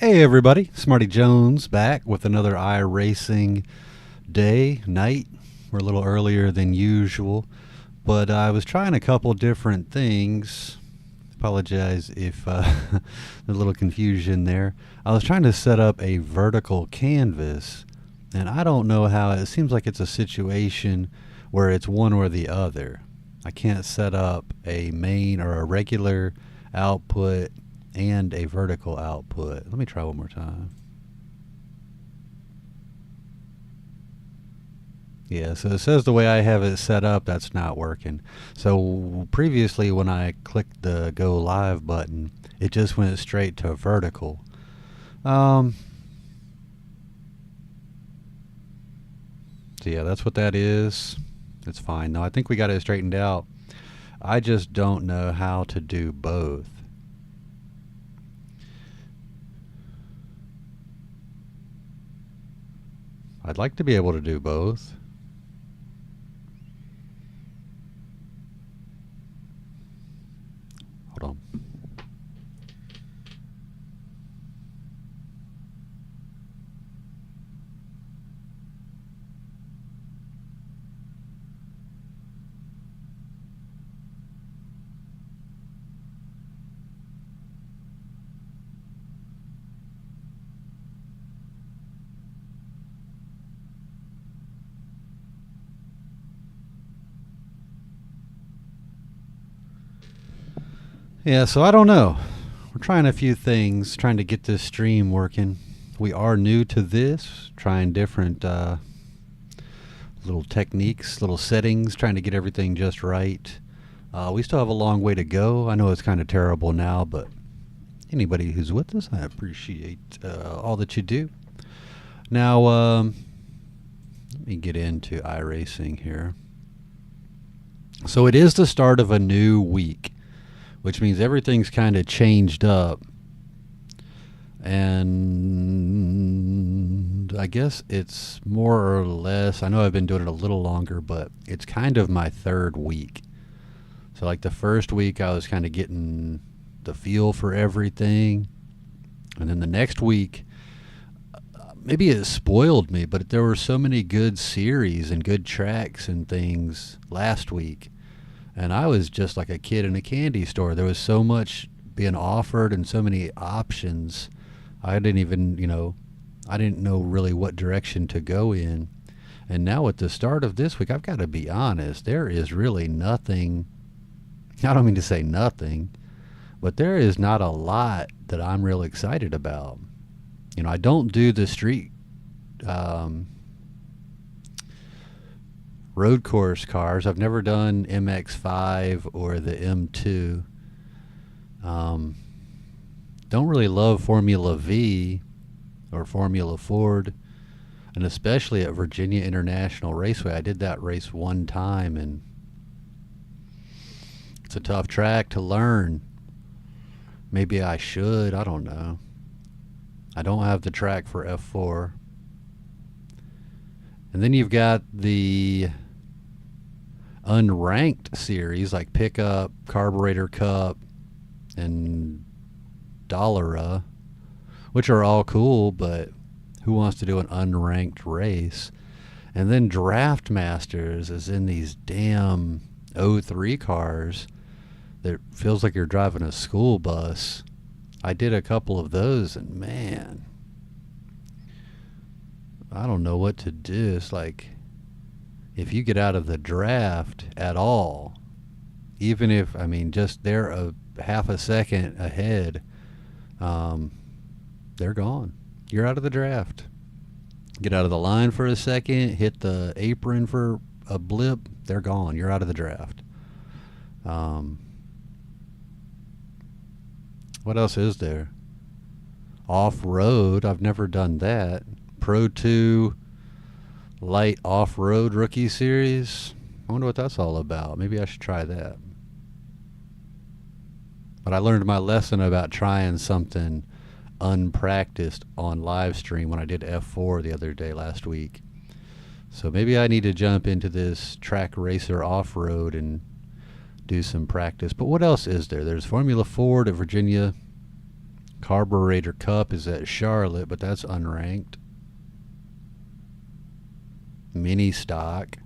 Hey everybody, Smarty Jones back with another iRacing night. We're a little earlier than usual, but I was trying a couple different things. Apologize if there's a little confusion there. I was trying to set up a vertical canvas, and I don't know how. It seems like it's a situation where it's one or the other. I can't set up a main or a regular output and a vertical output. Let me try one more time. Yeah, so it says the way I have it set up, that's not working. So previously when I clicked the go live button, it just went straight to vertical. So yeah, that's what that is. It's fine. No, I think we got it straightened out. I just don't know how to do both. I'd like to be able to do both. Hold on. Yeah, so I don't know. We're trying a few things, trying to get this stream working. We are new to this, trying different little techniques, little settings, trying to get everything just right. We still have a long way to go. I know it's kind of terrible now, but anybody who's with us, I appreciate all that you do. Now, let me get into iRacing here. So it is the start of a new week, which means everything's kind of changed up. And I guess it's more or less, I know I've been doing it a little longer, but it's kind of my third week. So like the first week I was kind of getting the feel for everything. And then the next week, maybe it spoiled me, but there were so many good series and good tracks and things last week. And I was just like a kid in a candy store. There was so much being offered and so many options. I didn't even, I didn't know really what direction to go in. And now at the start of this week, I've got to be honest, there is really nothing. I don't mean to say nothing, but there is not a lot that I'm real excited about. I don't do the street road course cars. I've never done MX5 or the M2. Don't really love Formula V or Formula Ford, and especially at Virginia International Raceway. I did that race one time, and it's a tough track to learn. Maybe I should. I don't know. I don't have the track for F4. And then you've got the unranked series like Pickup, Carburetor Cup, and Dollara, which are all cool, but who wants to do an unranked race? And then Draft Masters is in these damn '03 cars that feels like you're driving a school bus. I did a couple of those, and man, I don't know what to do. It's like, if you get out of the draft at all, even if, just they're a half a second ahead, they're gone. You're out of the draft. Get out of the line for a second, hit the apron for a blip, they're gone. You're out of the draft. What else is there? Off-road, I've never done that. Pro 2 Light Off-Road Rookie Series. I wonder what that's all about. Maybe I should try that. But I learned my lesson about trying something unpracticed on live stream when I did F4 the other day last week. So maybe I need to jump into this track racer off-road and do some practice. But what else is there? There's Formula Ford at Virginia Carburetor Cup is at Charlotte, but that's unranked. Mini stock.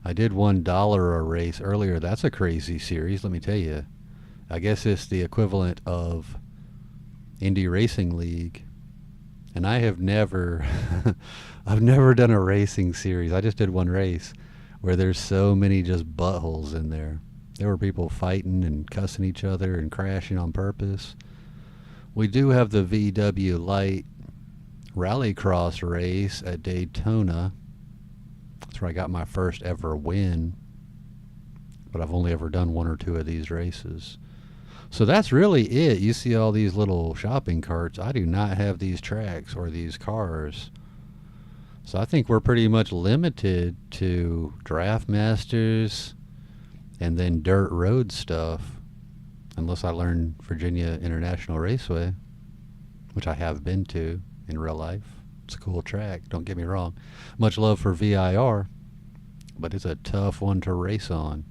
I did $1 a race earlier. That's a crazy series, let me tell you. I guess it's the equivalent of Indy Racing League. And I have never, I've never done a racing series. I just did one race where there's so many just buttholes in there. There were people fighting and cussing each other and crashing on purpose. We do have the VW Light Rallycross race at Daytona. That's where I got my first ever win. But I've only ever done one or two of these races. So that's really it. You see all these little shopping carts. I do not have these tracks or these cars. So I think we're pretty much limited to Draft Masters and then dirt road stuff. Unless I learn Virginia International Raceway, which I have been to in real life. It's a cool track, don't get me wrong. Much love for VIR, but it's a tough one to race on.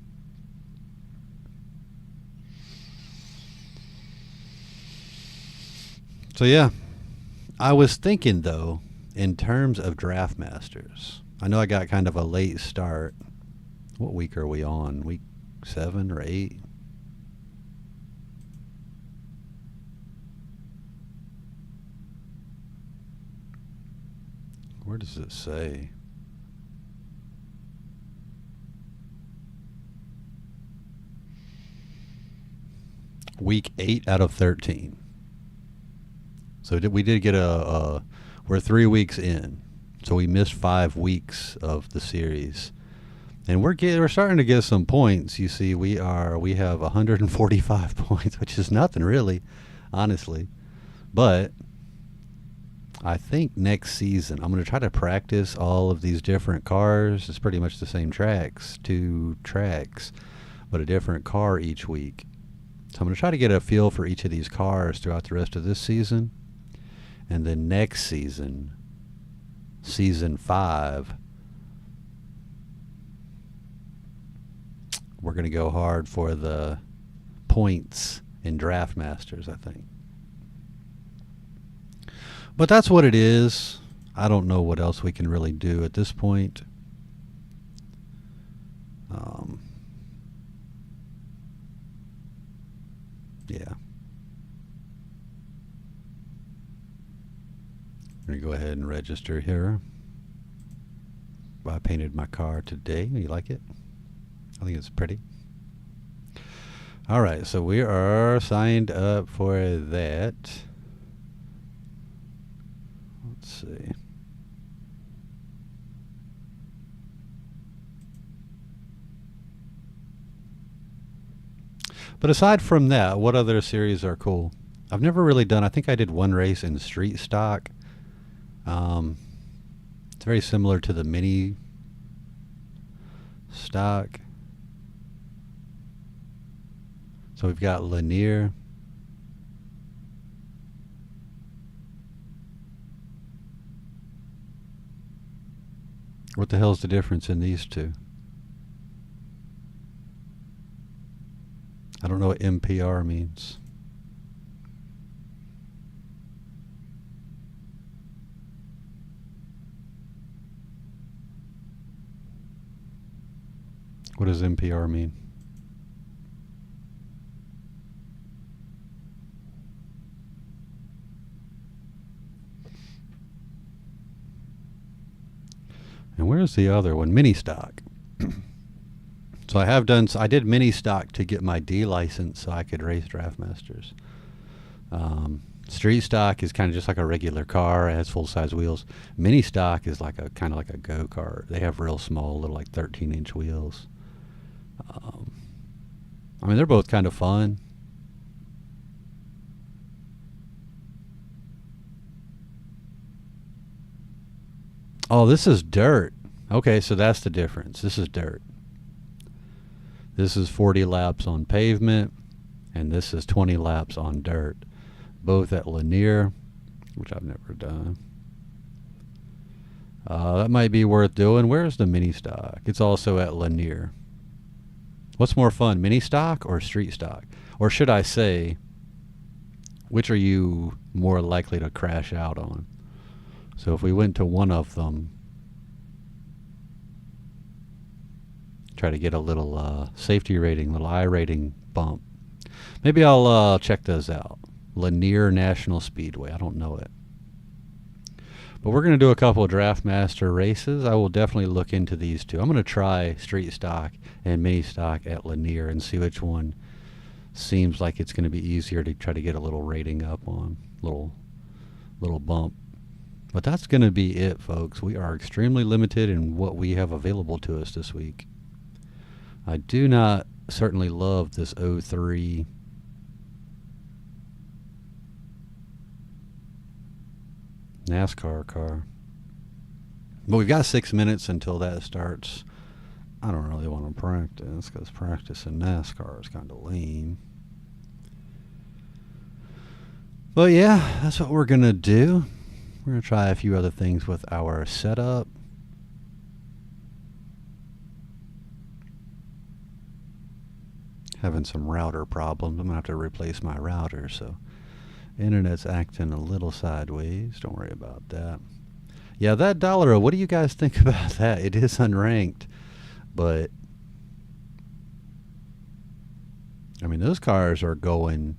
So yeah, I was thinking though, in terms of Draft Masters, I know I got kind of a late start. What week are we on? Week 7 or 8? Where does it say? Week 8 out of 13. So we did get we're 3 weeks in. So we missed 5 weeks of the series. And we're starting to get some points. You see, we have 145 points, which is nothing really, honestly. But I think next season I'm going to try to practice all of these different cars. It's pretty much the same tracks, 2 tracks, but a different car each week. So I'm going to try to get a feel for each of these cars throughout the rest of this season. And then next season, season 5, we're going to go hard for the points in Draft Masters, I think. But that's what it is. I don't know what else we can really do at this point. Yeah. I'm going to go ahead and register here. I painted my car today. You like it? I think it's pretty. All right, so we are signed up for that. Let's see. But aside from that, what other series are cool? I've never really done, I think I did one race in street stock. It's very similar to the mini stock. So we've got Lanier. What the hell's the difference in these two? I don't know what MPR means. What does MPR mean? And where's the other one? Mini stock. So I did mini stock to get my D license so I could race Draft Masters. Street stock is kind of just like a regular car. It has full-size wheels. Mini stock is like kind of like a go-kart. They have real small, little like 13-inch wheels. I mean, they're both kind of fun. Oh, this is dirt. Okay, so that's the difference. This is dirt. This is 40 laps on pavement, and this is 20 laps on dirt. Both at Lanier, which I've never done. That might be worth doing. Where's the mini stock? It's also at Lanier. What's more fun, mini stock or street stock? Or should I say, which are you more likely to crash out on? So if we went to one of them, try to get a little safety rating, little I rating bump. Maybe I'll check those out. Lanier National Speedway. I don't know it. But we're going to do a couple of Draftmaster races. I will definitely look into these two. I'm going to try street stock and mini stock at Lanier and see which one seems like it's going to be easier to try to get a little rating up on. Little bump. But that's going to be it, folks. We are extremely limited in what we have available to us this week. I do not certainly love this 03 NASCAR car. But we've got 6 minutes until that starts. I don't really want to practice because practicing NASCAR is kind of lame. But yeah, that's what we're going to do. We're going to try a few other things with our setup. Having some router problems. I'm going to have to replace my router, so internet's acting a little sideways. Don't worry about that. Yeah, that dollar, what do you guys think about that? It is unranked, but I mean, those cars are going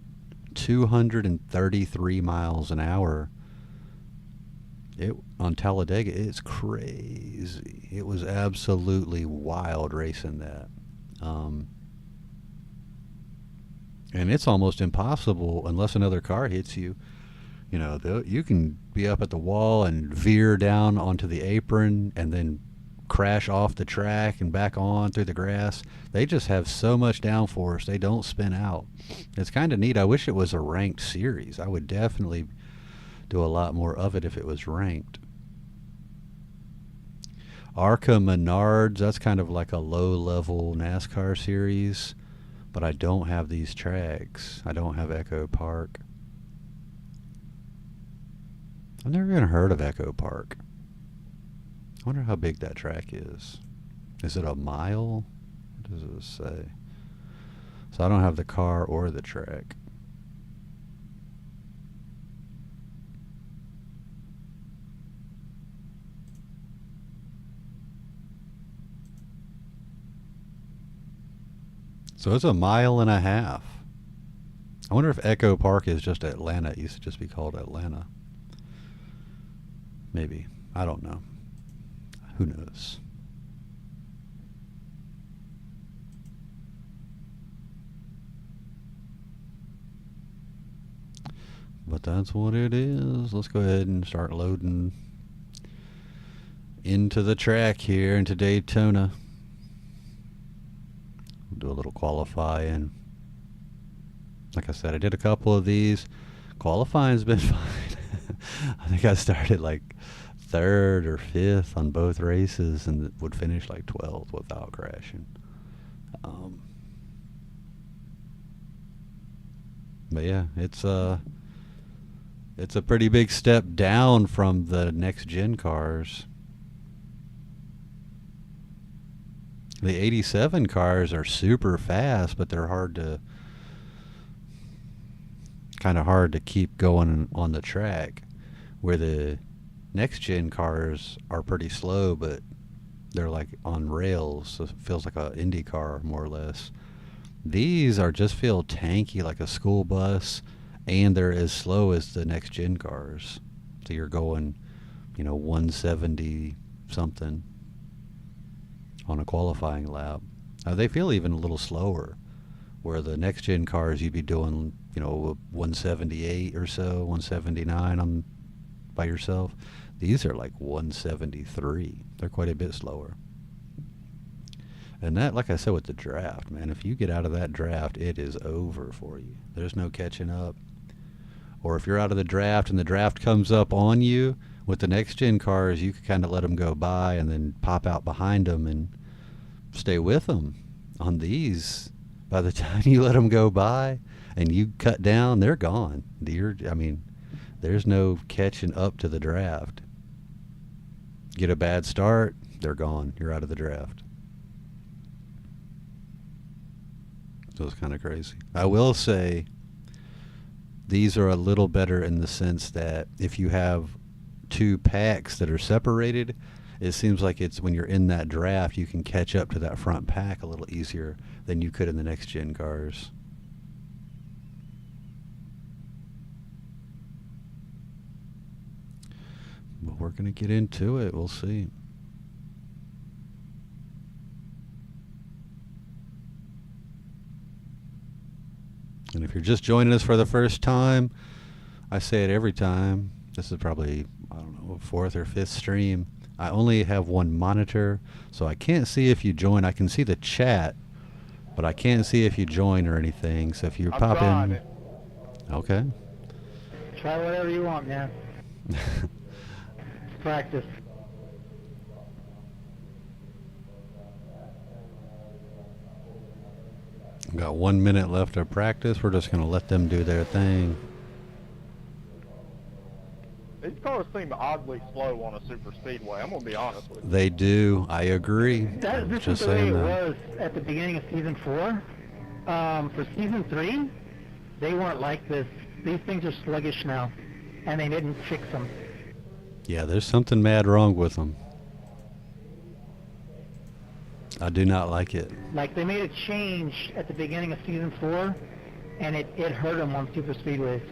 233 miles an hour. On Talladega, it's crazy. It was absolutely wild racing that. And it's almost impossible unless another car hits you. You know, you can be up at the wall and veer down onto the apron and then crash off the track and back on through the grass. They just have so much downforce, they don't spin out. It's kind of neat. I wish it was a ranked series. I would definitely do a lot more of it if it was ranked. Arca Menards, that's kind of like a low-level NASCAR series. But I don't have these tracks. I don't have Echo Park. I've never even heard of Echo Park. I wonder how big that track is. Is it a mile? What does it say? So I don't have the car or the track. So it's 1.5 miles. I wonder if Echo Park is just Atlanta. It used to just be called Atlanta. Maybe. I don't know. Who knows? But that's what it is. Let's go ahead and start loading into the track here into Daytona. Do a little qualifying. Like I said, I did a couple of these. Qualifying's been fine. I think I started like 3rd or 5th on both races and would finish like 12th without crashing. But yeah, it's a pretty big step down from the next gen cars. The 87 cars are super fast, but they're kind of hard to keep going on the track, where the next gen cars are pretty slow, but they're like on rails, so it feels like an Indy car more or less. These just feel tanky like a school bus, and they're as slow as the next gen cars. So you're going, 170 something on a qualifying lap. They feel even a little slower, where the next gen cars you'd be doing 178 or so, 179 by yourself. These are like 173. They're quite a bit slower. And that, like I said, with the draft, man, if you get out of that draft, it is over for you. There's no catching up. Or if you're out of the draft and the draft comes up on you, with the next gen cars, you can kind of let them go by and then pop out behind them and stay with them. On these, by the time you let them go by and you cut down, they're gone. There's no catching up to the draft. Get a bad start, they're gone. You're out of the draft. So it's kind of crazy. I will say These are a little better in the sense that if you have two packs that are separated, it seems like it's when you're in that draft, you can catch up to that front pack a little easier than you could in the next gen cars. But we're going to get into it. We'll see. And if you're just joining us for the first time, I say it every time. This is probably, I don't know, fourth or fifth stream. I only have one monitor, so I can't see if you join. I can see the chat, but I can't see if you join or anything. So if you pop in. It. Okay. Try whatever you want, man. Practice. Got 1 minute left of practice. We're just going to let them do their thing. These cars seem oddly slow on a super speedway. I'm gonna be honest with you. They do. I agree. This is the way it was at the beginning of season 4. For season 3, they weren't like this. These things are sluggish now, and they didn't fix them. Yeah, there's something mad wrong with them. I do not like it. Like, they made a change at the beginning of season 4, and it hurt them on super speedways.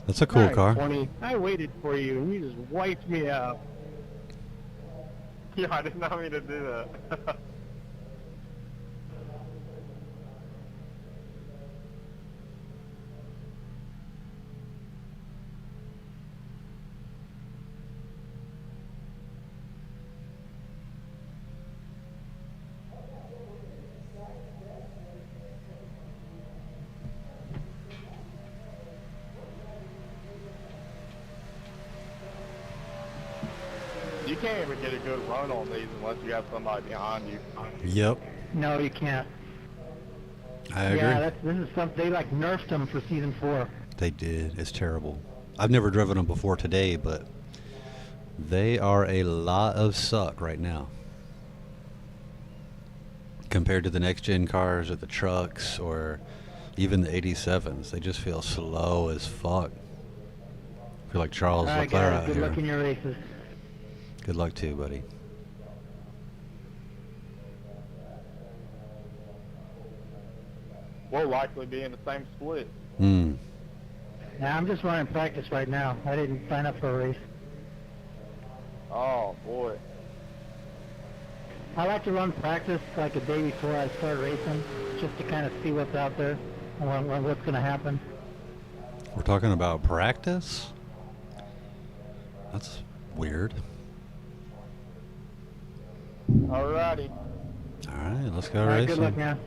That's a cool car. 20. I waited for you, and you just wiped me out. Yeah, I did not mean to do that. You can't even get a good run on these unless you have somebody behind you. Yep. No, you can't. I agree. Yeah, this is something, they like nerfed them for season 4. They did. It's terrible. I've never driven them before today, but they are a lot of suck right now. Compared to the next gen cars or the trucks or even the 87s. They just feel slow as fuck. I feel like Charles Leclerc out good here. luck in your races. Good luck too, buddy. We'll likely be in the same split. Hmm. Now, I'm just running practice right now. I didn't sign up for a race. Oh, boy. I like to run practice like a day before I start racing, just to kind of see what's out there and what's going to happen. We're talking about practice? That's weird. Alrighty. All right, let's go All right, racing. good luck now.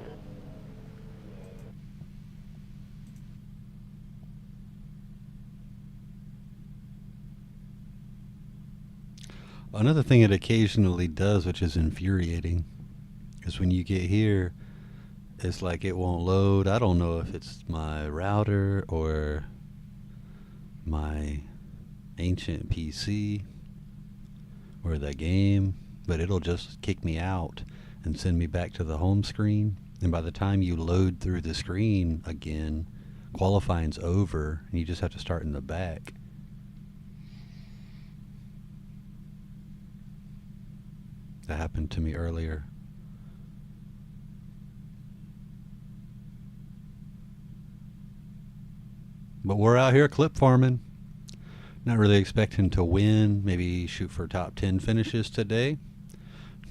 Another thing it occasionally does, which is infuriating, is when you get here, it's like it won't load. I don't know if it's my router or my ancient PC or the game, but it'll just kick me out and send me back to the home screen. And by the time you load through the screen again, qualifying's over and you just have to start in the back. That happened to me earlier. But we're out here clip farming. Not really expecting to win. Maybe shoot for top 10 finishes today.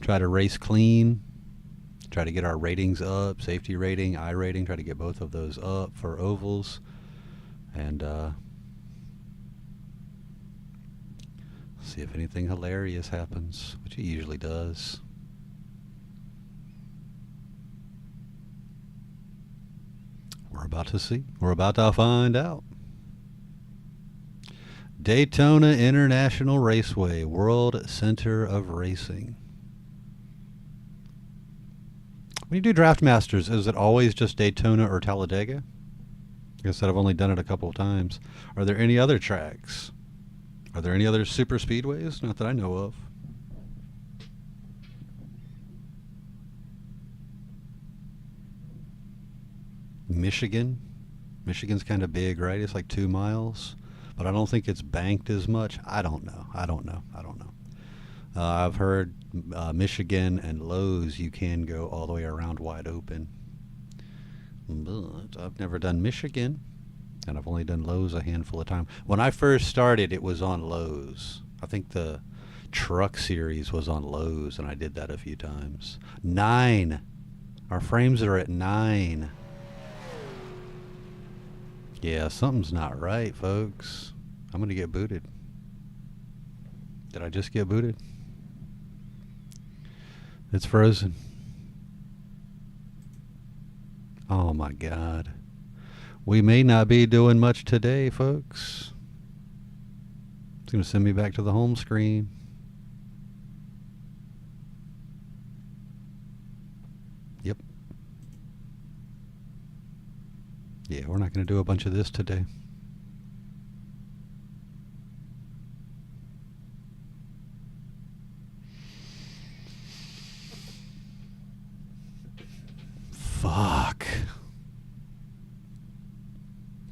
Try to race clean. Try to get our ratings up. Safety rating, I rating. Try to get both of those up for ovals. And see if anything hilarious happens, which it usually does. We're about to see. We're about to find out. Daytona International Raceway, World Center of Racing. When you do Draft Masters, is it always just Daytona or Talladega? I guess that I've only done it a couple of times. Are there any other tracks? Are there any other super speedways? Not that I know of. Michigan. Michigan's kind of big, right? It's like 2 miles, but I don't think it's banked as much. I don't know. I've heard Michigan and Lowe's, you can go all the way around wide open. But I've never done Michigan, and I've only done Lowe's a handful of times. When I first started, it was on Lowe's. I think the truck series was on Lowe's, and I did that a few times. 9. Our frames are at 9. Yeah, something's not right, folks. I'm going to get booted. Did I just get booted? It's frozen. Oh my God. We may not be doing much today, folks. It's going to send me back to the home screen. Yep. Yeah, we're not going to do a bunch of this today. Fuck.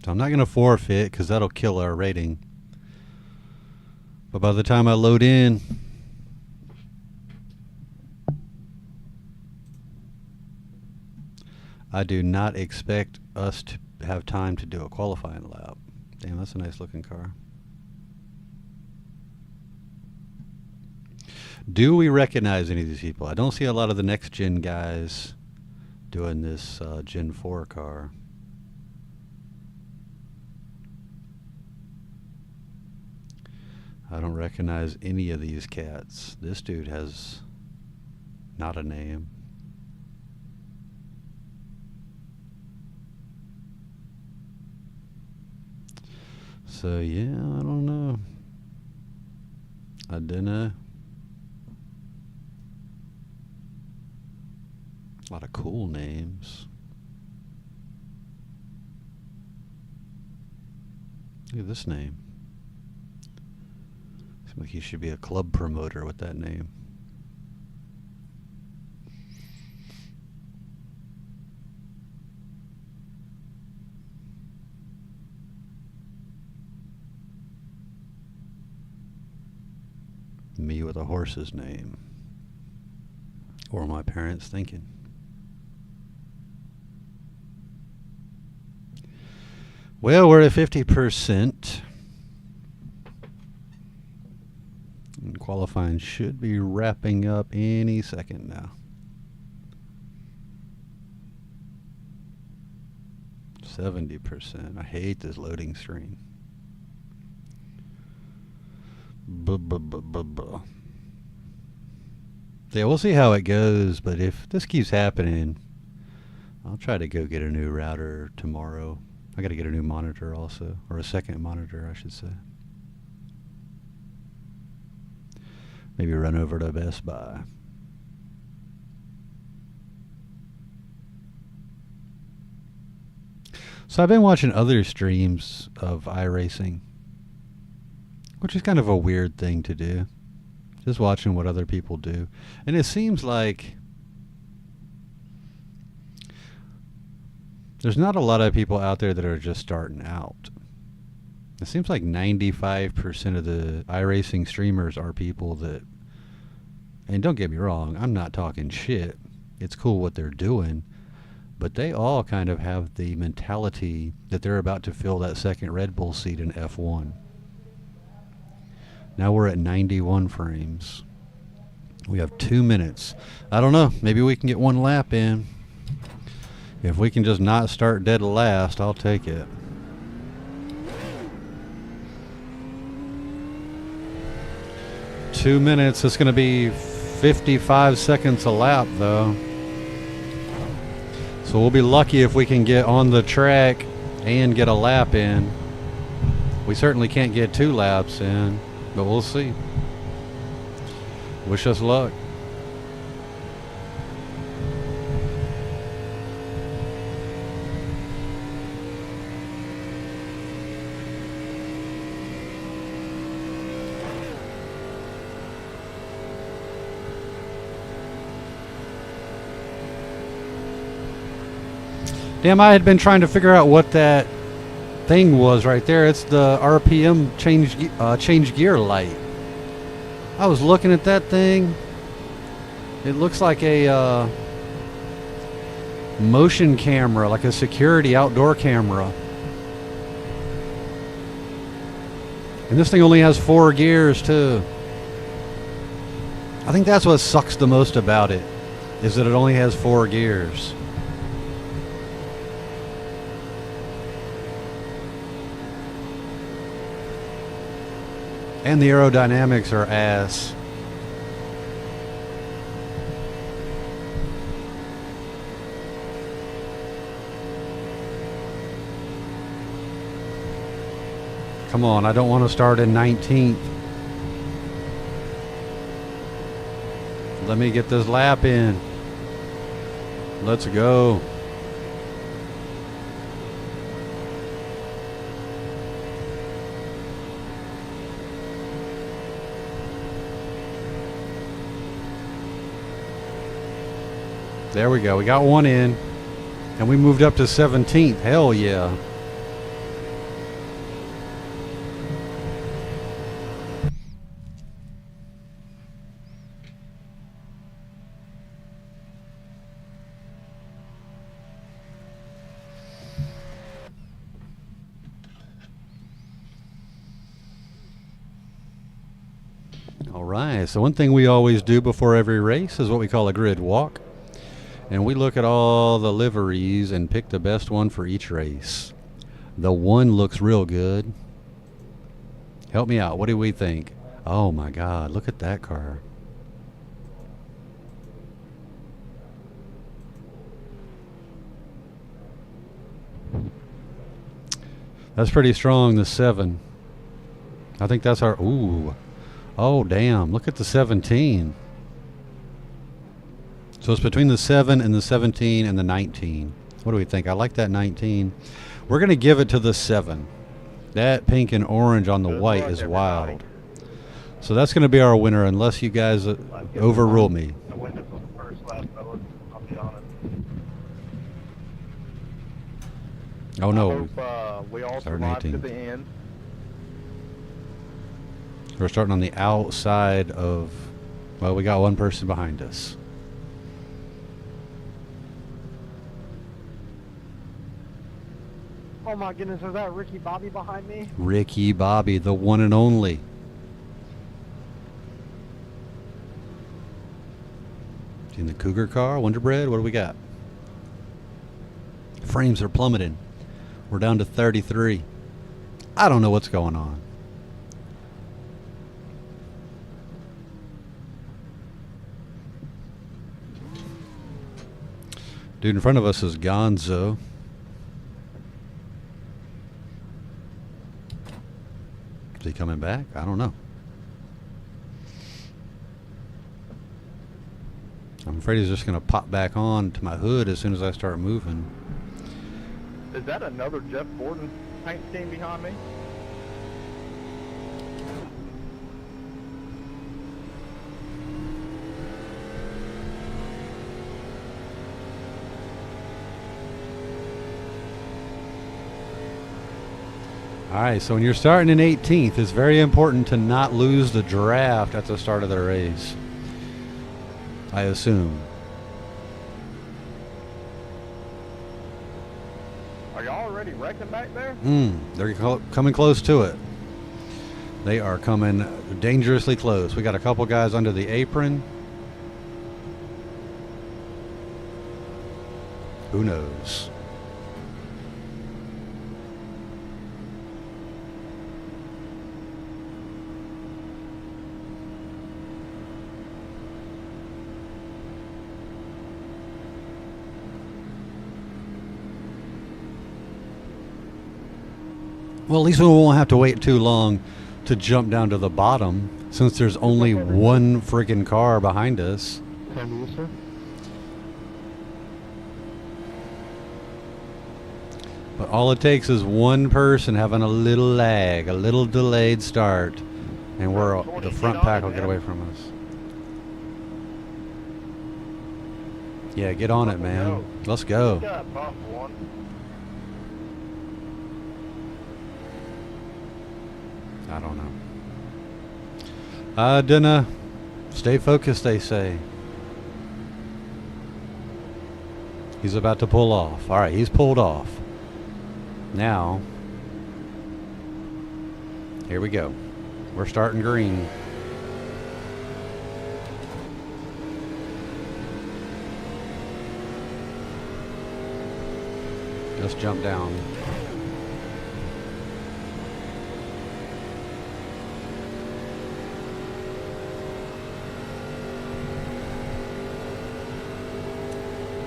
So I'm not going to forfeit because that'll kill our rating. But by the time I load in, I do not expect us to have time to do a qualifying lap. Damn, that's a nice looking car. Do we recognize any of these people? I don't see a lot of the next gen guys doing this Gen 4 car. I don't recognize any of these cats. This dude has not a name. So yeah, I don't know. I dunno. A lot of cool names. Look at this name. Seems like he should be a club promoter with that name. Me with a horse's name. Or my parents thinking. Well, we're at 50%. And qualifying should be wrapping up any second now. 70%. I hate this loading screen. Yeah, we'll see how it goes, but if this keeps happening, I'll try to go get a new router tomorrow. I got to get a new monitor also, or a second monitor, I should say. Maybe run over to Best Buy. So I've been watching other streams of Iracing, which is kind of a weird thing to do. Just watching what other people do. And it seems like there's not a lot of people out there that are just starting out. It seems like 95% of the iRacing streamers are people that, and don't get me wrong, I'm not talking shit. It's cool what they're doing, but they all kind of have the mentality that they're about to fill that second Red Bull seat in F1. Now we're at 91 frames. We have 2 minutes. I don't know. Maybe we can get one lap in. If we can just not start dead last, I'll take it. Two minutes. It's going to be 55 seconds a lap, though. So we'll be lucky if we can get on the track and get a lap in. We certainly can't get 2 laps in, but we'll see. Wish us luck. Damn, I had been trying to figure out what that thing was right there. It's the RPM change gear light. I was looking at that thing. It looks like a motion camera, like a security outdoor camera. And this thing only has 4 gears too. I think that's what sucks the most about it, is that it only has 4 gears. And the aerodynamics are ass. Come on, I don't want to start in 19th. Let me get this lap in. Let's go. There we go. We got one in. And we moved up to 17th. Hell yeah. All right. So one thing we always do before every race is what we call a grid walk. And we look at all the liveries and pick the best one for each race. The one looks real good. Help me out. What do we think? Oh my God, look at that car. That's pretty strong, the 7. I think that's our, ooh. Oh damn, look at the 17. So it's between the 7 and the 17 and the 19. What do we think? I like that 19. We're going to give it to the 7. That pink and orange on the white is wild. So that's going to be our winner unless you guys overrule me. Oh no. We all Starting survived to 18. the end. We're starting on the outside of, well, we got one person behind us. Oh my goodness, is that Ricky Bobby behind me? Ricky Bobby, the one and only. In the Cougar car, Wonder Bread, what do we got? Frames are plummeting. We're down to 33. I don't know what's going on. Dude in front of us is Gonzo. Is he coming back? I don't know. I'm afraid he's just going to pop back on to my hood as soon as I start moving. Is that another Jeff Gordon paint scheme behind me? All right, so when you're starting in 18th, it's very important to not lose the draft at the start of the race, I assume. Are y'all already wrecking back there? They're coming close to it. They are coming dangerously close. We got a couple guys under the apron. Who knows? Well, at least we won't have to wait too long to jump down to the bottom, since there's only one friggin' car behind us. But all it takes is one person having a little lag, a little delayed start, and the front pack will get away from us. Yeah, get on it, man. Let's go. Got buff one. I don't know. Dunno. Stay focused, they say. He's about to pull off. All right, he's pulled off. Now, here we go. We're starting green. Just jump down.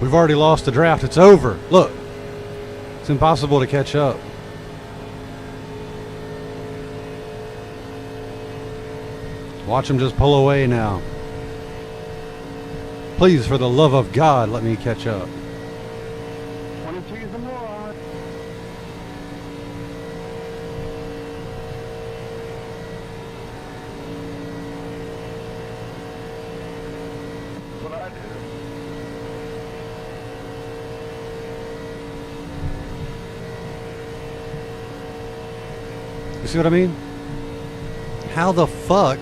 We've already lost the draft. It's over. Look. It's impossible to catch up. Watch him just pull away now. Please, for the love of God, let me catch up. 22 is the more. What I do. You see what I mean? How the fuck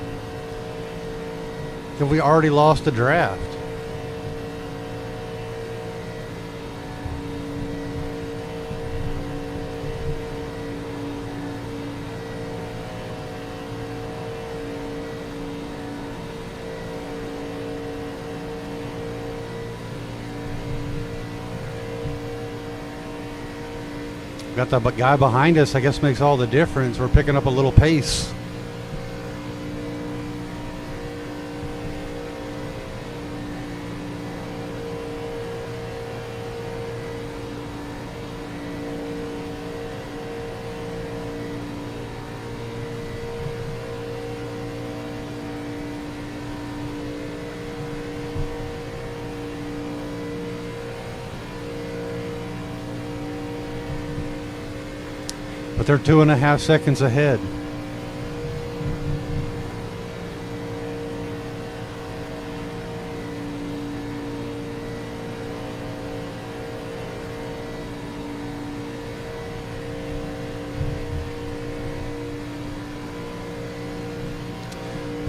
have we already lost the draft? Got the guy behind us, I guess makes all the difference. We're picking up a little pace. But they're 2.5 seconds ahead.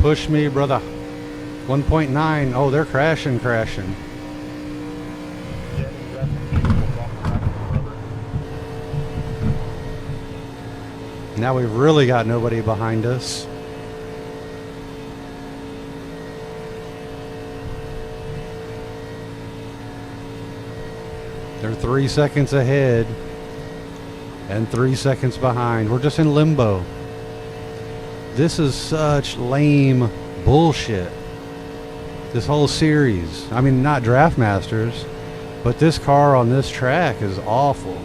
Push me, brother. 1.9. Oh, they're crashing. Now we've really got nobody behind us. They're 3 seconds ahead and 3 seconds behind. We're just in limbo. This is such lame bullshit. This whole series. I mean, not Draft Masters, but this car on this track is awful.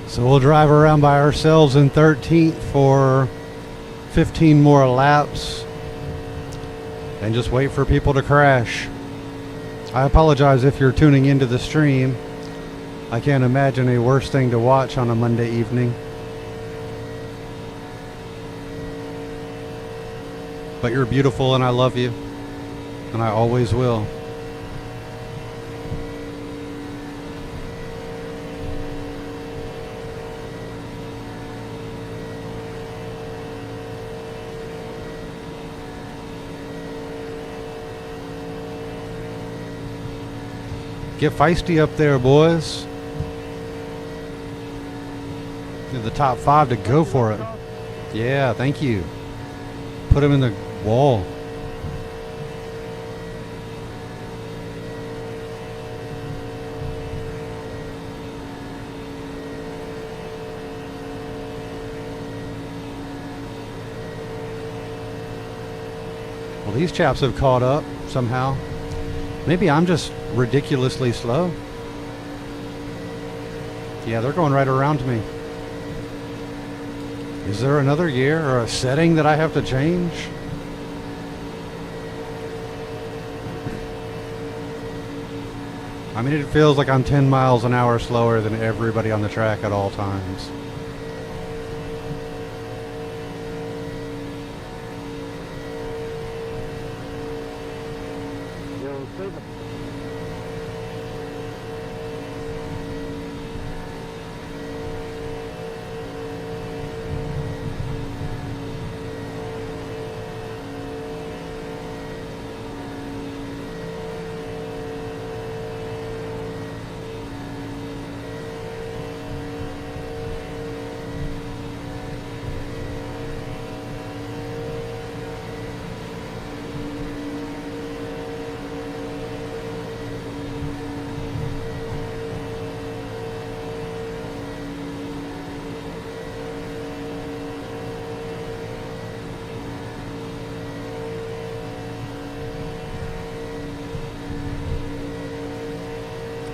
So we'll drive around by ourselves in 13th for 15 more laps and just wait for people to crash. I apologize if you're tuning into the stream. I can't imagine a worse thing to watch on a Monday evening. But you're beautiful and I love you, and I always will. Get feisty up there, boys. You're the top 5 to go for it. Yeah, thank you. Put him in the wall. these chaps have caught up somehow. Maybe I'm just ridiculously slow. Yeah, they're going right around me. Is there another gear or a setting that I have to change? I mean, it feels like I'm 10 miles an hour slower than everybody on the track at all times.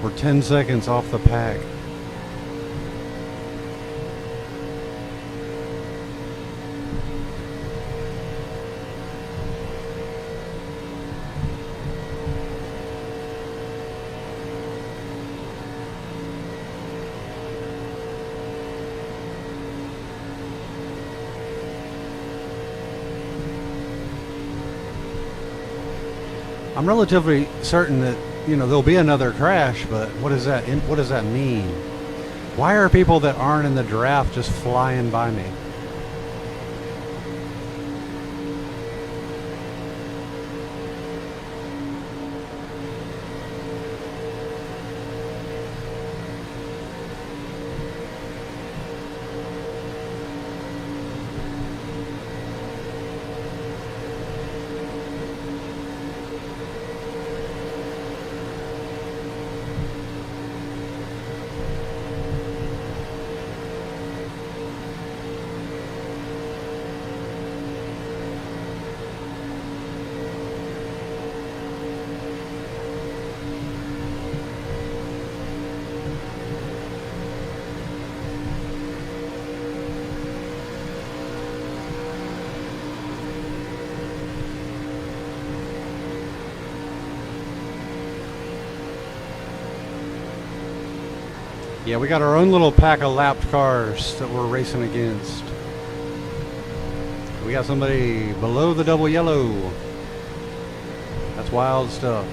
We're 10 seconds off the pack. I'm relatively certain that, you know, there'll be another crash, but what does that mean? Why are people that aren't in the draft just flying by me? Yeah, we got our own little pack of lapped cars that we're racing against. We got somebody below the double yellow. That's wild stuff.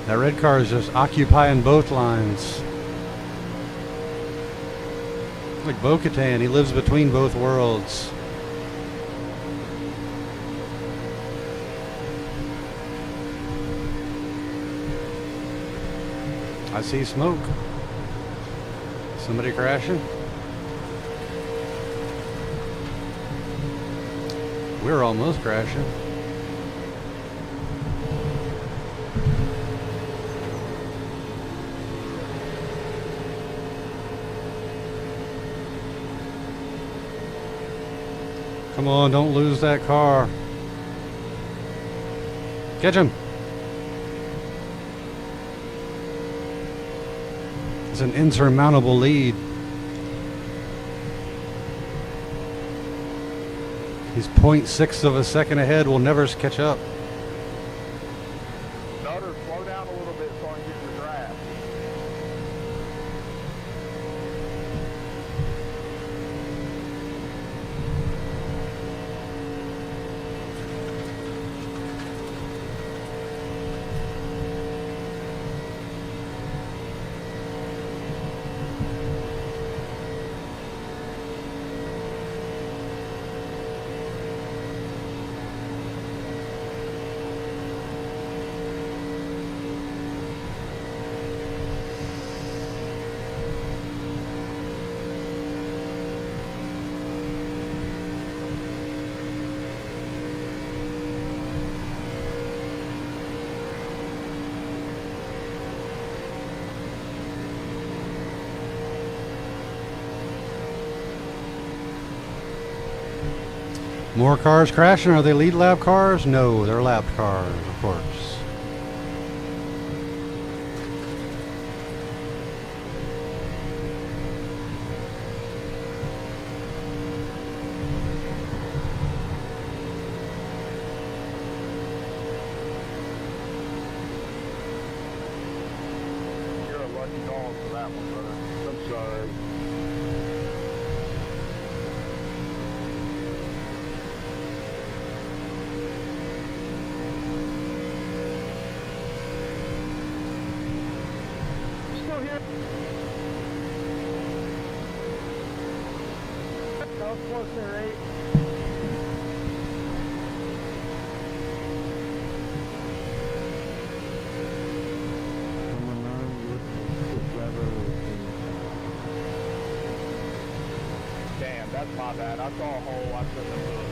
That red car is just occupying both lines. Like Bo-Katan, he lives between both worlds. I see smoke. Somebody crashing? We're almost crashing. Come on, don't lose that car. Catch him. It's an insurmountable lead. He's 0.6 of a second ahead. We'll never catch up. Nutter, slow down a little bit so I can get your draft. More cars crashing. Are they lead lap cars? No, they're lap cars, of course. You're a lucky dog for that one, brother. I'm sorry. Still here? That was close there, 8. Damn, that's my bad. I saw a hole. I shouldn't have looked.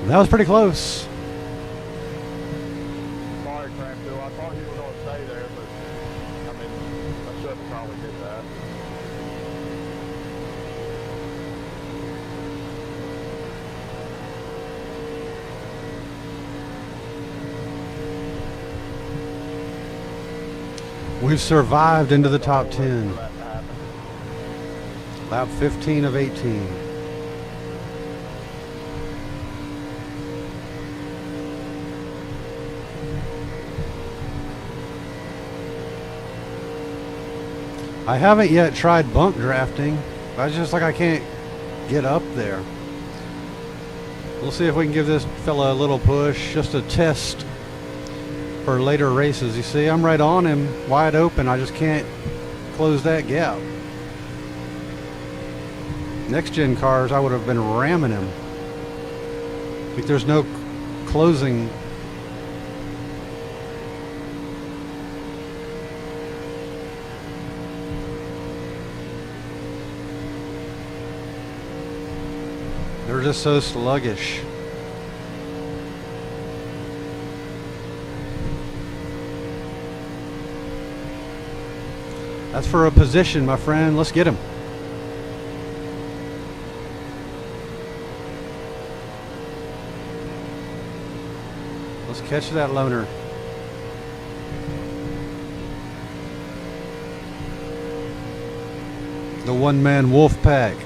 That was pretty close. Sorry, Crampville. I thought you were going to stay there, but I mean, I should have probably did that. We've survived into the top 10. For that to happen. Lap 15 of 18. I haven't yet tried bunk drafting. I just like I can't get up there. We'll see if we can give this fella a little push, just a test for later races. You see, I'm right on him, wide open. I just can't close that gap. Next gen cars, I would have been ramming him. Like there's no closing. They're just so sluggish. That's for a position, my friend. Let's get him. Let's catch that loner. The one-man wolf pack.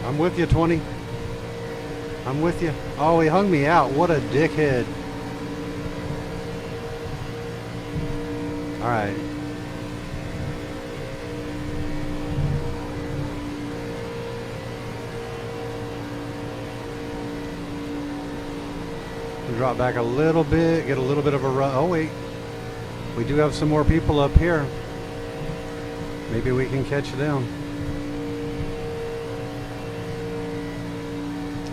I'm with you, 20. I'm with you. Oh, he hung me out. What a dickhead. All right. Drop back a little bit, get a little bit of a run. Oh, wait. We do have some more people up here. Maybe we can catch them.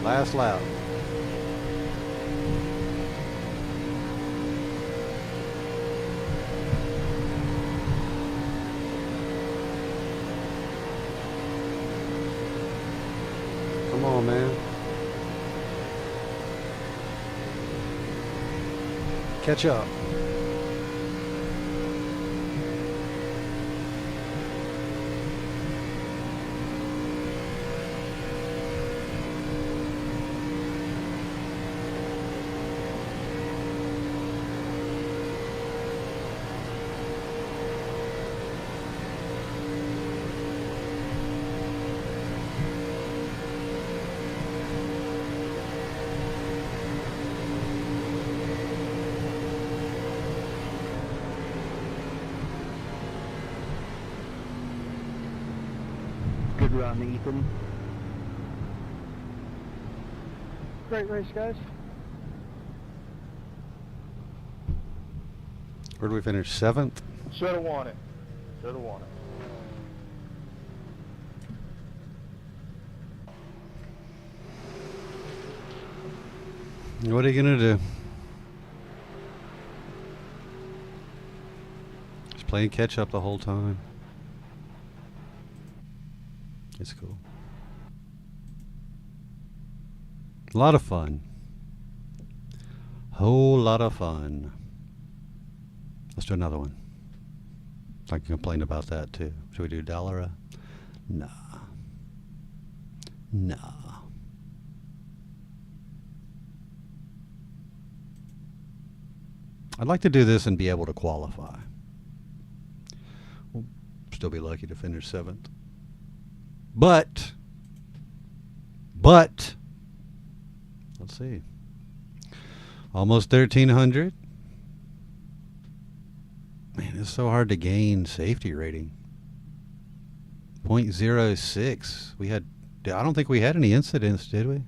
Last lap. Come on, man. Catch up. thru on the Ethan. Great race, guys. Where did we finish? 7th? Should have won it. Should have won it. What are you going to do? Just playing catch up the whole time. It's cool. A lot of fun. Whole lot of fun. Let's do another one. I can complain about that too. Should we do Dallara? Nah. Nah. I'd like to do this and be able to qualify. We'll still be lucky to finish 7th. But, let's see. Almost 1,300. Man, it's so hard to gain safety rating. 0.06. I don't think we had any incidents, did we?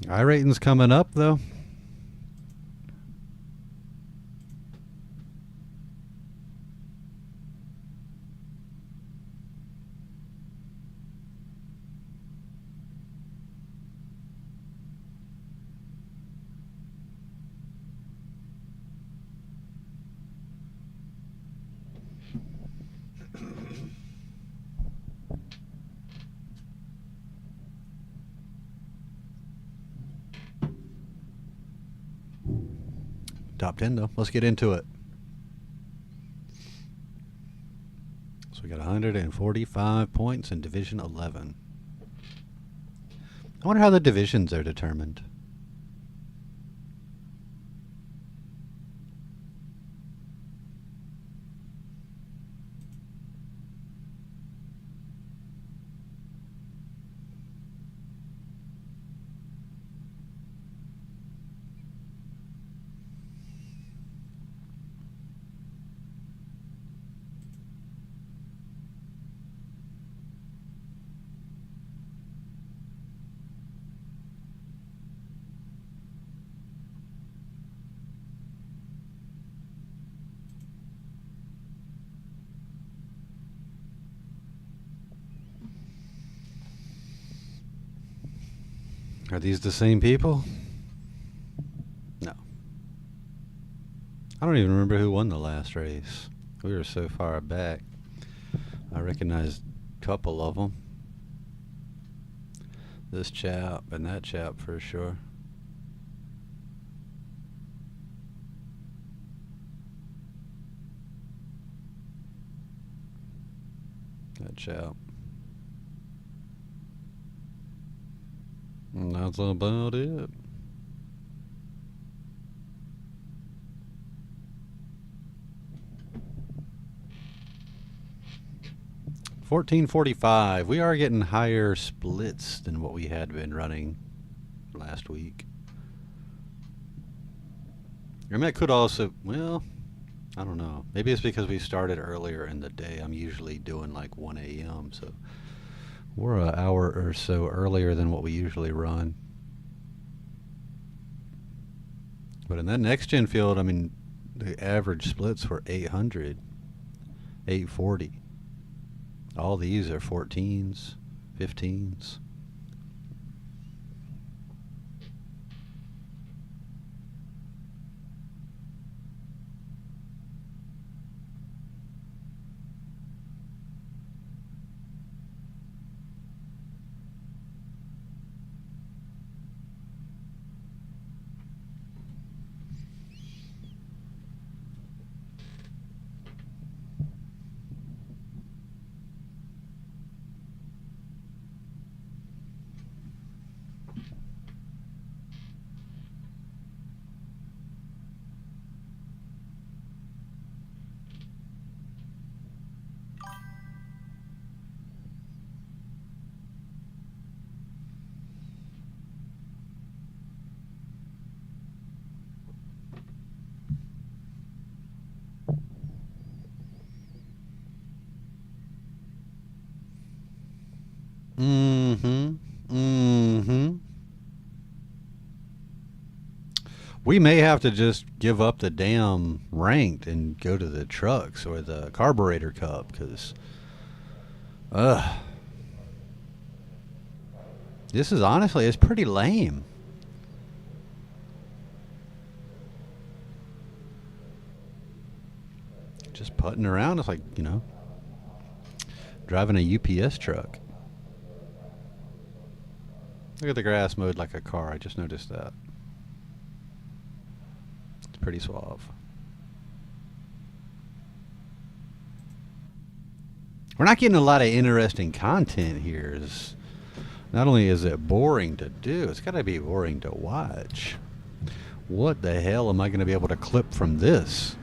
Iracing's coming up, though. Top 10, though. Let's get into it. So we got 145 points in Division 11. I wonder how the divisions are determined. Are these the same people? No. I don't even remember who won the last race. We were so far back. I recognized a couple of them. This chap and that chap for sure. That chap. And that's about it. $14.45. We are getting higher splits than what we had been running last week. And that could also, well, I don't know. Maybe it's because we started earlier in the day. I'm usually doing like 1 a.m. So we're an hour or so earlier than what we usually run. But in that next gen field, I mean, the average splits were 800, 840. All these are 14s, 15s. We may have to just give up the damn ranked and go to the trucks or the carburetor cup, because this is honestly, it's pretty lame. Just putting around, it's like, you know, driving a UPS truck. Look at the grass mowed like a car. I just noticed that. It's pretty suave. We're not getting a lot of interesting content here. Not only is it boring to do, it's got to be boring to watch. What the hell am I going to be able to clip from this?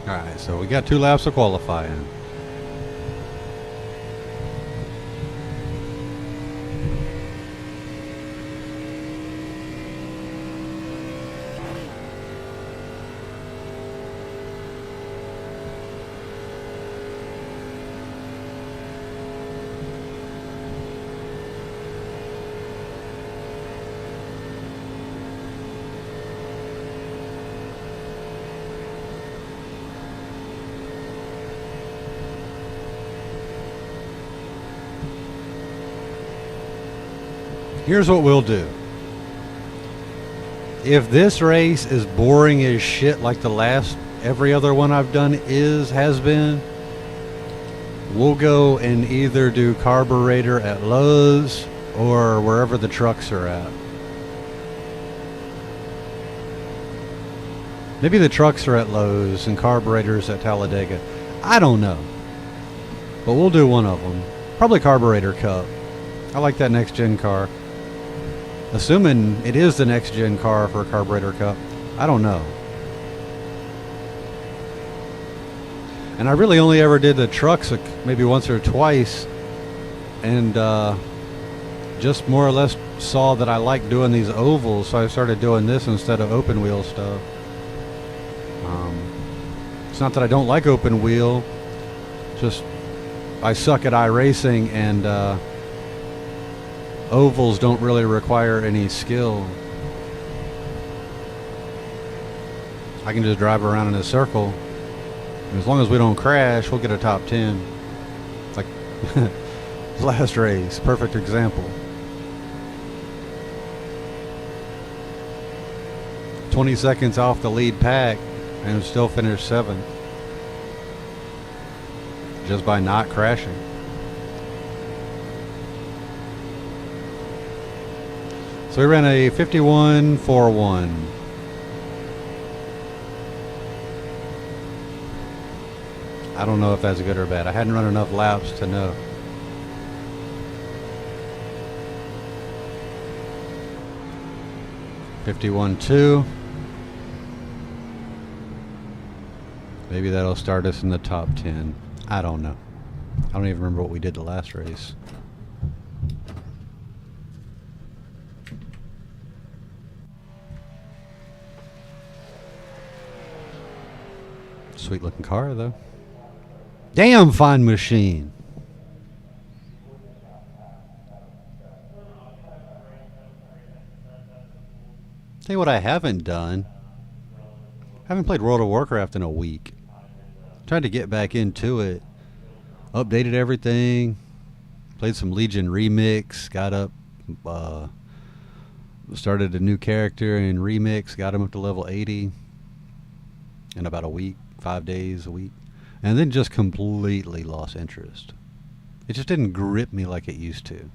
Alright, so we got 2 laps of qualifying. Here's what we'll do. If this race is boring as shit like the last every other one I've done has been, we'll go and either do carburetor at Lowe's or wherever the trucks are at. Maybe the trucks are at Lowe's and carburetors at Talladega. I don't know. But we'll do one of them. Probably carburetor cup. I like that next gen car. Assuming it is the next gen car for a carburetor cup. I don't know. And I really only ever did the trucks maybe once or twice. And just more or less saw that I like doing these ovals. So I started doing this instead of open wheel stuff. It's not that I don't like open wheel. Just I suck at Iracing, and ovals don't really require any skill. I can just drive around in a circle, and as long as we don't crash, we'll get a top 10. It's like last race, perfect example. 20 seconds off the lead pack and still finished 7th just by not crashing. So we ran a 51.41. I don't know if that's good or bad. I hadn't run enough laps to know. $51.2. Maybe that'll start us in the top 10. I don't know. I don't even remember what we did the last race. Sweet looking car though. Damn fine machine. Tell you what I haven't done. I haven't played World of Warcraft in a week. Tried to get back into it. Updated everything. Played some Legion Remix. Got up. Started a new character in Remix. Got him up to level 80 in about a week. 5 days a week. And then just completely lost interest. It just didn't grip me like it used to.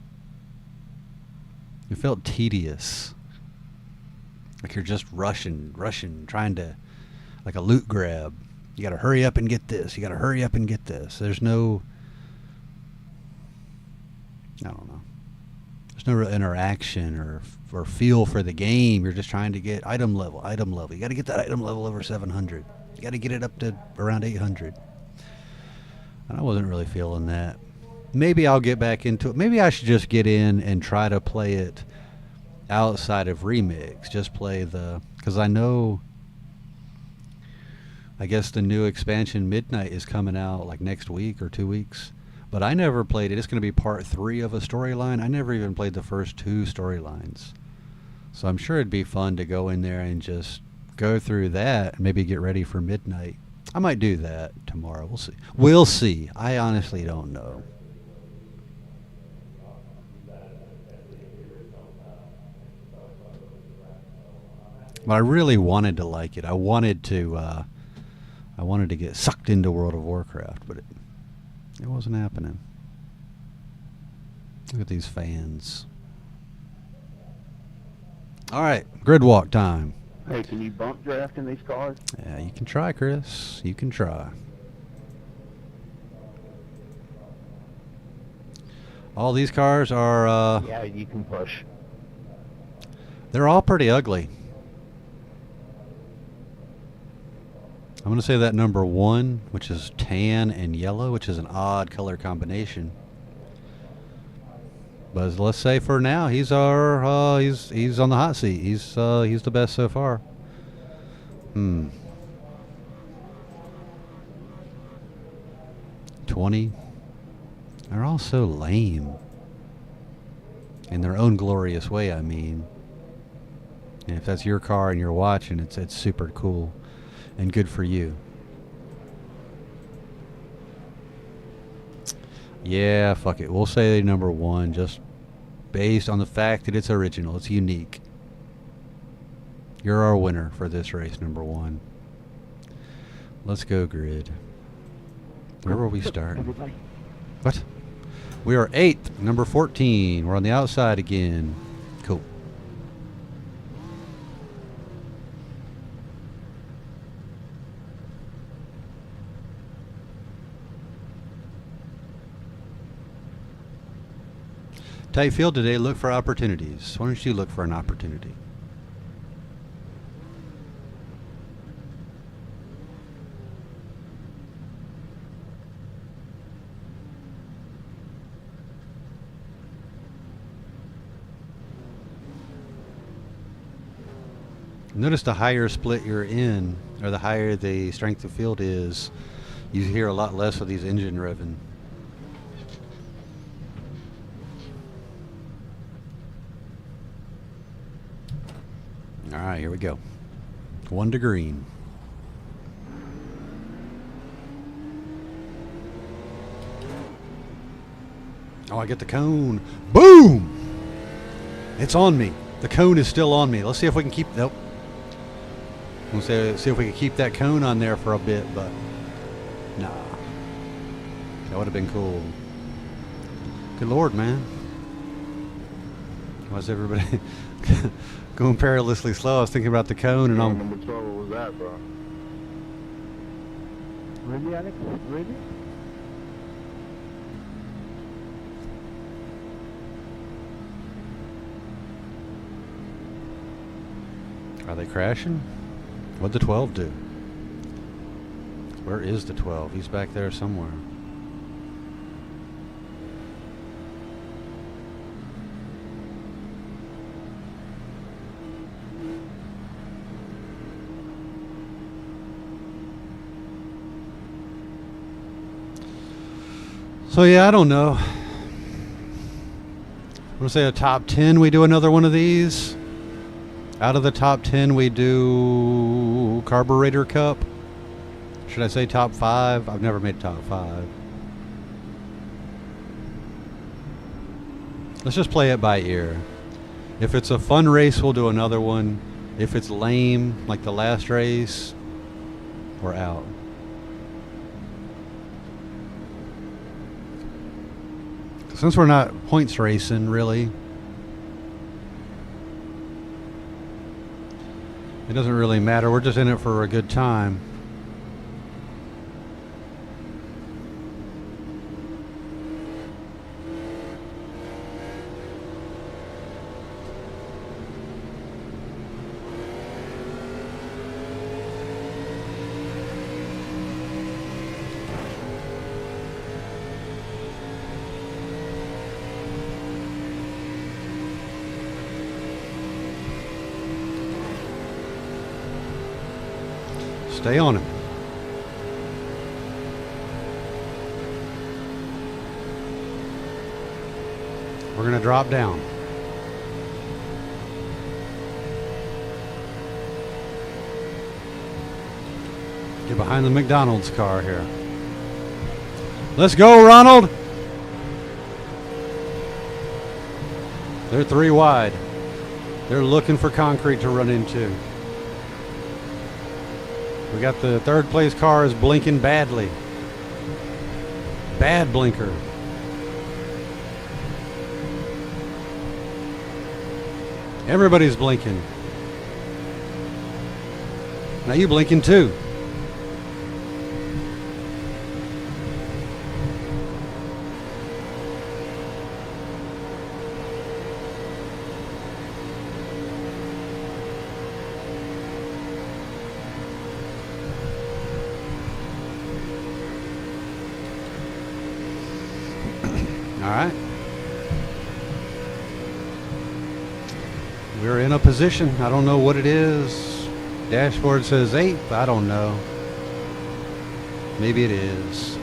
It felt tedious. Like you're just rushing, trying to, like a loot grab. You gotta hurry up and get this. You gotta hurry up and get this. There's no, I don't know. There's no real interaction or feel for the game. You're just trying to get item level. You gotta get that item level over 700. You gotta get it up to around 800. And I wasn't really feeling that. maybe I'll get back into it. Maybe I should just get in and try to play it outside of Remix. Just play because I know, I guess the new expansion Midnight is coming out like next week or 2 weeks. But I never played it. It's going to be part 3 of a storyline. I never even played the first 2 storylines. So I'm sure it'd be fun to go in there and just go through that and maybe get ready for Midnight. I might do that tomorrow. We'll see. We'll see. I honestly don't know. But I really wanted to like it. I wanted to get sucked into World of Warcraft, but it wasn't happening. Look at these fans. All right, grid walk time. Hey, can you bump draft in these cars? Yeah, you can try, Chris. You can try. All these cars are... yeah, you can push. They're all pretty ugly. I'm going to say that number 1, which is tan and yellow, which is an odd color combination. But let's say for now, he's he's on the hot seat. He's the best so far. 20. They're all so lame. In their own glorious way, I mean. And if that's your car and you're watching, it's super cool. And good for you. Yeah, fuck it. We'll say number 1 just based on the fact that it's original. It's unique. You're our winner for this race, number 1. Let's go, grid. Where were we starting? What? We are 8th, number 14. We're on the outside again. Cool. Tight field today. Look for opportunities. Why don't you look for an opportunity? Notice the higher split you're in, or the higher the strength of field is, you hear a lot less of these engine revving. All right, here we go. 1 to green. Oh, I get the cone. Boom! It's on me. The cone is still on me. Let's see if we can keep... Nope. We'll see if we can keep that cone on there for a bit, but... Nah. That would have been cool. Good Lord, man. Why's everybody... going perilously slow? I was thinking about the cone and I'm... Which level was that, bro? Really, Alex? Really? Are they crashing? What'd the 12 do? Where is the 12? He's back there somewhere. So yeah, I don't know. I'm gonna say a top 10 we do another one of these. Out of the top 10 we do Carburetor Cup. Should I say top 5? I've never made top 5. Let's just play it by ear. If it's a fun race, we'll do another one. If it's lame, like the last race, we're out. Since we're not points racing, really, it doesn't really matter. We're just in it for a good time. Stay on him. We're going to drop down. Get behind the McDonald's car here. Let's go, Ronald. They're 3 wide. They're looking for concrete to run into. We got the third place car is blinking badly. Bad blinker. Everybody's blinking. Now you blinking too. All right. We're in a position. I don't know what it is. Dashboard says 8th. I don't know. Maybe it is.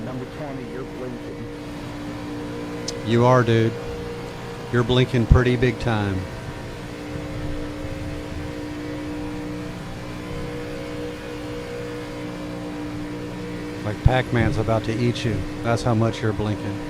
Number 20, you're blinking. You are, dude. You're blinking pretty big time. Like Pac-Man's about to eat you. That's how much you're blinking.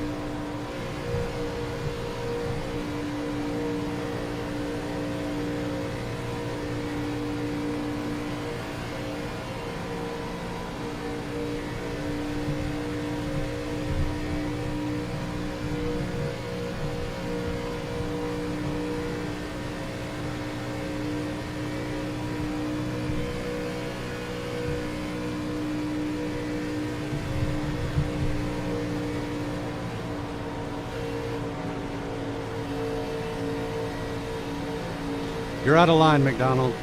You're out of line, McDonald.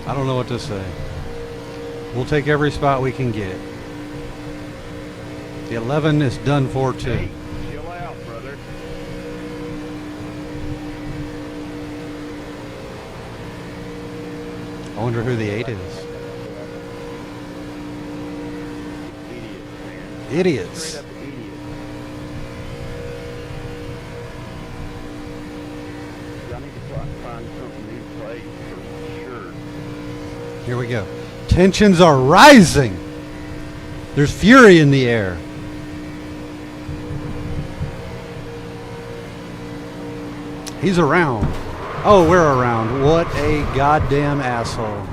I don't know what to say. We'll take every spot we can get. The 11 is done for too. Hey, chill out, brother. I wonder who the 8 is. Idiots, man. Idiots. Straight up idiots. I need to find something new place for sure. Here we go. Tensions are rising. There's fury in the air. He's around. Oh, we're around. What a goddamn asshole.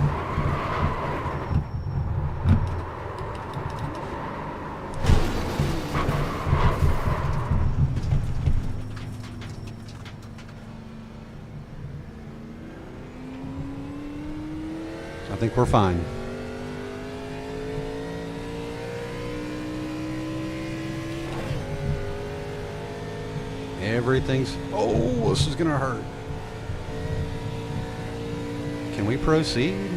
I think we're fine. Everything's... Oh, this is gonna hurt. Can we proceed?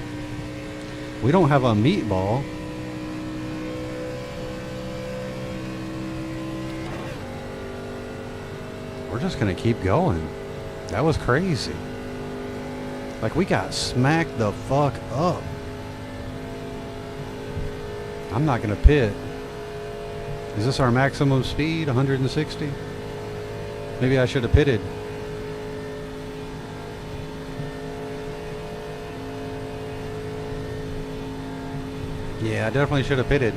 We don't have a meatball. We're just gonna keep going. That was crazy. Like, we got smacked the fuck up. I'm not gonna pit. Is this our maximum speed? 160? Maybe I should have pitted. Yeah, I definitely should have pitted.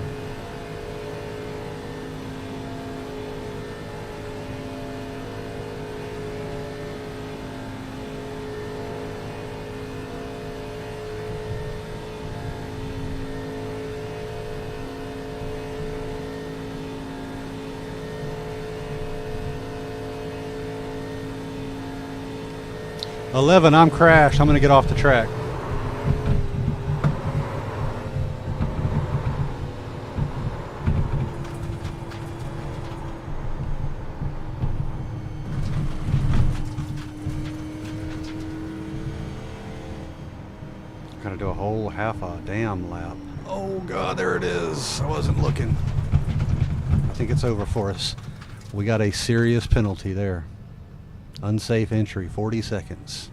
"11, I'm crashed. I'm going to get off the track." gotta do a whole half a damn lap. Oh God, there it is. I wasn't looking. I think it's over for us. We got a serious penalty there. Unsafe entry, 40 seconds.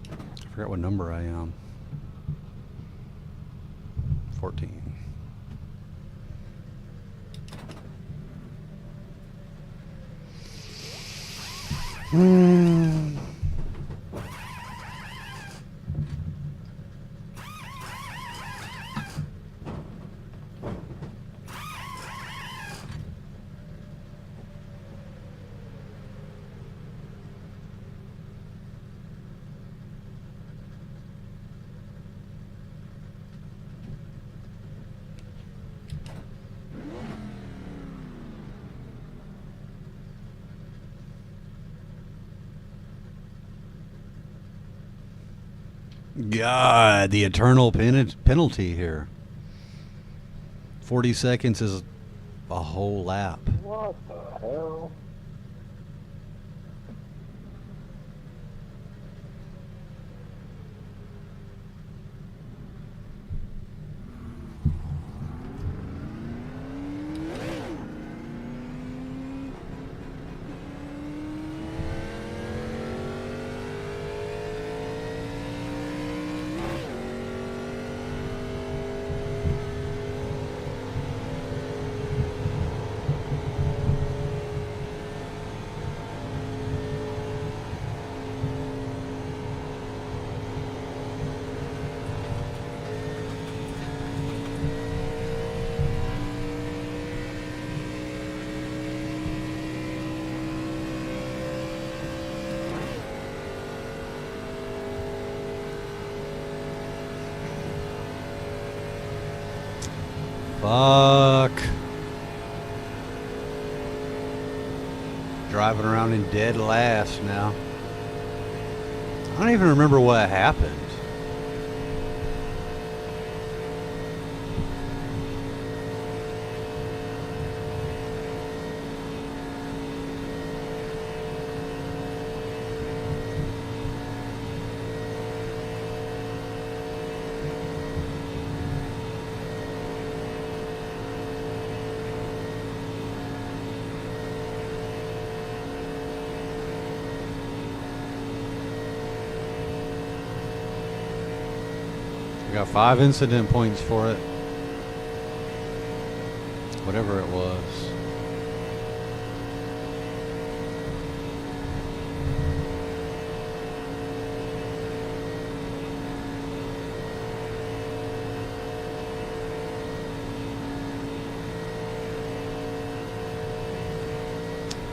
I forgot what number I am. 14. God, the eternal penalty here. 40 seconds is a whole lap. What the hell? Fuck. Driving around in dead last now. I don't even remember what happened. We got 5 incident points for it. Whatever it was.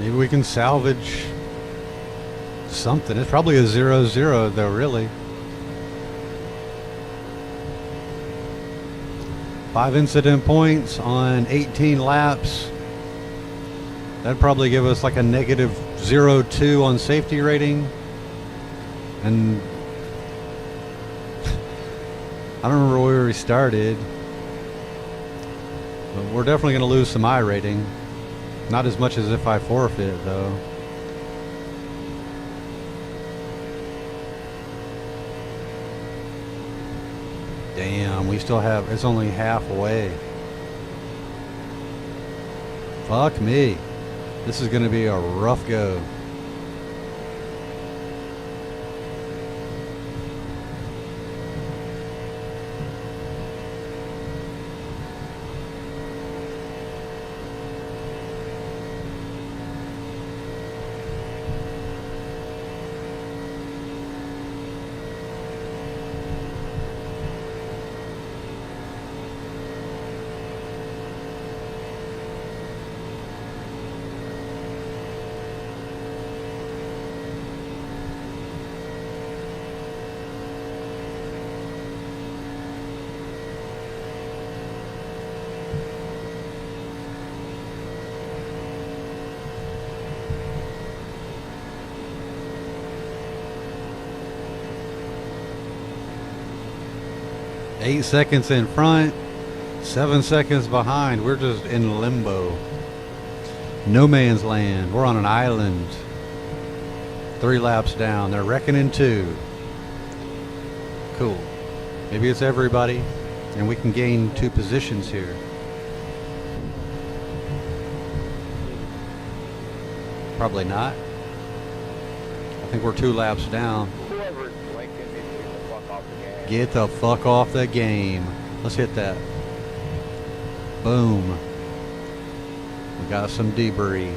Maybe we can salvage something. It's probably a 0-0 though, really. 5 incident points on 18 laps. That'd probably give us like a negative 0.2 on safety rating. And I don't remember where we started. But we're definitely going to lose some I rating. Not as much as if I forfeit, though. Damn, we still have, it's only halfway. Fuck me. This is going to be a rough go. Eight seconds in front, 7 seconds behind. We're just in limbo. No man's land. We're on an island. 3 laps down. They're reckoning 2. Cool. Maybe it's everybody, and we can gain 2 positions here. Probably not. I think we're 2 laps down. Whoever's Lincoln needs to get the fuck off the game. Get the fuck off the game. Let's hit that. Boom. We got some debris.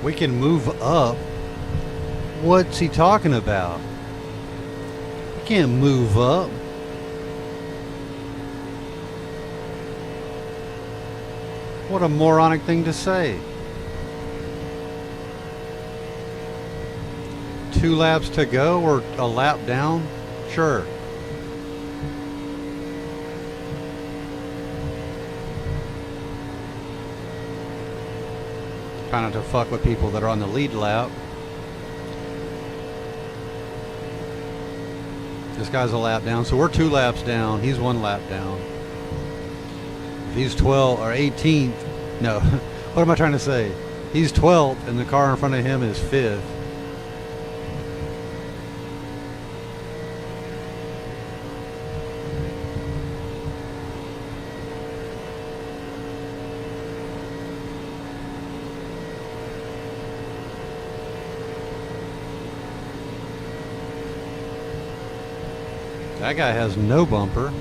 We can move up. What's he talking about? You can't move up. What a moronic thing to say. 2 laps to go or a lap down? Sure. Kind of to fuck with people that are on the lead lap. This guy's a lap down, so we're 2 laps down. He's 1 lap down. If he's 12 or 18th, no, what am I trying to say? He's 12th, and the car in front of him is 5th. That guy has no bumper.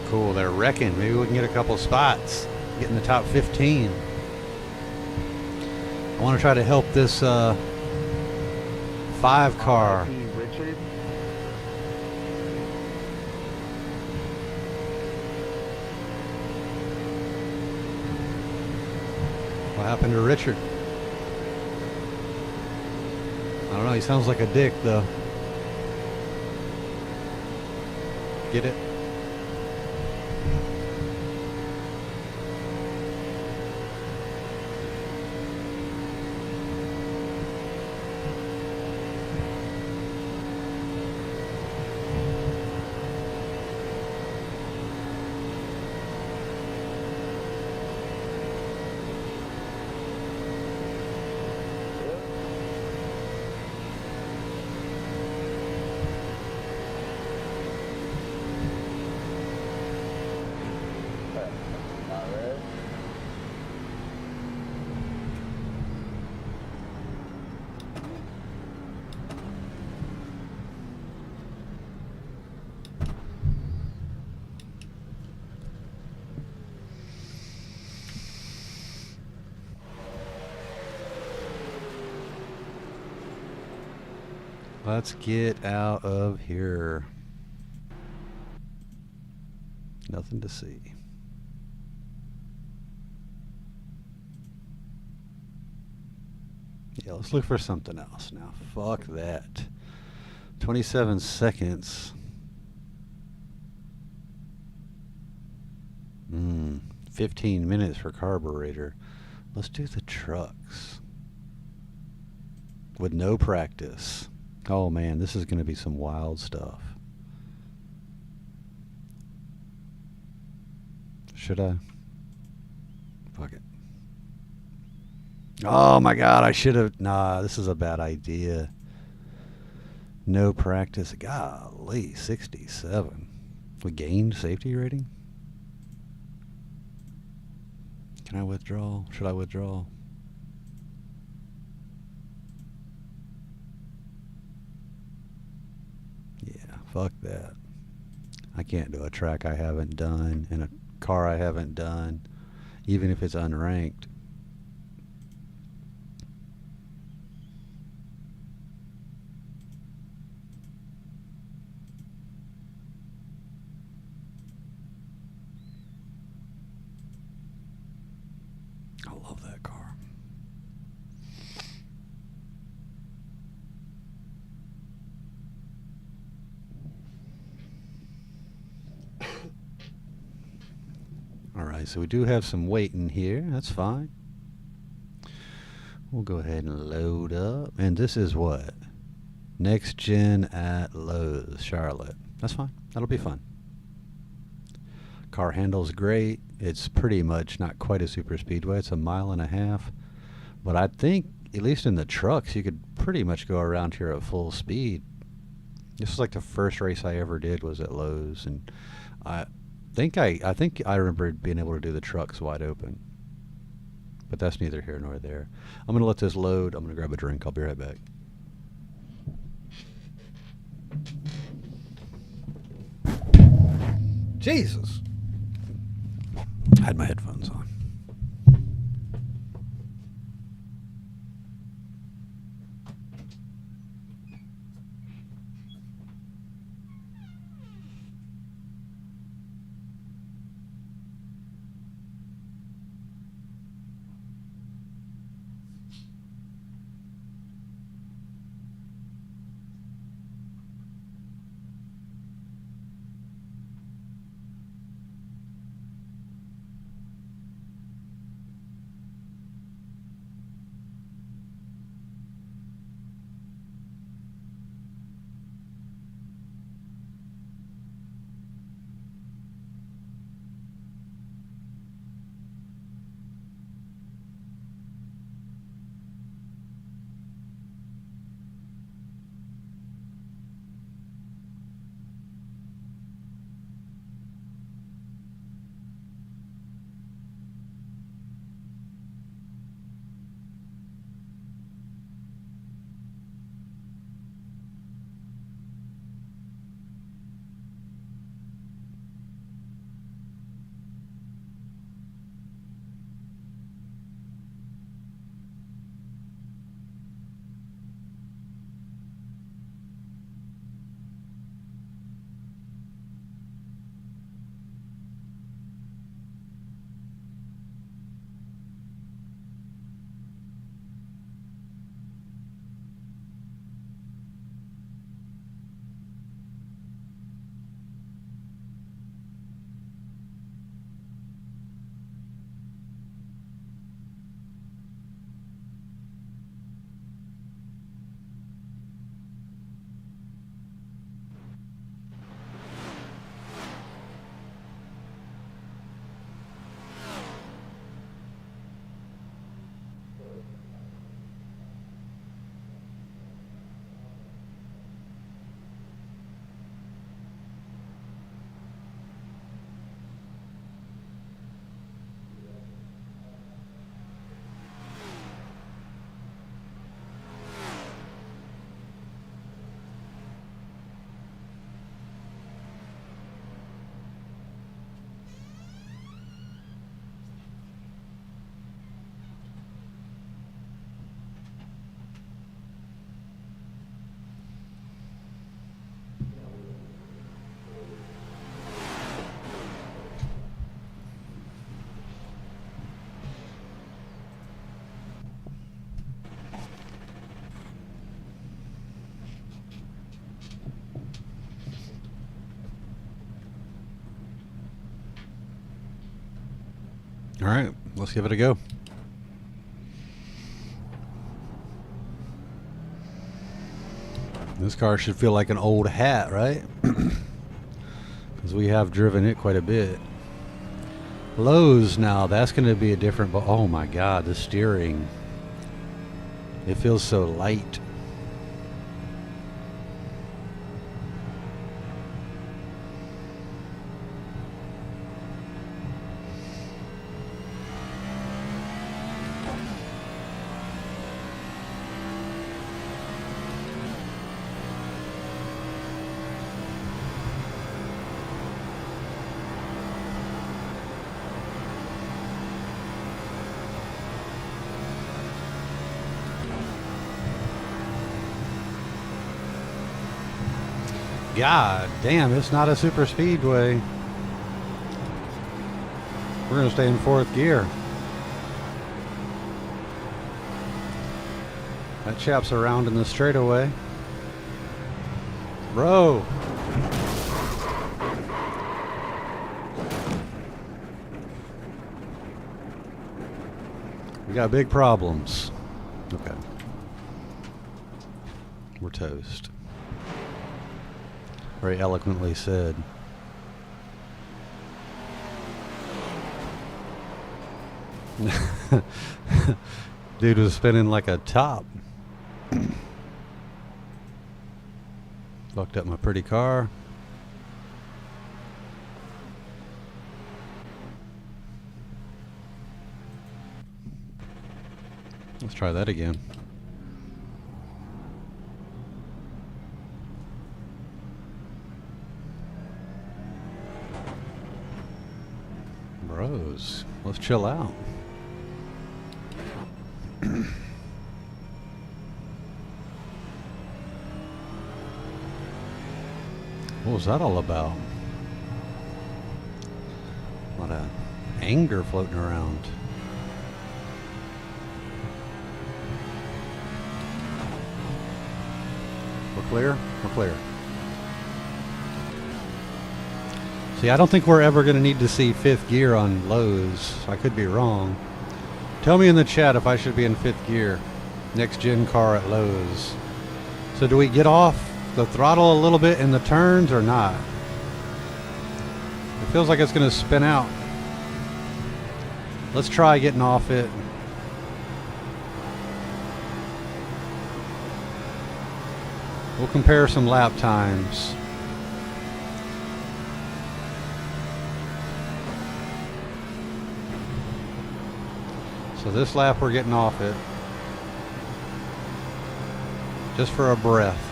Cool, they're wrecking. Maybe we can get a couple spots. Get in the top 15. I want to try to help this 5 car. Richard. What happened to Richard? I don't know, he sounds like a dick though. Get it? Let's get out of here. Nothing to see. Yeah, let's look for something else now. Fuck that. 27 seconds. 15 minutes for carburetor. Let's do the trucks. With no practice. Oh man, this is going to be some wild stuff. Should I? Fuck it. Oh my god, I should have. Nah, this is a bad idea. No practice. Golly, 67. We gained safety rating? Can I withdraw? Should I withdraw? Yeah, fuck that. I can't do a track I haven't done and a car I haven't done, even if it's unranked. I love that car. Alright, so we do have some weight in here. That's fine. We'll go ahead and load up. And this is what? Next gen at Lowe's, Charlotte. That's fine. That'll be fun. Car handles great. It's pretty much not quite a super speedway. It's a 1.5 miles. But I think, at least in the trucks, you could pretty much go around here at full speed. This was like the first race I ever did was at Lowe's, and I think I remember being able to do the trucks wide open. But that's neither here nor there. I'm going to let this load. I'm going to grab a drink. I'll be right back. Jesus. I had my headphones on. All right, let's give it a go. This car should feel like an old hat, right? Because we have driven it quite a bit. Lowe's now, that's going to be a different, but oh my God, the steering. It feels so light. God damn, it's not a super speedway. We're going to stay in fourth gear. That chap's around in the straightaway. Bro. We got big problems. Okay. We're toast. Very eloquently said. Dude was spinning like a top. Fucked up my pretty car. Let's try that again. Bros, let's chill out. What was that all about? A lot of anger floating around. We're clear? We're clear. See, I don't think we're ever going to need to see fifth gear on Lowe's. I could be wrong. Tell me in the chat if I should be in fifth gear. Next gen car at Lowe's. So do we get off the throttle a little bit in the turns or not? It feels like it's going to spin out. Let's try getting off it. We'll compare some lap times. So this lap we're getting off it. Just for a breath.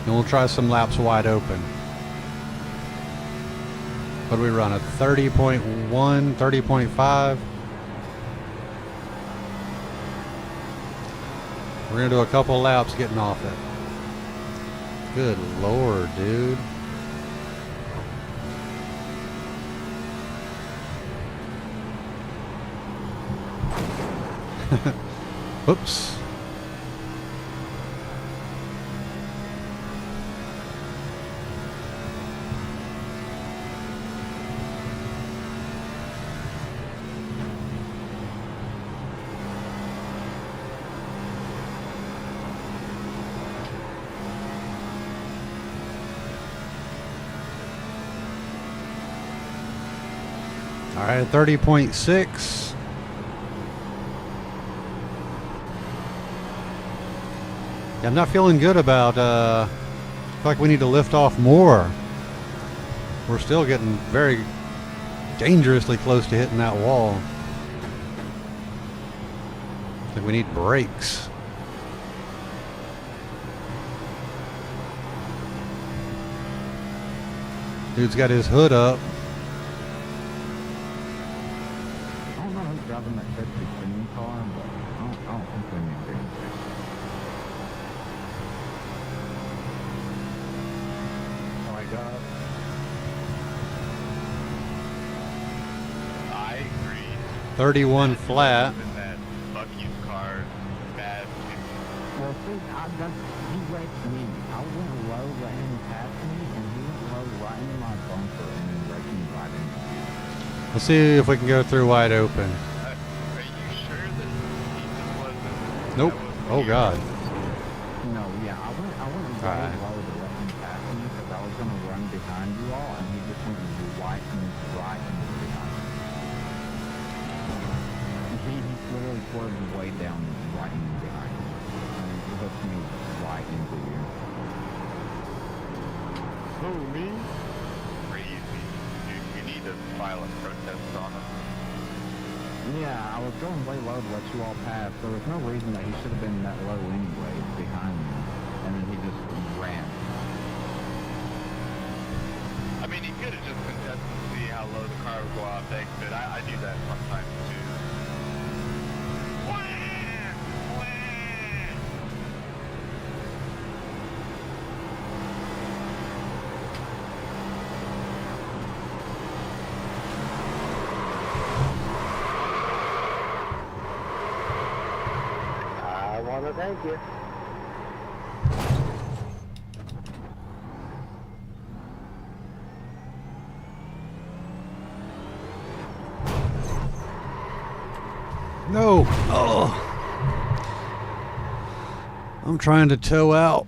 And we'll try some laps wide open. What do we run? A 30.1, 30.5? We're going to do a couple laps getting off it. Good Lord, dude. Whoops. All right, 30.6. I'm not feeling good about, I feel like we need to lift off more. We're still getting very dangerously close to hitting that wall. I think we need brakes. Dude's got his hood up. I don't know who's driving that sexy spinning car, but I don't think they need to. Oh my God. I agree. 31 flat. And that fuck you car bad. Well, see, he raced me. I went low, let him pass me, and he went low right into my bumper and then raced me right into me. Let's see if we can go through wide open. Are you sure that Ethan wasn't? Nope. that wasn't Oh you? God. No, yeah, I went way Alright. low to let him pass me because I was going to run behind you all, and he just went right into behind me. He literally swerved way down right in behind me. And he hooked me right into you. Who, me? Crazy. Dude, you need to file a protest on him. Yeah, I was going way low to let you all pass. There was no reason that he should have been that low anyway, behind me. And then he just ran. I mean, he could have just been testing to see how low the car would go off exit. I do that sometimes too. I want to thank you. No. Oh. I'm trying to tow out.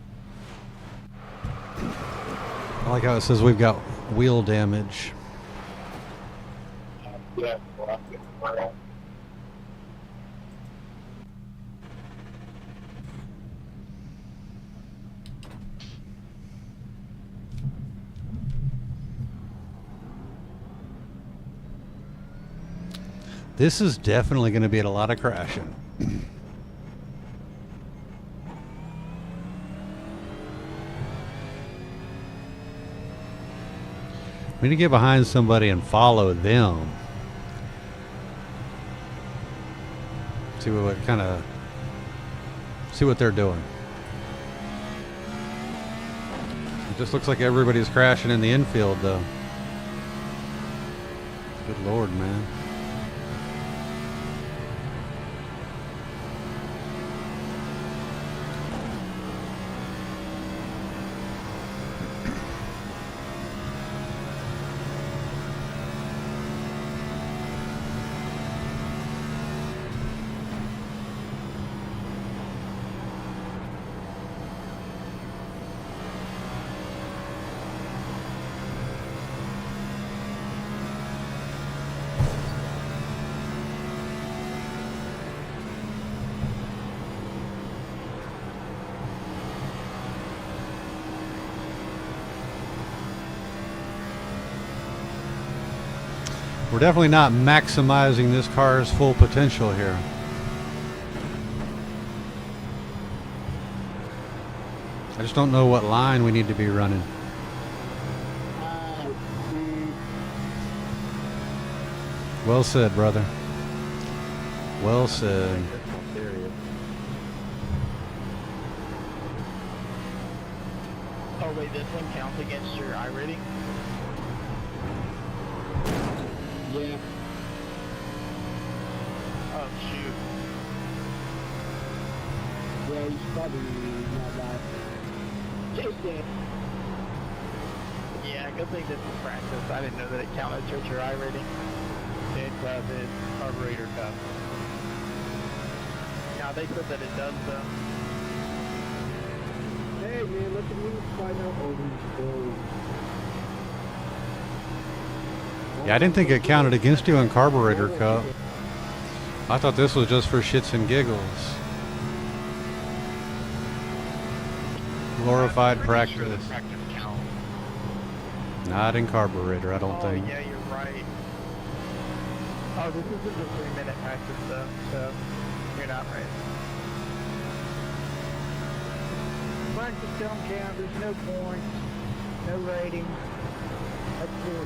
I like how it says we've got wheel damage. Yeah. This is definitely going to be at a lot of crashing. We need to get behind somebody and follow them. See what they're doing. It just looks like everybody's crashing in the infield though. Good Lord, man. We're definitely not maximizing this car's full potential here. I just don't know what line we need to be running. Well said, brother. Well said. Oh wait, this one counts against your iRating? Yeah. Oh shoot. Yeah, you should probably not that. Jason. Yeah, good thing this is practice. I didn't know that it counted towards your iRating. It does it. Carburetor cup. Yeah, they said that it does though. Hey man, look at me find out all these stories. Yeah, I didn't think it counted against you in carburetor cup. I thought this was just for shits and giggles. Glorified practice. Sure the practice count. Not in carburetor, I don't think. Yeah, you're right. Oh, this isn't a 3-minute practice though, so you're not right. Practice don't count, there's no points, no rating. That's cool.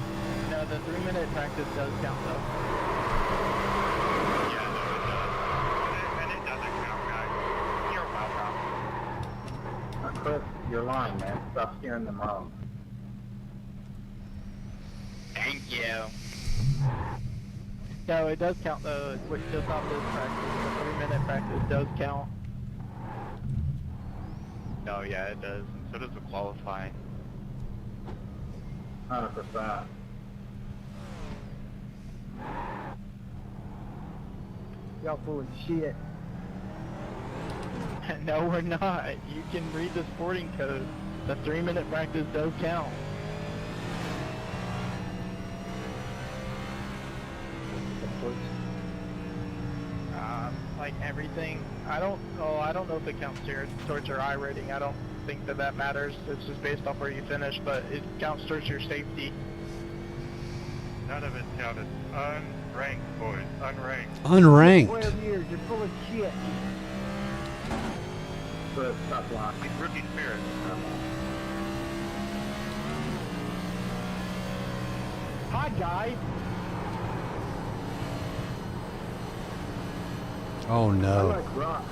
No, the 3-minute practice does count though. Yeah, no, it does. And it doesn't count, guys. You're welcome. Chris, you're lying, man. Stop steering them wrong. Thank you. No, it does count though. It's just not this practice. The 3-minute practice does count. No, yeah, it does. So does the qualifying. 100%. Y'all full of shit. No, we're not. You can read the sporting code. The 3-minute practice does count. Like everything. I don't know if it counts towards your I rating. I don't think that matters. It's just based off where you finish, but it counts towards your safety. None of it counted. Unranked, boys. Unranked. Unranked. 12 years, you're full of shit. But stop lying. He's rookie spirit. Hi, guys. Oh I no. like rock.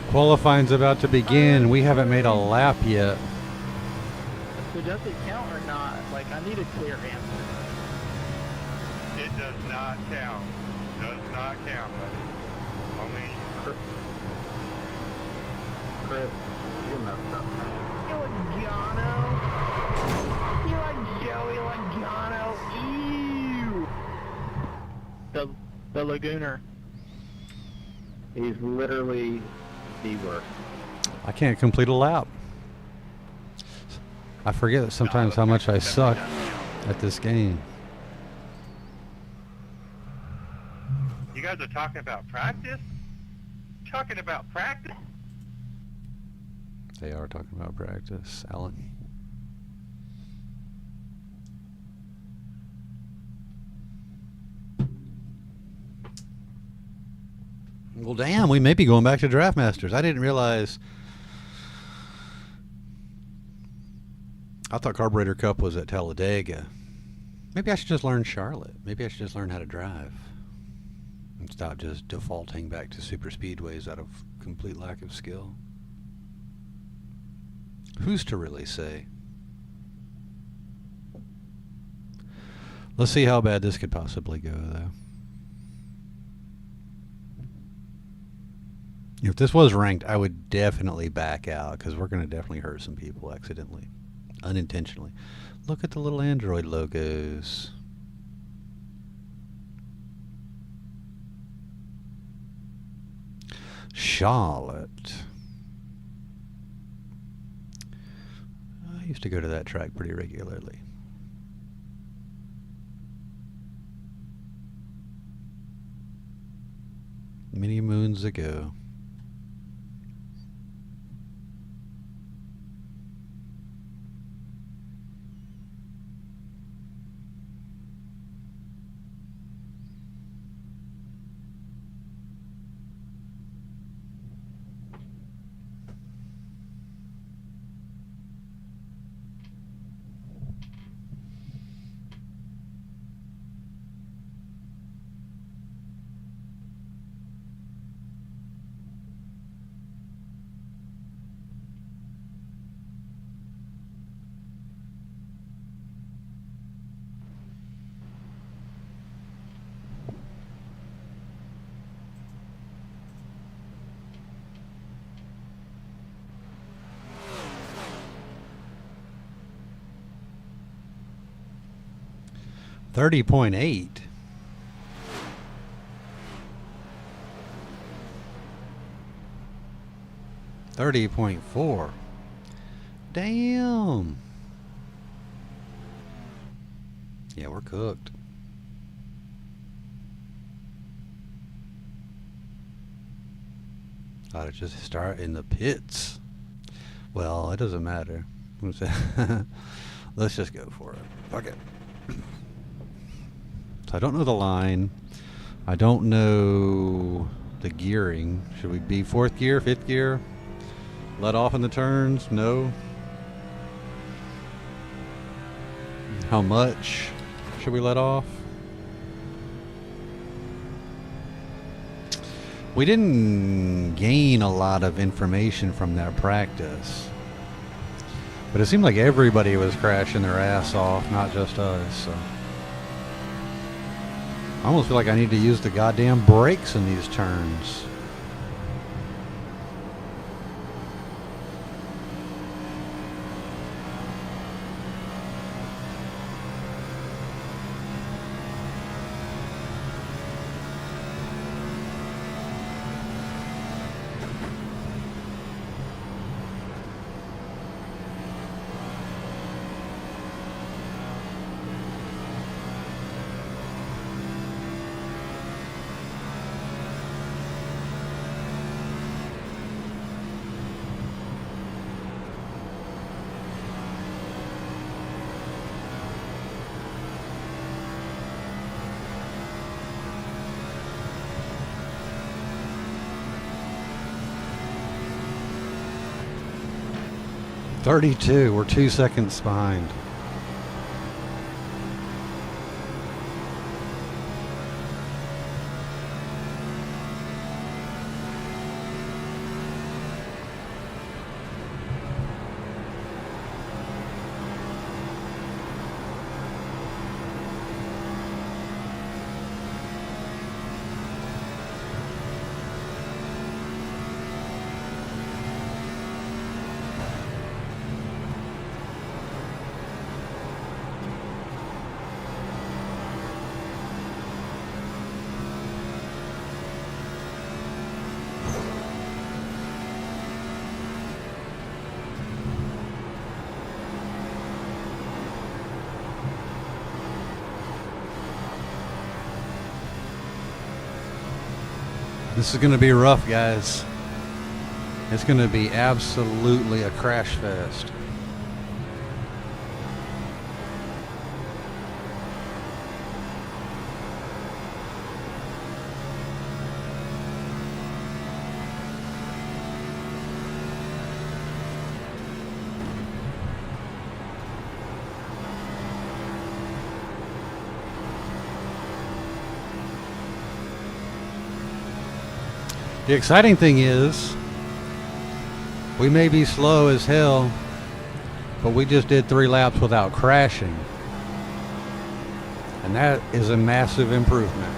Qualifying's about to begin. We haven't made a lap yet. So does it count or not? Like, I need a clear answer. It does not count. Does not count. Only Chris, you messed up. Logano. You like Joey Logano. Ew. The Lagooner. He's literally the worst. I can't complete a lap. I forget sometimes how much I suck at this game. You guys are talking about practice? Talking about practice? They are talking about practice, Alan. Well, damn, we may be going back to Draft Masters. I didn't realize. I thought Carburetor Cup was at Talladega. Maybe I should just learn Charlotte. Maybe I should just learn how to drive. And stop just defaulting back to super speedways out of complete lack of skill. Who's to really say? Let's see how bad this could possibly go, though. If this was ranked, I would definitely back out because we're going to definitely hurt some people accidentally, unintentionally. Look at the little Android logos. Charlotte. I used to go to that track pretty regularly. Many moons ago. $30.8. $30.4. Damn. Yeah, we're cooked. Ought to just start in the pits. Well, it doesn't matter. Let's just go for it. Fuck it. So I don't know the line. I don't know the gearing. Should we be 4th gear, 5th gear? Let off in the turns? No. How much should we let off? We didn't gain a lot of information from that practice. But it seemed like everybody was crashing their ass off, not just us. So I almost feel like I need to use the goddamn brakes in these turns. 32. We're 2 seconds behind. This is going to be rough, guys. It's going to be absolutely a crash fest. The exciting thing is, we may be slow as hell, but we just did 3 laps without crashing. And that is a massive improvement.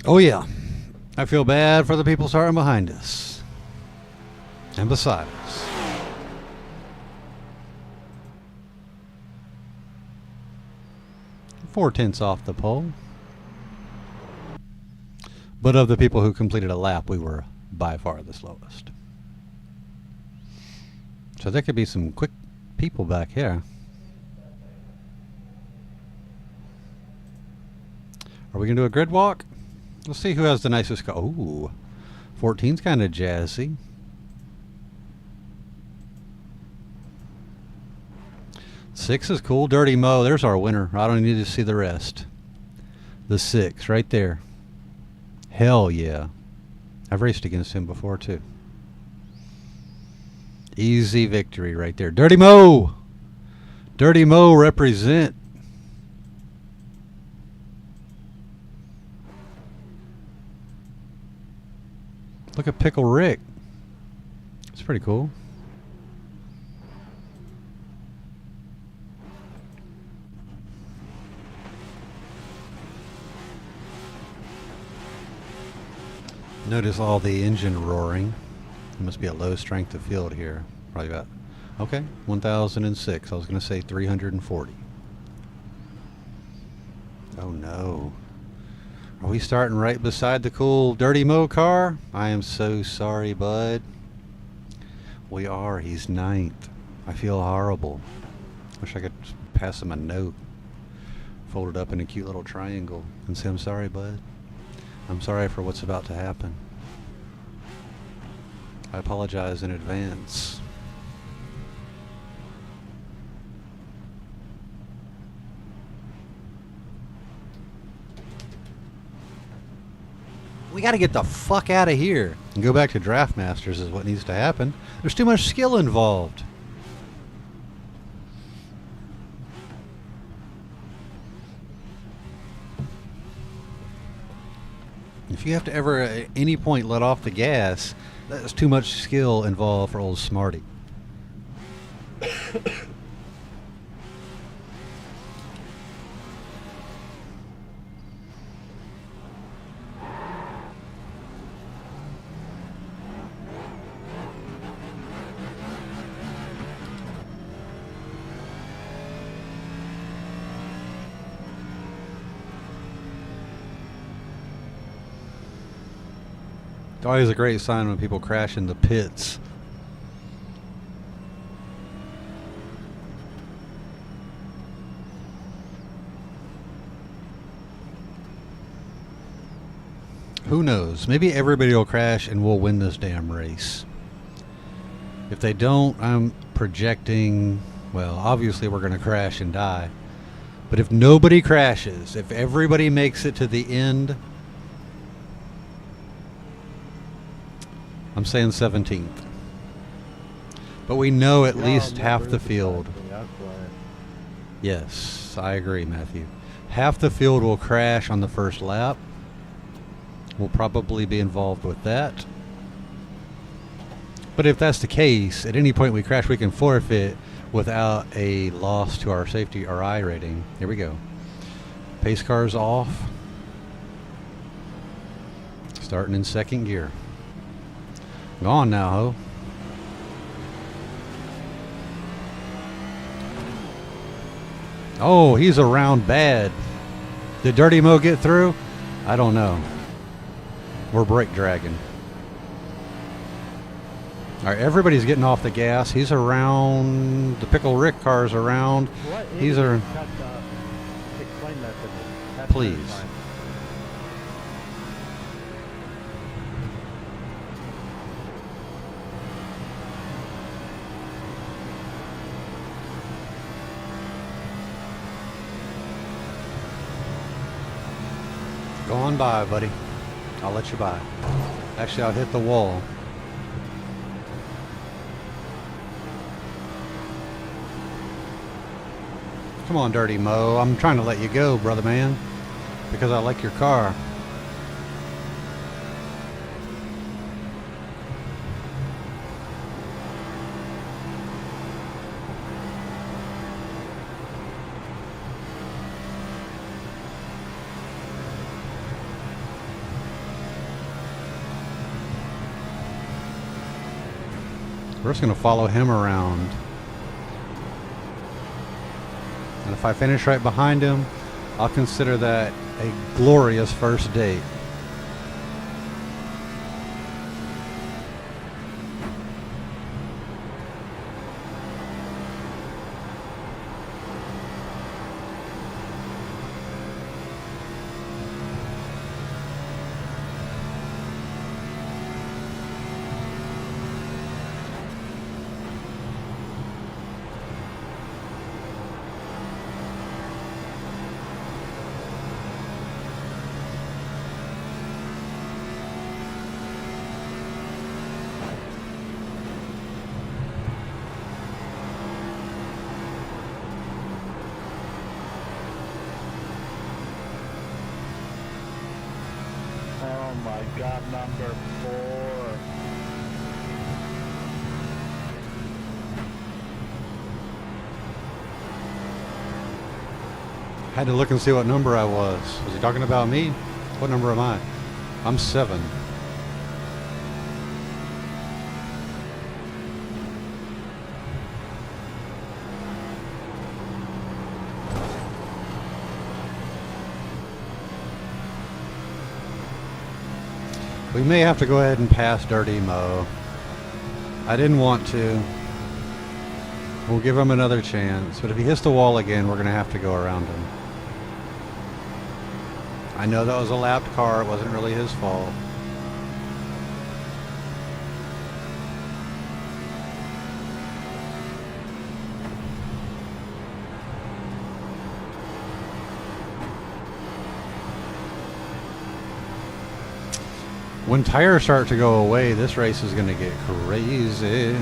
Oh yeah, I feel bad for the people starting behind us and beside us. Four tenths off the pole. But of the people who completed a lap, we were by far the slowest. So there could be some quick people back here. Are we going to do a grid walk? Let's see who has the nicest car. Ooh, 14's kind of jazzy. Six is cool. Dirty Mo, there's our winner. I don't need to see the rest. The 6 right there. Hell yeah. I've raced against him before too. Easy victory right there. Dirty Mo! Dirty Mo represent. Look at Pickle Rick. It's pretty cool. Notice all the engine roaring. It must be a low strength of field here. Probably about, okay, 1006. I was going to say 340. Oh no. Are we starting right beside the cool Dirty Mo car? I am so sorry, bud. We are. He's 9th. I feel horrible. Wish I could pass him a note. Fold it up in a cute little triangle and say, I'm sorry, bud. I'm sorry for what's about to happen. I apologize in advance. We got to get the fuck out of here and go back to Draft Masters is what needs to happen. There's too much skill involved. If you have to ever at any point let off the gas, that's too much skill involved for old Smarty. It's always a great sign when people crash in the pits. Who knows? Maybe everybody will crash and we'll win this damn race. If they don't, I'm projecting, well, obviously we're going to crash and die. But if nobody crashes, if everybody makes it to the end, I'm saying 17th. But we know at least half the field. Yes, I agree, Matthew. Half the field will crash on the first lap. We'll probably be involved with that. But if that's the case, at any point we crash, we can forfeit without a loss to our safety or I rating. Here we go. Pace car's off. Starting in second gear. Gone now, ho. Oh, he's around bad. Did Dirty Mo get through? I don't know. We're brake dragging. All right, everybody's getting off the gas. He's around. The Pickle Rick car's around. He's a. Explain that to me. That's Please. fine. Go on by, buddy. I'll let you by. Actually, I'll hit the wall. Come on, Dirty Mo. I'm trying to let you go, brother man, because I like your car. We're just going to follow him around. And if I finish right behind him, I'll consider that a glorious first date. Oh my God, number 4. Had to look and see what number I was. Was he talking about me? What number am I? I'm 7. We may have to go ahead and pass Dirty Mo. I didn't want to. We'll give him another chance, but if he hits the wall again, we're going to have to go around him. I know that was a lapped car. It wasn't really his fault. When tires start to go away, this race is going to get crazy.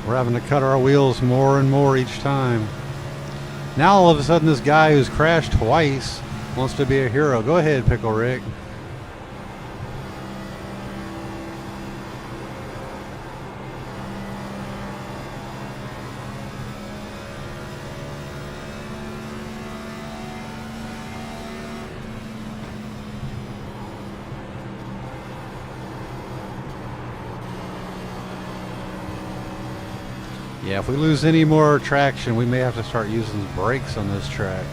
We're having to cut our wheels more and more each time. Now all of a sudden this guy who's crashed twice wants to be a hero. Go ahead, Pickle Rick. Yeah, if we lose any more traction, we may have to start using brakes on this track.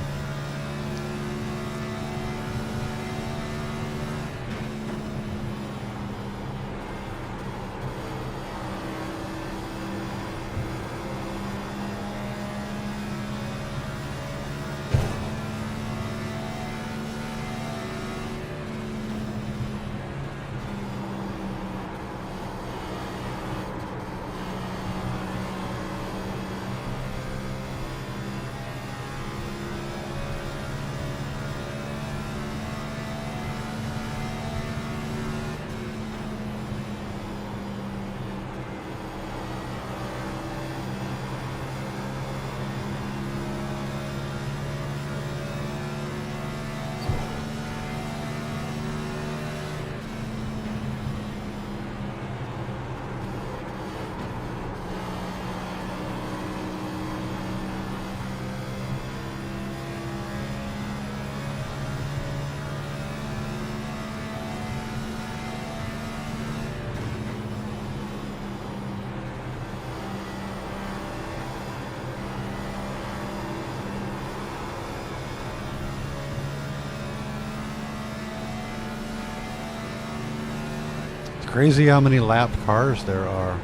Crazy how many lapped cars there are.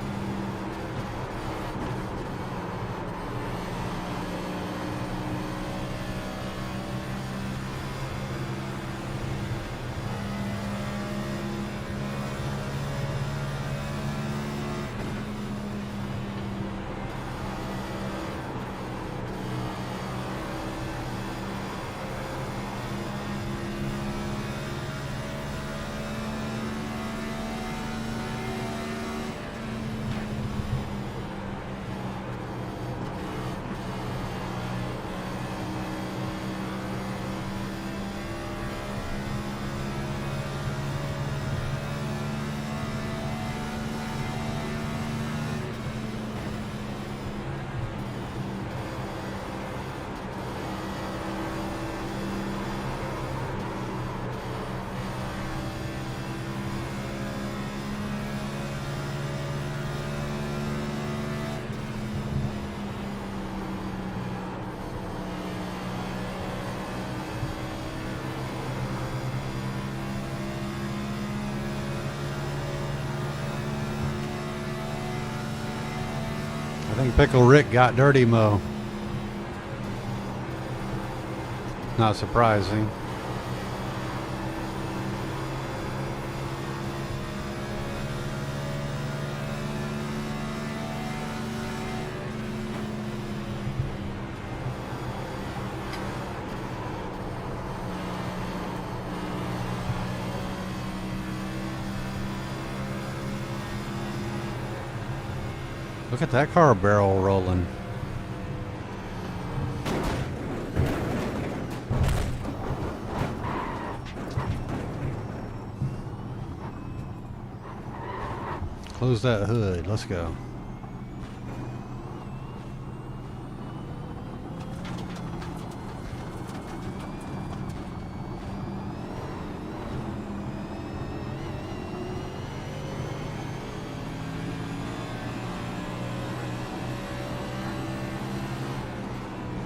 I think Pickle Rick got dirty, Mo. Not surprising. Look at that car barrel rolling. Close that hood. Let's go.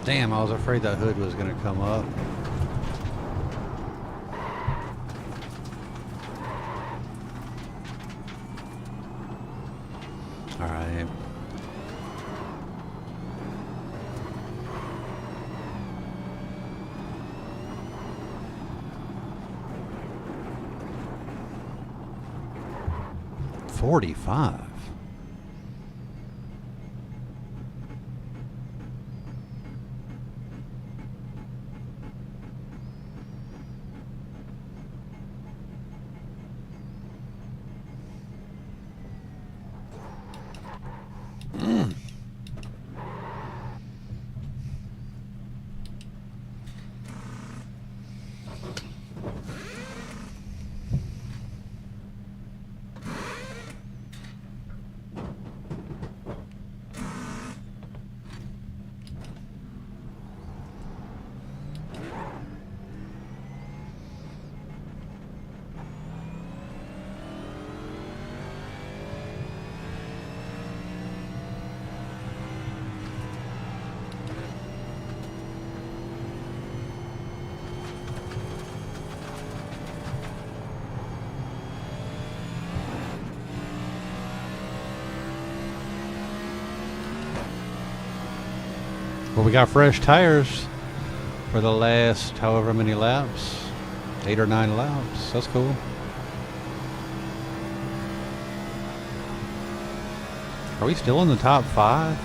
Damn, I was afraid that hood was going to come up. All right. $45. Well, we got fresh tires for the last however many laps, 8 or 9 laps. That's cool. Are we still in the top 5?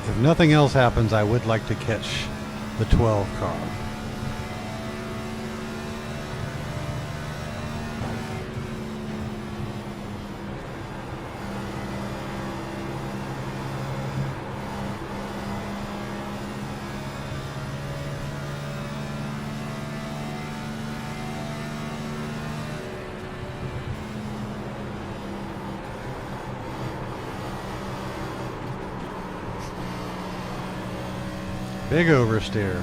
If nothing else happens, I would like to catch the 12 car. Big oversteer.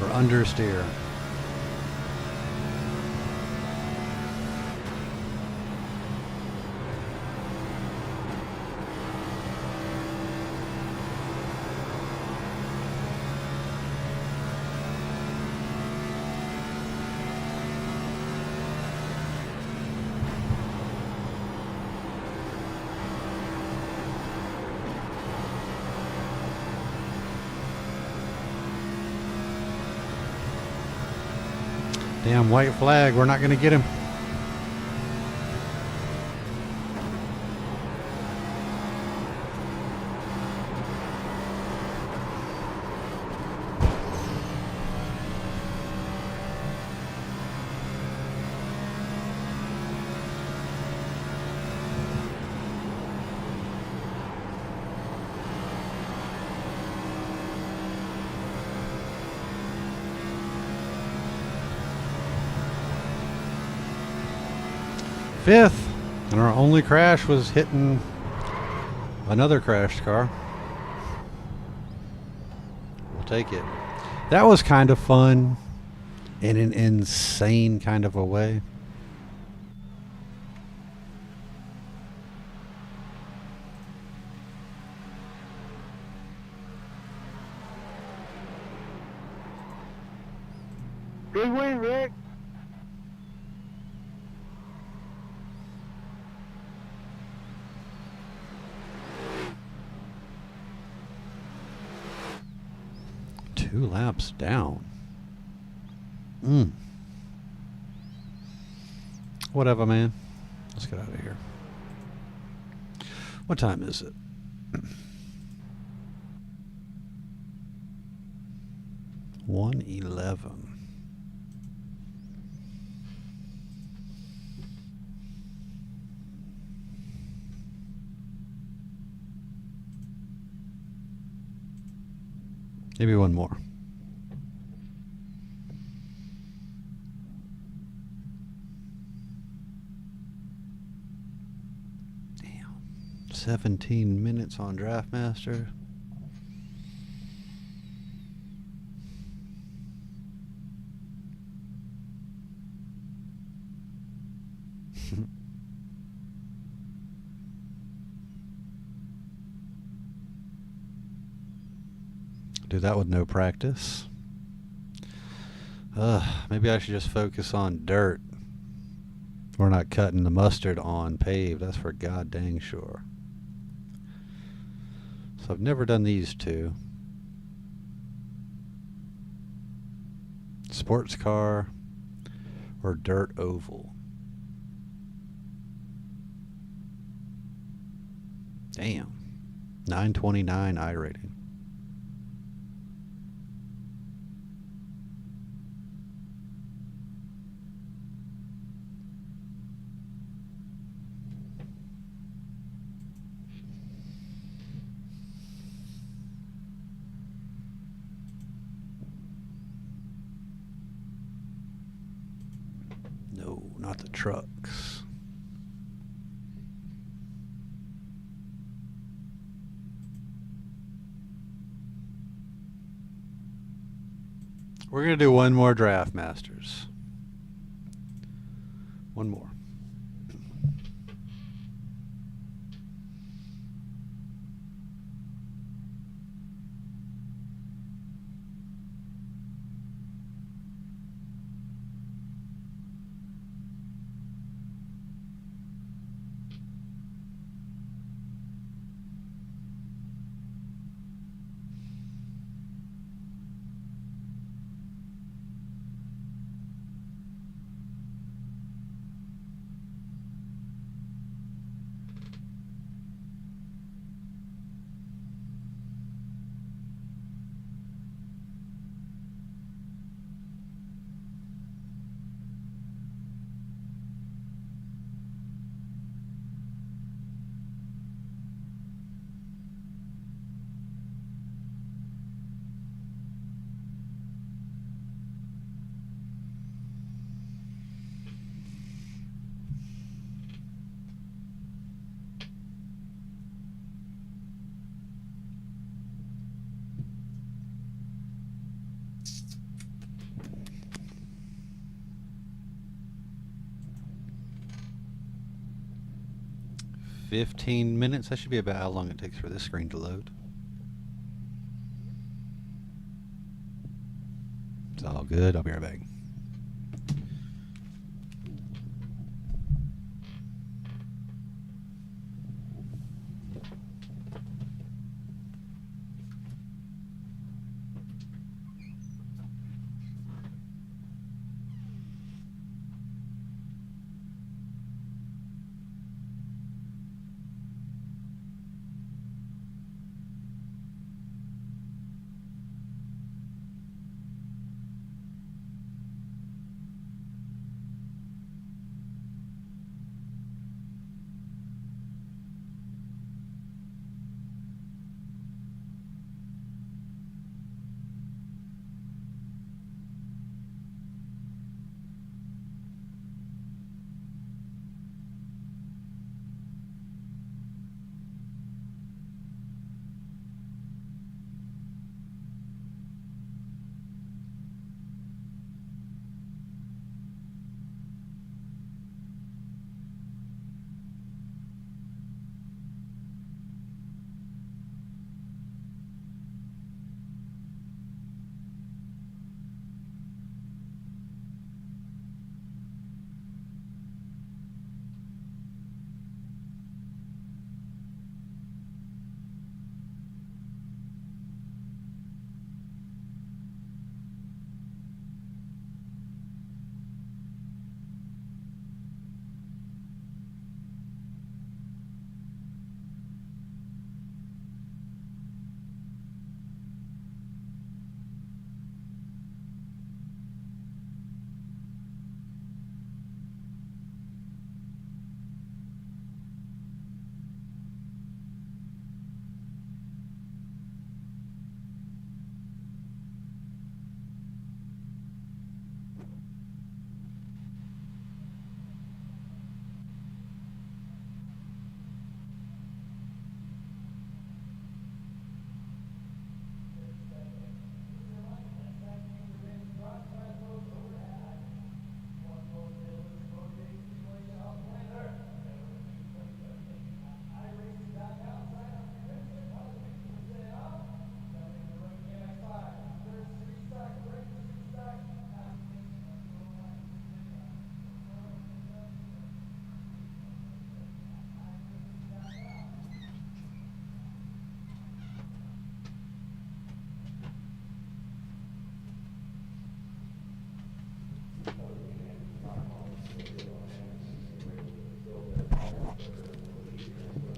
Or understeer. Damn white flag, we're not going to get him. 5th, and our only crash was hitting another crashed car. We'll take it. That was kind of fun in an insane kind of a way. Good win, Rick. Two laps down. Whatever, man. Let's get out of here. What time is it? 1:11. Maybe one more. Damn. 17 minutes on Draftmaster. Do that with no practice. Maybe I should just focus on dirt. We're not cutting the mustard on paved, that's for god dang sure. So I've never done these two. Sports car or dirt oval. Damn. 929 I rating. No, not the trucks. We're going to do one more Draft Masters. One more. $15 minutes. That should be about how long it takes for this screen to load. It's all good. I'll be right back.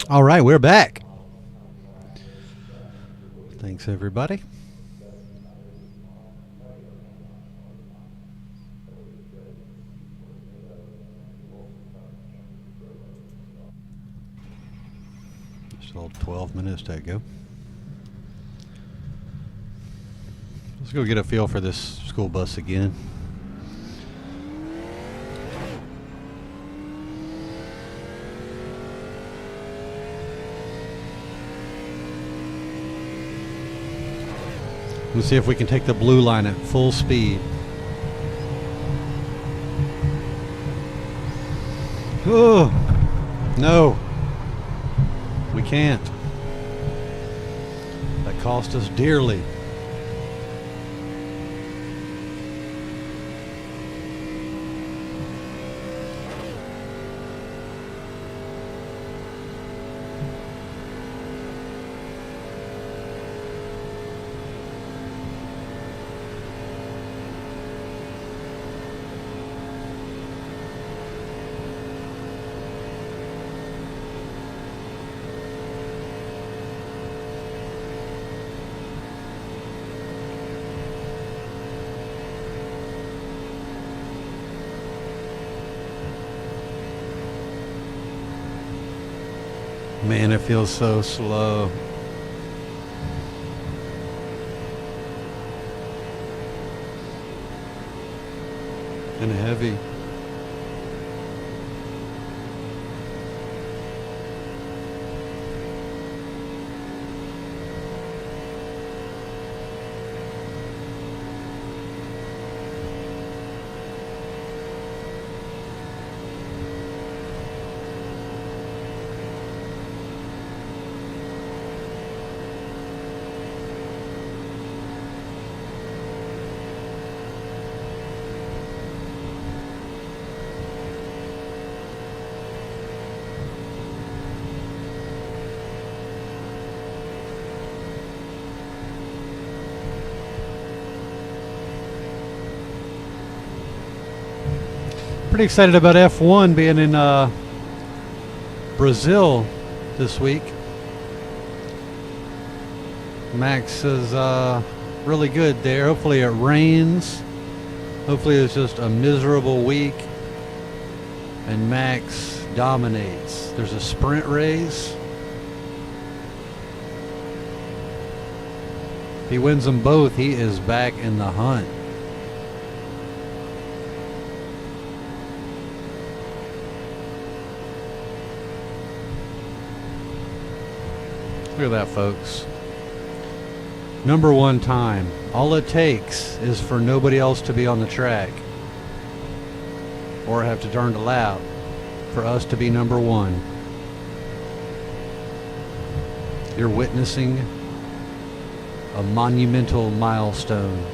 All right, we're back. Thanks, everybody. Still 12 minutes to go. Let's go get a feel for this school bus again. Let's see if we can take the blue line at full speed. Oh, no. We can't. That cost us dearly. Man, it feels so slow. And heavy. Pretty excited about F1 being in Brazil this week. Max is really good there. Hopefully it rains. Hopefully it's just a miserable week and Max dominates. There's a sprint race. If he wins them both, he is back in the hunt. Look at that, folks. Number one time. All it takes is for nobody else to be on the track or have to turn to loud for us to be number one. You're witnessing a monumental milestone.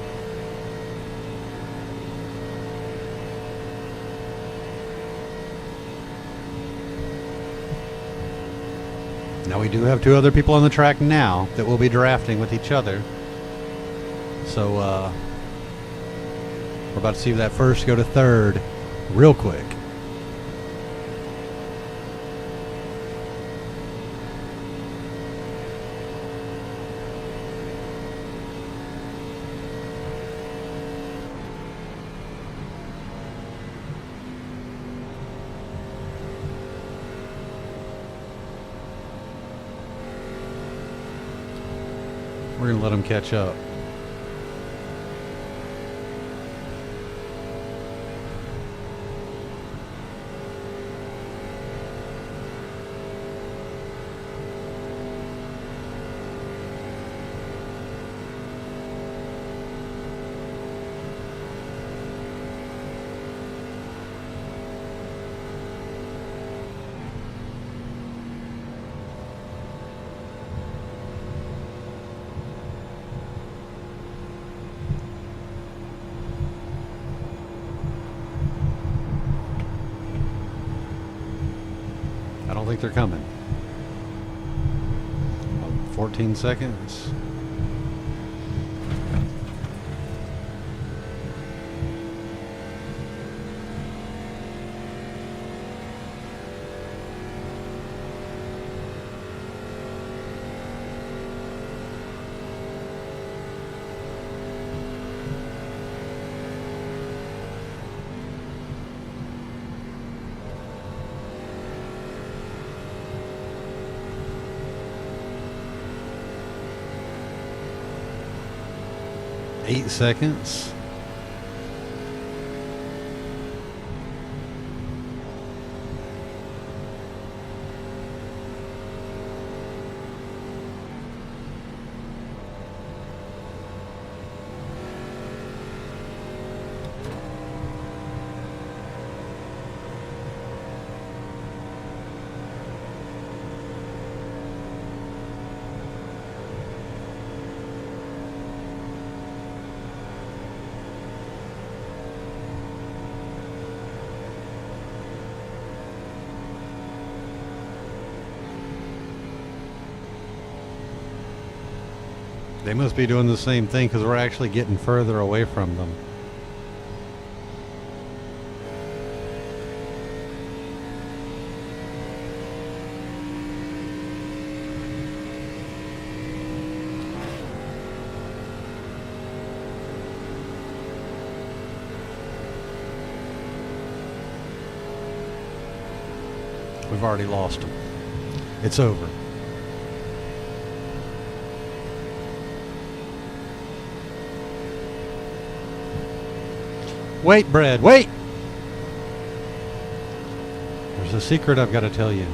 Now we do have two other people on the track now that will be drafting with each other. So we're about to see that first go to third real quick. We're going to let them catch up. I don't think they're coming. 14 seconds. 8 seconds. They must be doing the same thing because we're actually getting further away from them. We've already lost them. It's over. Wait, Brad, wait! There's a secret I've got to tell you.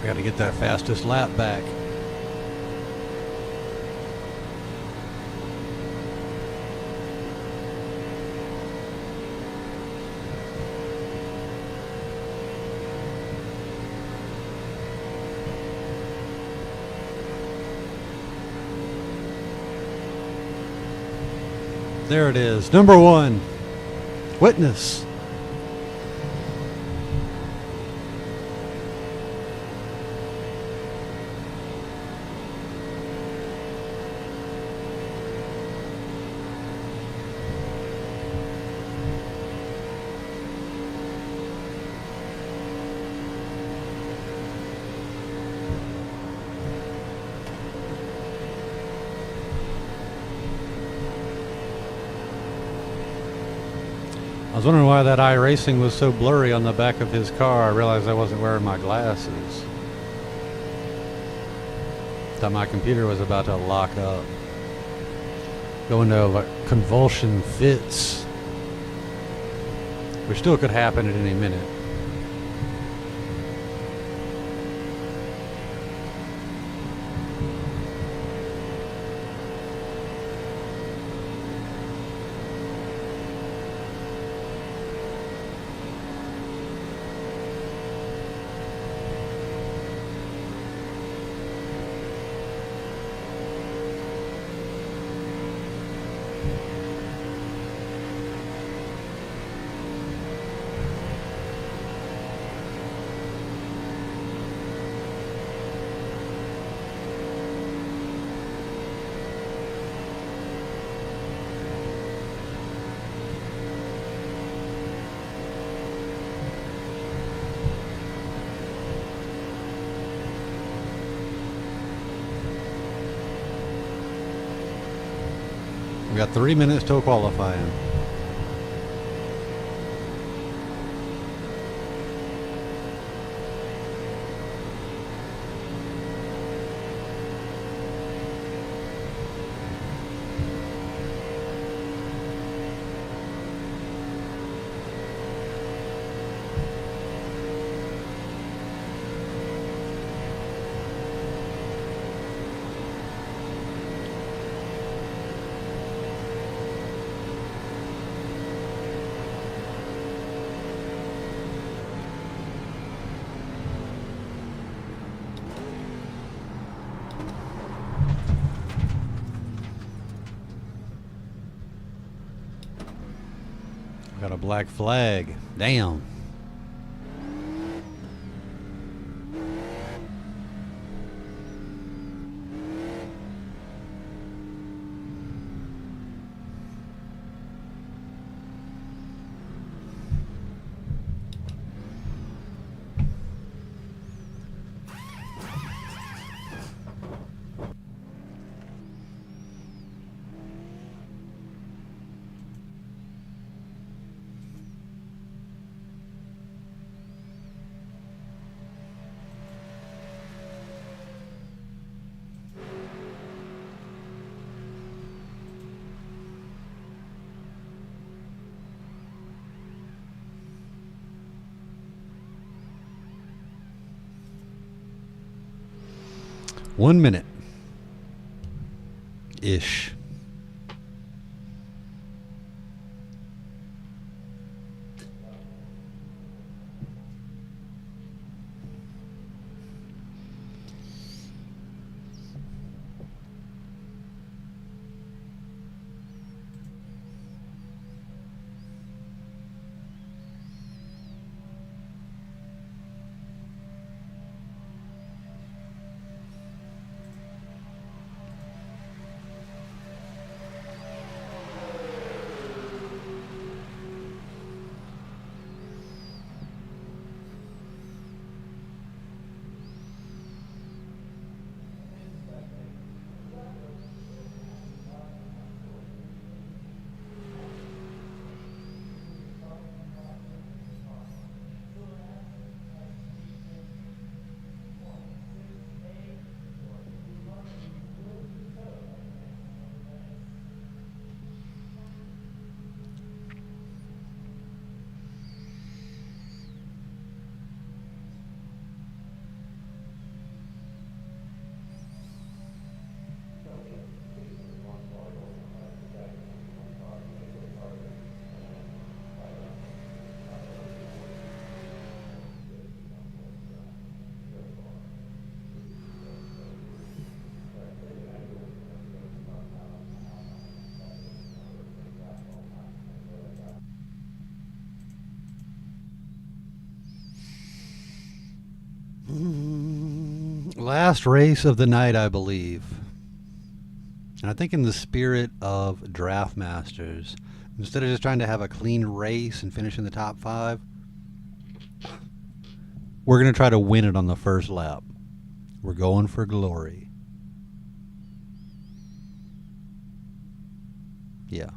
Got to get that fastest lap back. There it is. Number 1. Witness. I was wondering why that Iracing was so blurry on the back of his car. I realized I wasn't wearing my glasses. Thought my computer was about to lock up. Go into like convulsion fits. Which still could happen at any minute. We got 3 minutes till qualifying. Got a black flag. Damn. One minute. Ish. Last race of the night, I believe. And I think in the spirit of Draft Masters, instead of just trying to have a clean race and finish in the top 5, we're going to try to win it on the first lap. We're going for glory. Yeah.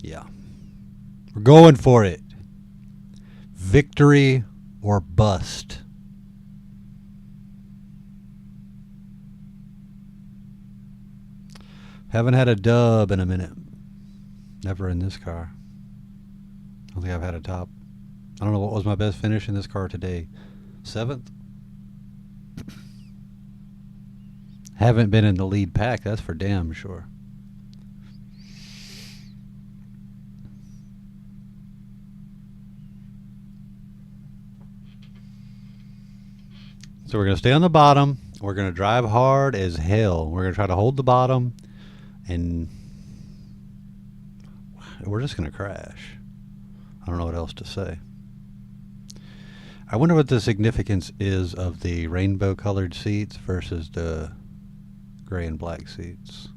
Yeah. We're going for it. Victory or bust. Haven't had a dub in a minute. Never in this car. I don't think I've had a top. I don't know what was my best finish in this car today. 7th? Haven't been in the lead pack, that's for damn sure. So we're going to stay on the bottom. We're going to drive hard as hell. We're going to try to hold the bottom. And we're just going to crash. I don't know what else to say. I wonder what the significance is of the rainbow colored seats versus the gray and black seats.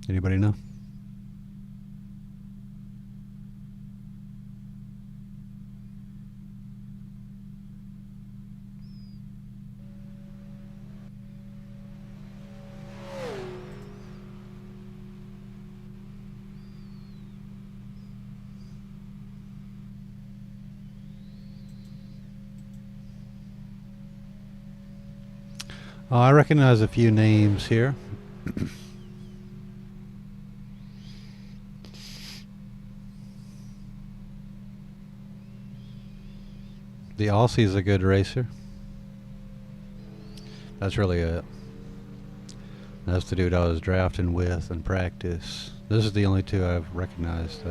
Anybody know? I recognize a few names here. The Aussie's a good racer. That's really it. That's the dude I was drafting with in practice. This is the only two I've recognized.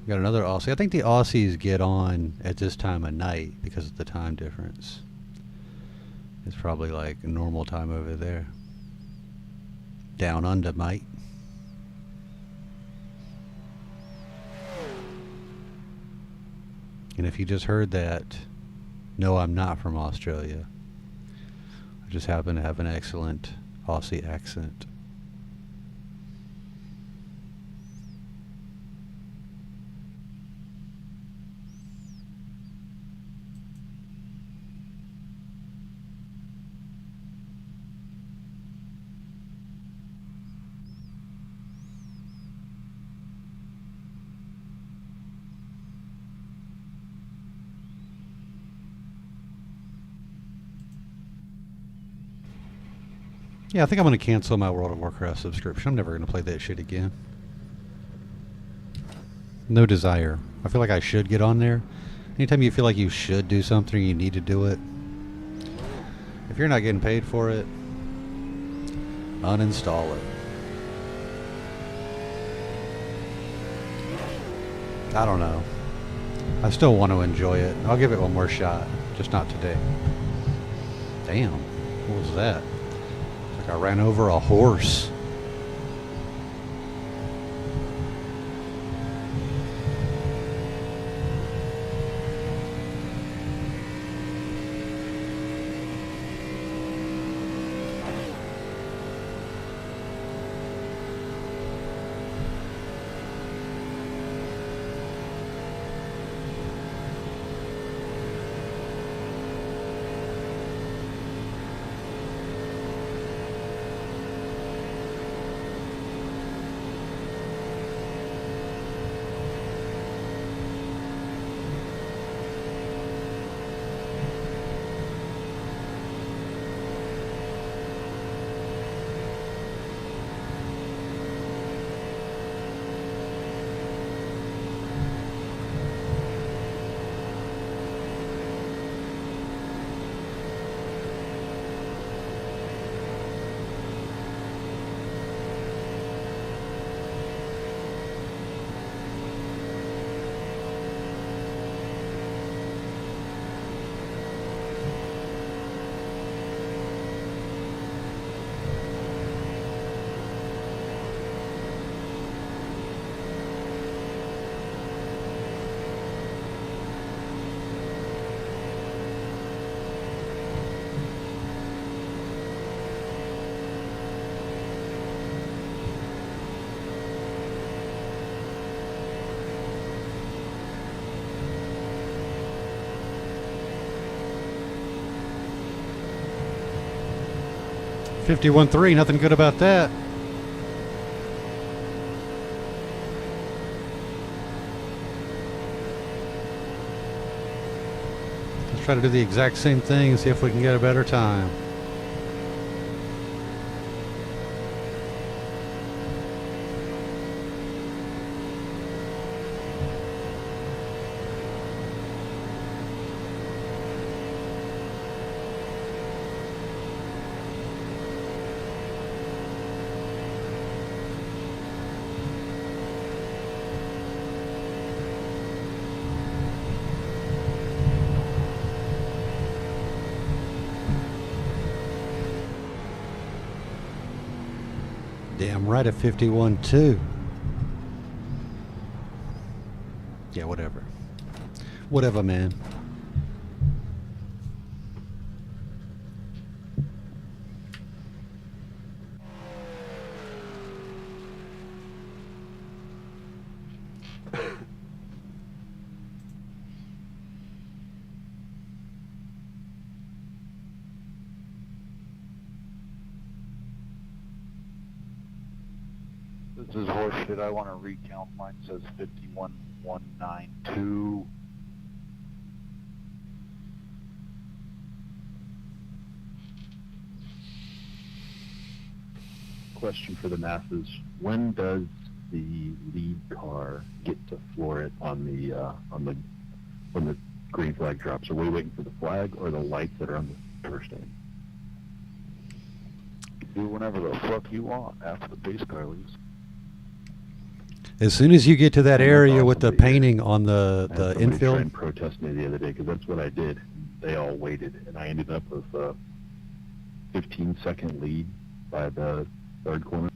We got another Aussie. I think the Aussies get on at this time of night because of the time difference. It's probably like normal time over there. Down under, mate. And if you just heard that, no, I'm not from Australia. I just happen to have an excellent Aussie accent. Yeah, I think I'm going to cancel my World of Warcraft subscription. I'm never going to play that shit again. No desire. I feel like I should get on there. Anytime you feel like you should do something, you need to do it. If you're not getting paid for it, uninstall it. I don't know. I still want to enjoy it. I'll give it one more shot. Just not today. Damn. What was that? Like I ran over a horse. $51.3, nothing good about that. Let's try to do the exact same thing and see if we can get a better time. Damn right at 51.2. Yeah, whatever. Whatever, man. This is horseshit. I want to recount. Mine says 51,192. Question for the masses: when does the lead car get to floor it on the when the green flag drops? Are we waiting for the flag or the lights that are on the first stand? Do whenever the fuck you want after the base car leaves. As soon as you get to that And that's area with awesome the to hear. painting on the I had somebody try infield, and protest me the other day because that's what I did. They all waited, and I ended up with a 15-second lead by the third corner.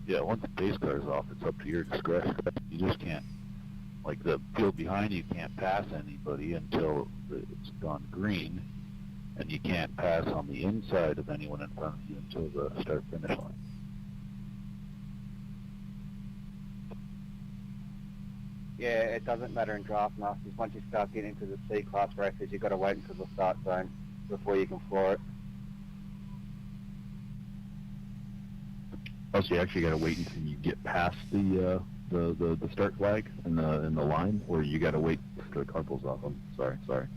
Yeah, once the pace car's off, it's up to your discretion. You just can't, like the field behind you can't pass anybody until it's gone green, and you can't pass on the inside of anyone in front of you until the start-finish line. Yeah, it doesn't matter in draft masters. Once you start getting into the C-class races, you've got to wait until the start zone before you can floor it. Oh, so you actually got to wait until you get past the start flag and the line, or you got to wait till the car pulls off. I'm sorry.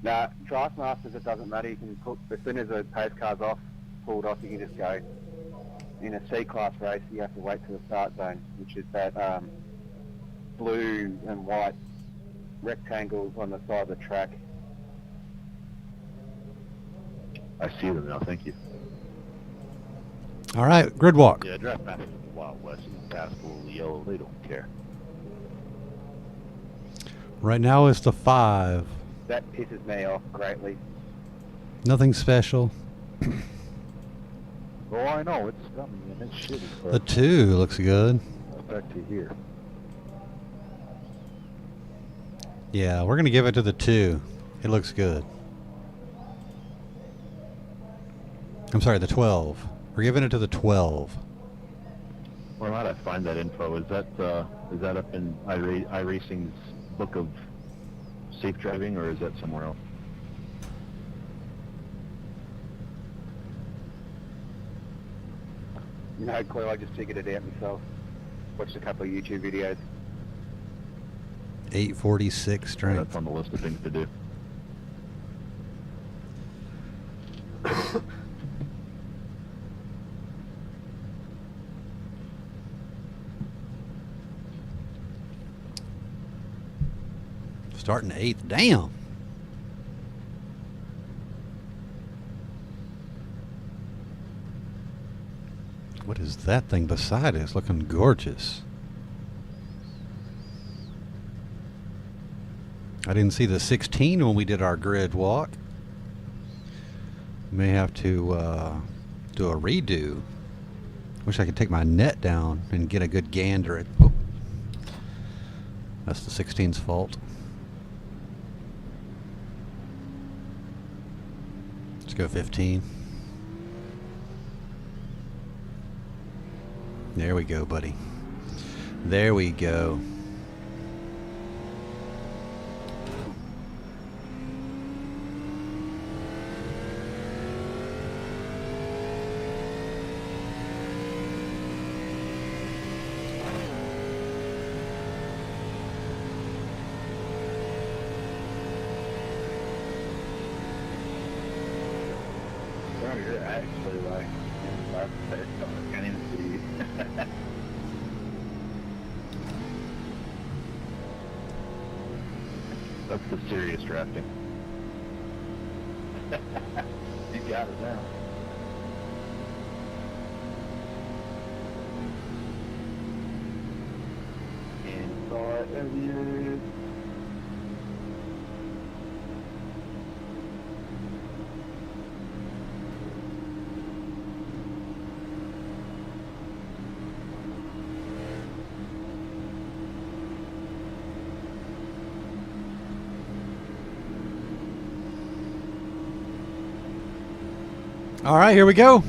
Now, draft masters, it doesn't matter. You can put, as soon as the pace car's pulled off, you can just go. In a C-class race, you have to wait till the start zone, which is that blue and white rectangles on the side of the track. I see them now. Thank you. all right, grid walk. Yeah, draft masters in the Wild West, you can pass a little yellow, they don't care. Right now it's the 5. That pisses me off greatly. Nothing special. Oh, I know, it's scummy and it's shitty, but The 2 looks good. back to here. Yeah, we're going to give it to the 2. It looks good. I'm sorry, the 12. We're giving it to the 12. Where might I find that info? Is that up in Iracing's book of safe driving, or is that somewhere else? No clue, I just figured it out myself. Watched a couple of YouTube videos. 846 strength. That's on the list of things to do. Starting 8th. Damn. What is that thing beside us? Looking gorgeous. I didn't see the 16 when we did our grid walk. May have to do a redo. Wish I could take my net down and get a good gander at. Oh. That's the 16's fault. Let's go 15. There we go, buddy. There we go. You're actually like, I can't even see you. That's the serious drafting. You got it now. Inside of you. All right, here we go.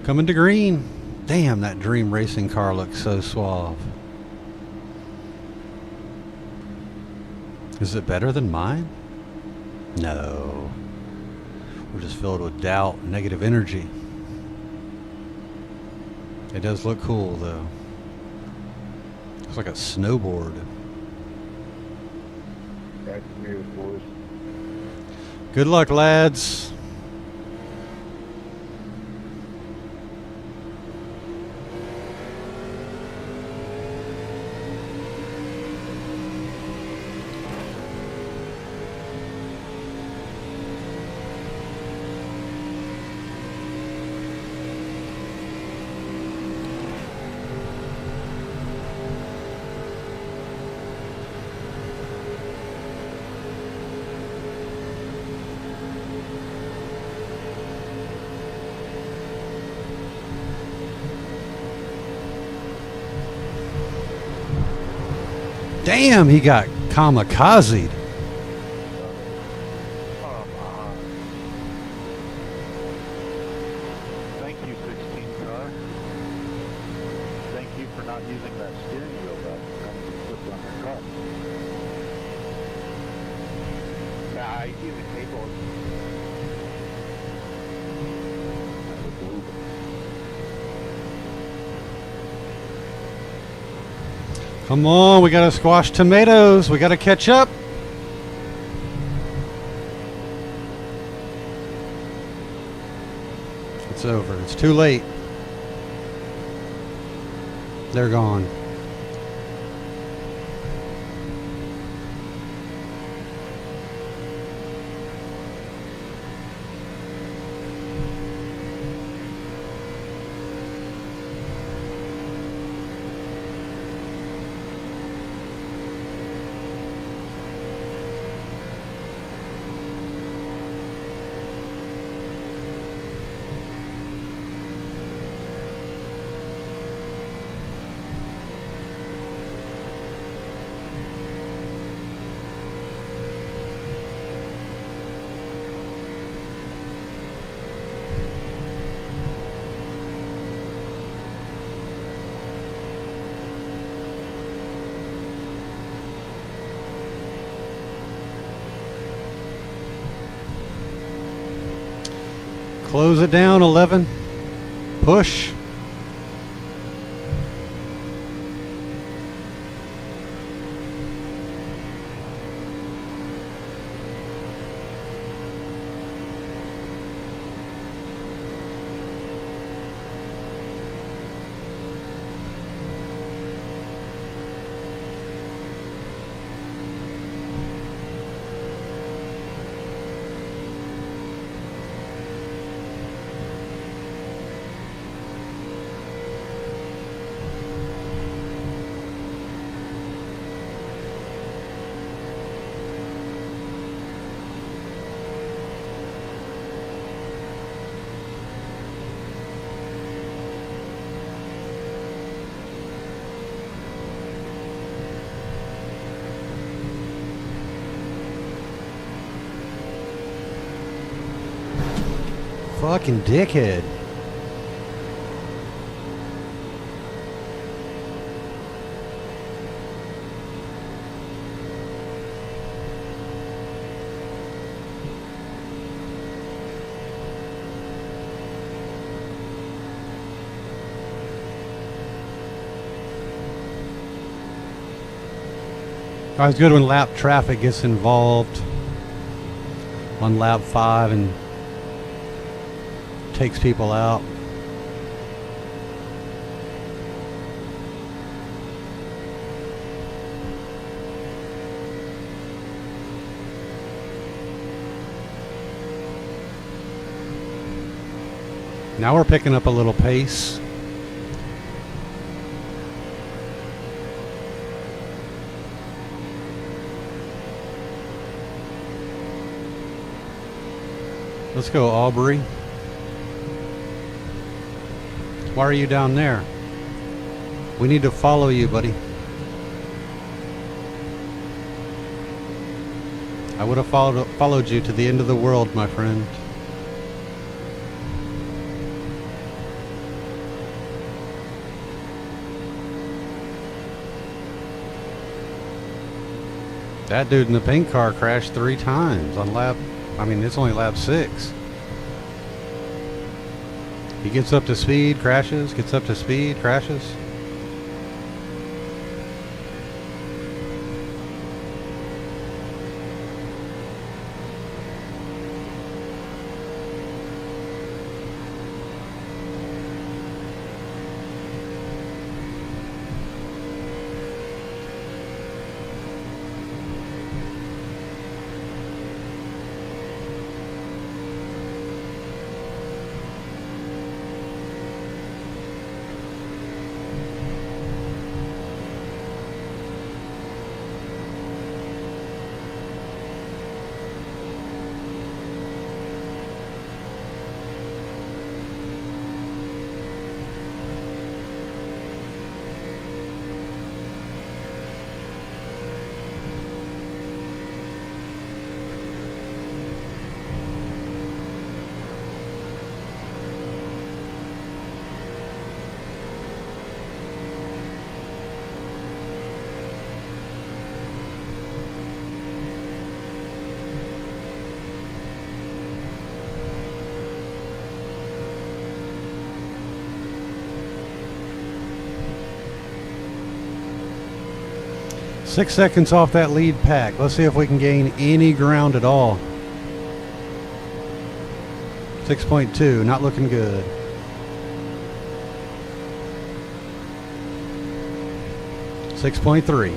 Coming to green. Damn, that Dream Racing car looks so suave. Is it better than mine? No. We're just filled with doubt and negative energy. It does look cool, though. Looks like a snowboard. Back to mirrors, boys. Good luck, lads. Damn, he got kamikazed. Thank you, 16 car. Thank you for not using that steering wheel back and flipped on the car. Nah, he's using keyboard. I would believe it. Come on, we gotta squash tomatoes. We gotta catch up. It's over. It's too late. They're gone. Close it down, 11. Push. Fucking dickhead. Always good when lap traffic gets involved on lap 5 and takes people out. Now we're picking up a little pace. Let's go, Aubrey. Why are you down there? We need to follow you, buddy. I would have followed you to the end of the world, my friend. That dude in the pink car crashed 3 times on lap, it's only lap 6. He gets up to speed, crashes, gets up to speed, crashes. 6 seconds off that lead pack. Let's see if we can gain any ground at all. 6.2, not looking good. .3.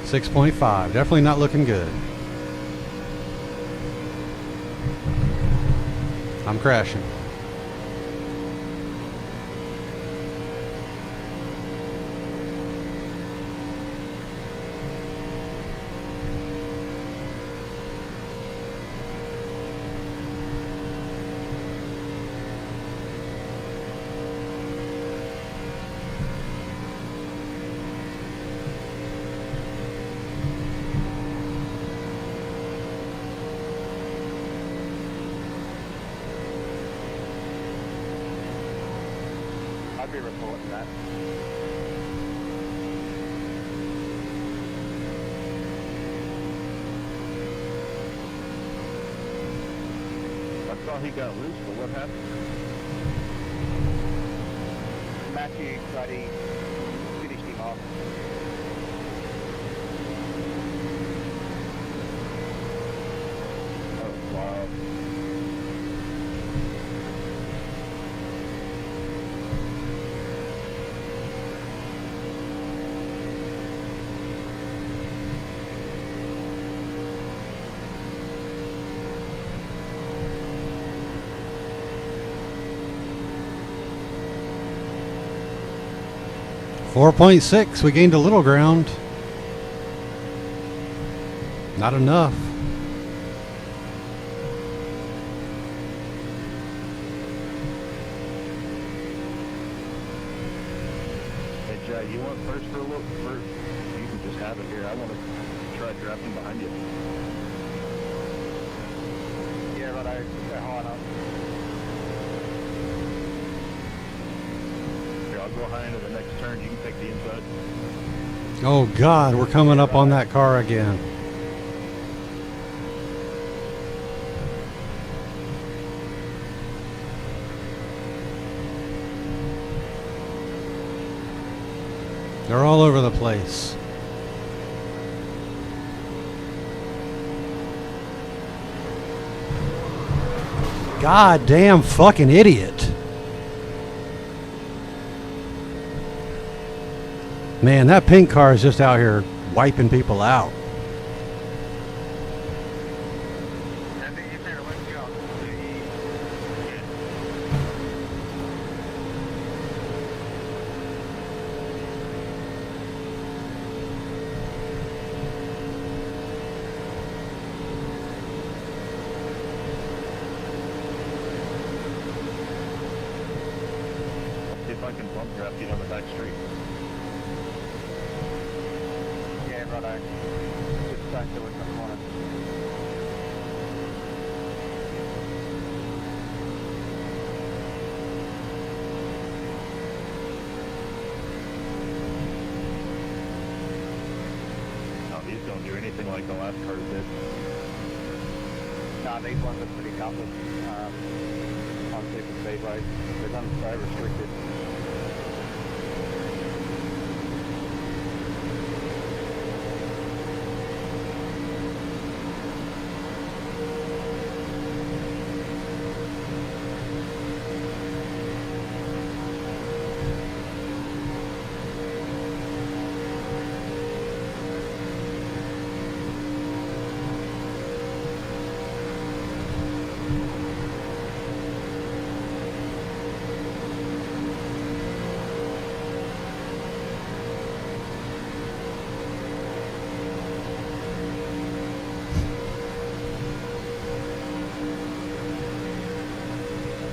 .5, definitely not looking good. I'm crashing. I'd be reporting that. I saw he got loose, but what happened? Matthew Smarty finished him off. Oh, wow. 4.6, we gained a little ground. Not enough. Hey, Jay, you want first for a look? First, you can just have it here. I want to try drafting behind you. Yeah, right, I got high enough. Here, I'll go high into the next turn. You can take the inside. Oh God, we're coming up on that car again. They're all over the place. God damn fucking idiot. Man, that pink car is just out here wiping people out. See if I can bump draft you down the back street. Yeah, right, just don't do it in the corner. No, these don't do anything like the last cars did. Nah, these ones are pretty coupled on super speedways. They're done so restricted.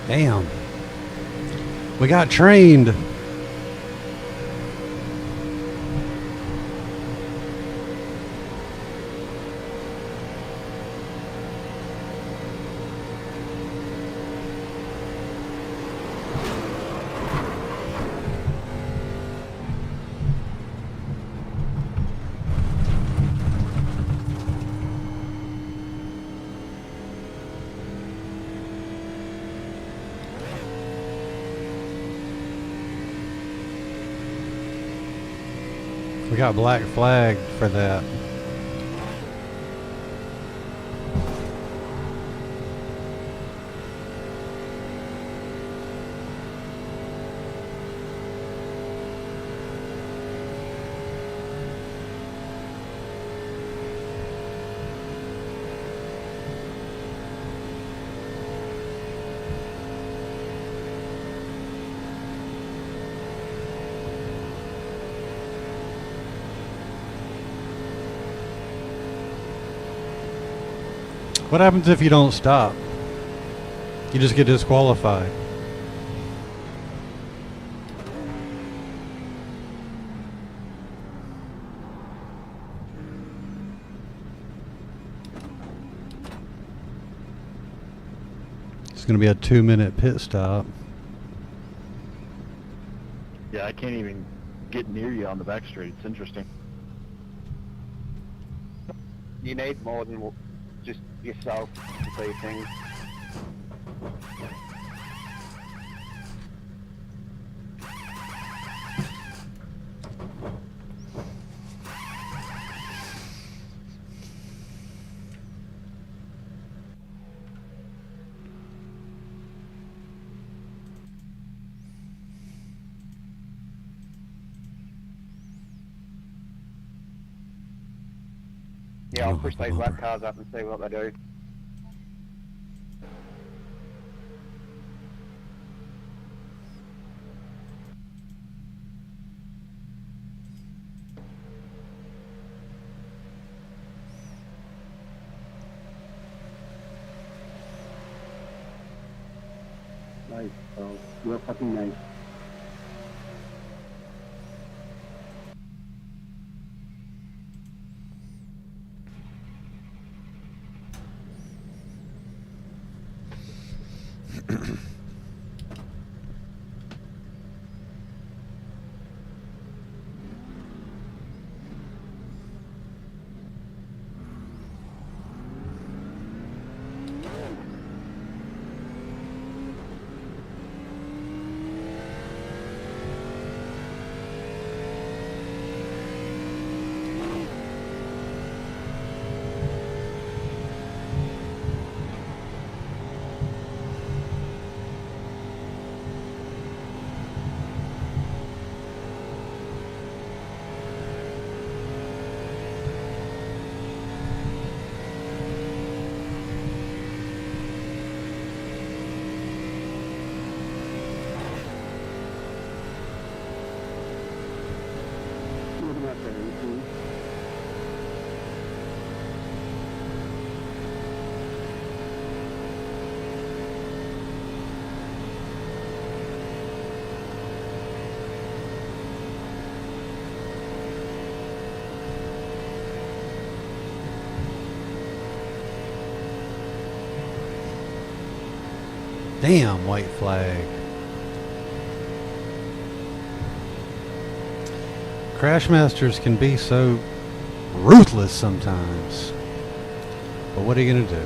Damn. We got trained. We got black flagged for that. What happens if you don't stop? You just get disqualified. It's going to be a 2-minute pit stop. Yeah, I can't even get near you on the back straight. It's interesting. You need more than just yourself to see things. Yeah, I'll push those lap cars up and see what they do. Nice, real fucking nice. Damn, white flag. Crashmasters can be so ruthless sometimes. But what are you going to do?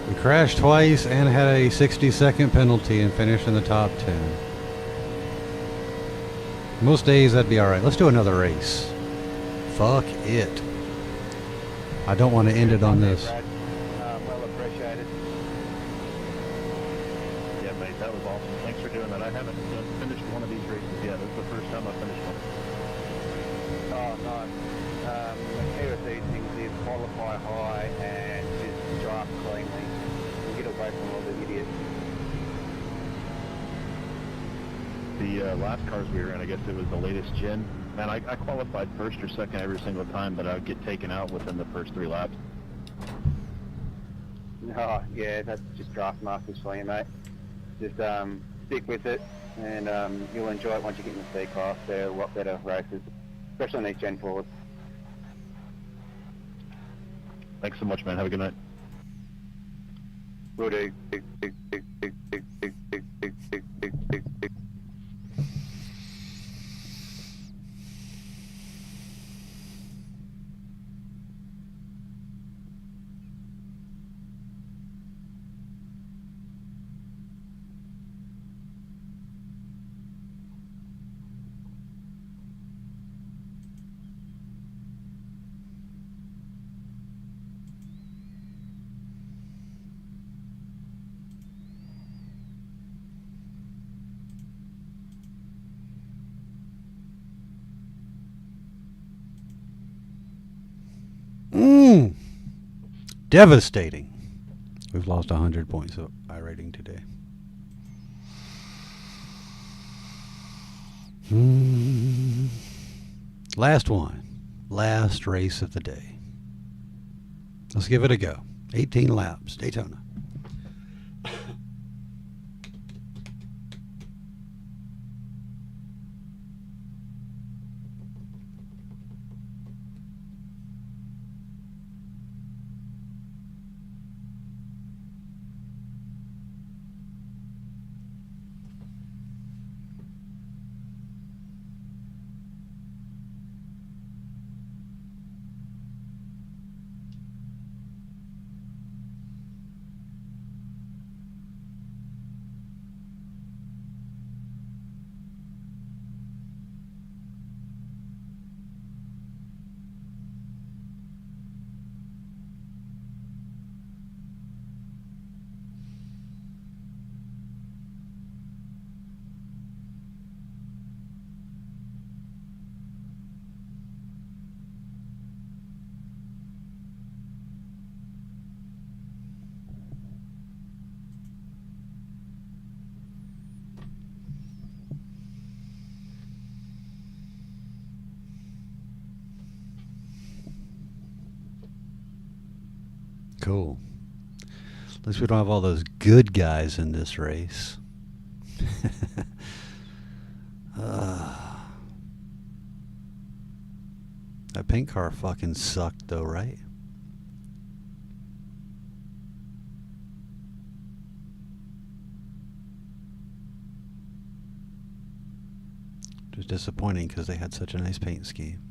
We crashed twice and had a 60-second penalty and finished in the top 10. Most days that'd be alright. Let's do another race. Fuck it. I don't want to end it on this. Well appreciated. Yeah, mate, that was awesome. Thanks for doing that. I haven't finished one of these races yet. It's the first time I finished one. Oh, nice. The key with these things is qualify high and just drive cleanly and get away from all the idiots. The last cars we were in, I guess it was the latest gen. Man, I qualified first or second every single time, but I would get taken out within the first 3 laps. Oh, yeah, that's just draft masters for you, mate. Just stick with it, and you'll enjoy it once you get in the C-class. They're a lot better races, especially on these Gen 4s. Thanks so much, man. Have a good night. Will do. devastating. We've lost 100 points of iRating today. Last one. Last race of the day. Let's give it a go. 18 laps, Daytona. Cool. At least we don't have all those good guys in this race. That paint car fucking sucked though, right? It was disappointing because they had such a nice paint scheme.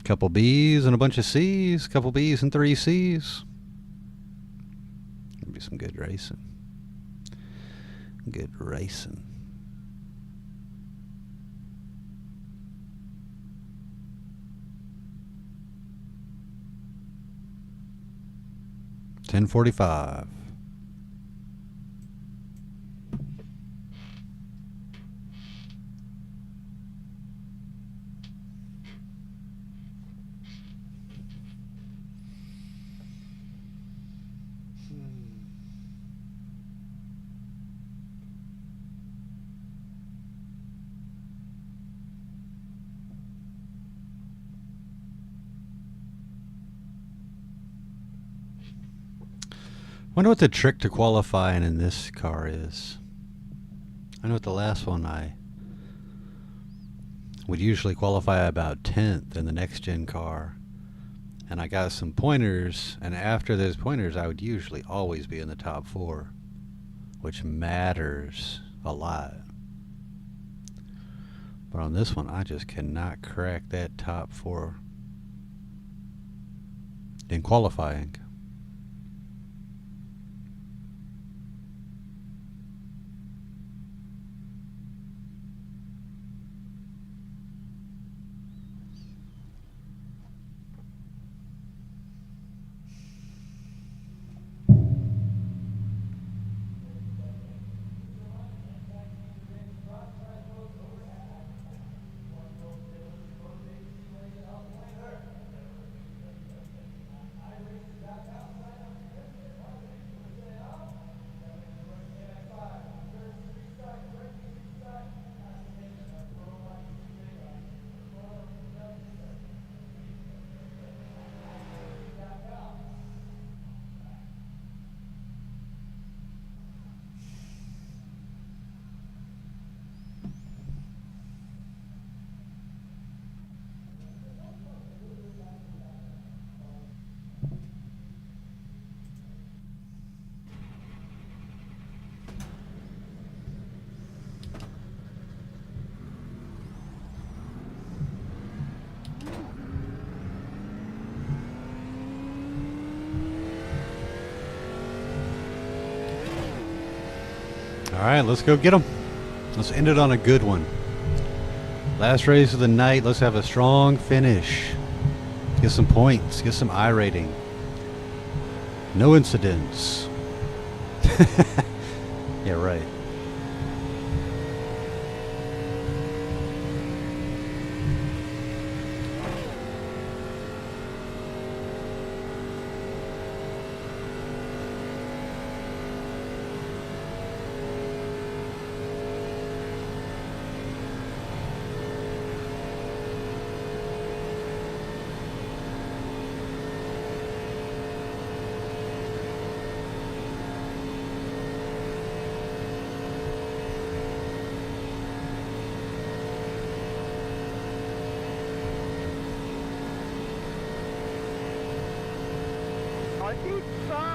Couple B's and a bunch of C's. Couple B's and 3 C's. Gonna be some good racing. Good racing. $10:45. Wonder what the trick to qualifying in this car is. I know with the last one I would usually qualify about 10th in the next gen car, and I got some pointers, and after those pointers I would usually always be in the top 4, which matters a lot. But on this one I just cannot crack that top 4 in qualifying. Alright, let's go get them. Let's end it on a good one. Last race of the night. Let's have a strong finish. Get some points. Get some iRating. No incidents. Yeah, right. I think so.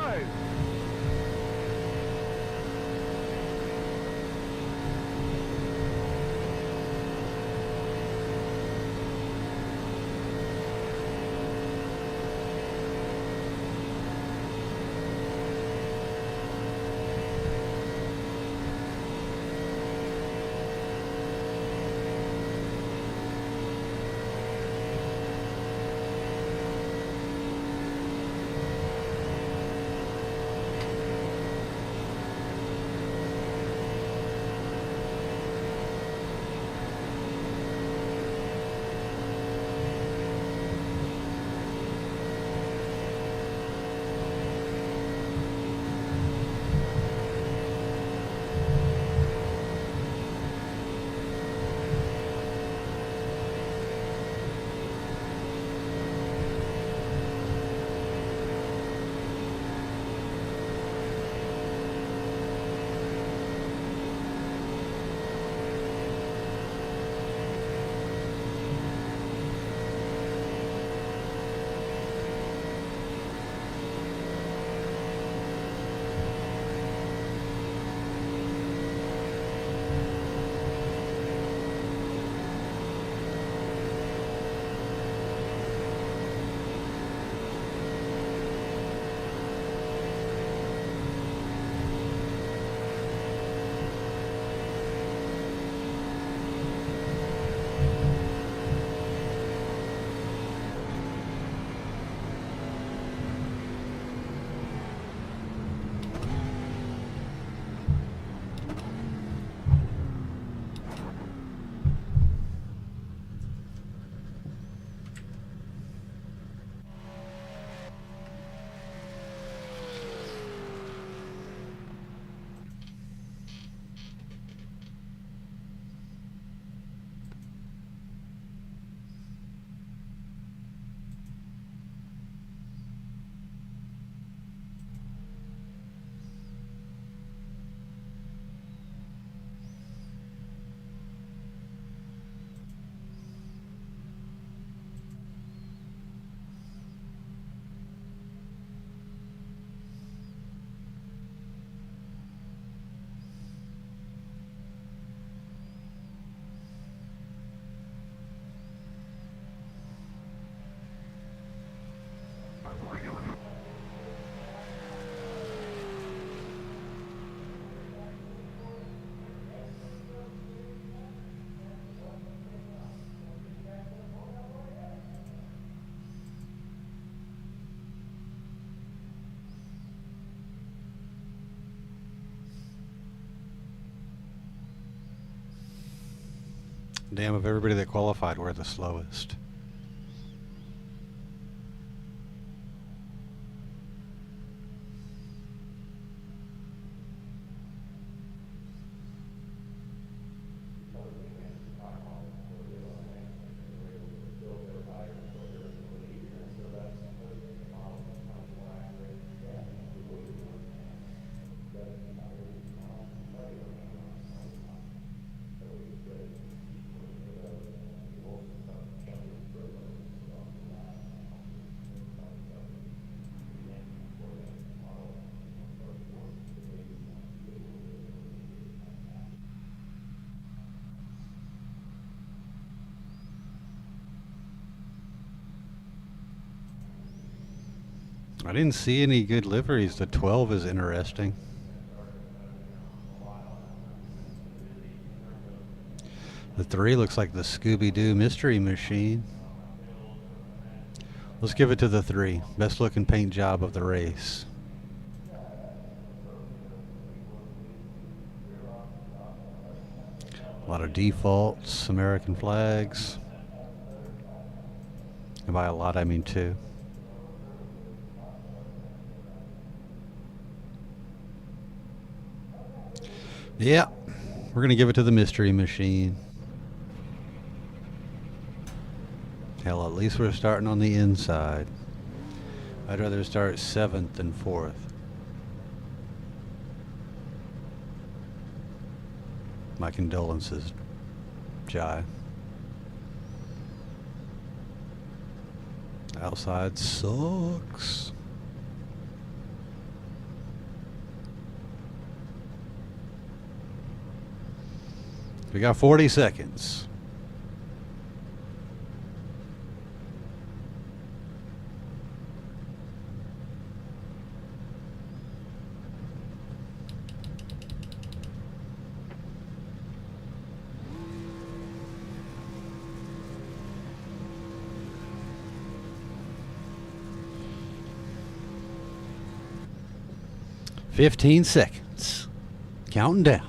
Damn, of everybody that qualified, we're the slowest. I didn't see any good liveries. The 12 is interesting. The 3 looks like the Scooby-Doo Mystery Machine. Let's give it to the 3. Best looking paint job of the race. A lot of defaults, American flags. And by a lot, I mean 2. Yeah, we're going to give it to the Mystery Machine. Hell, at least we're starting on the inside. I'd rather start 7th than 4th. My condolences, Jai. Outside sucks. We got 40 seconds. $15 seconds. Counting down.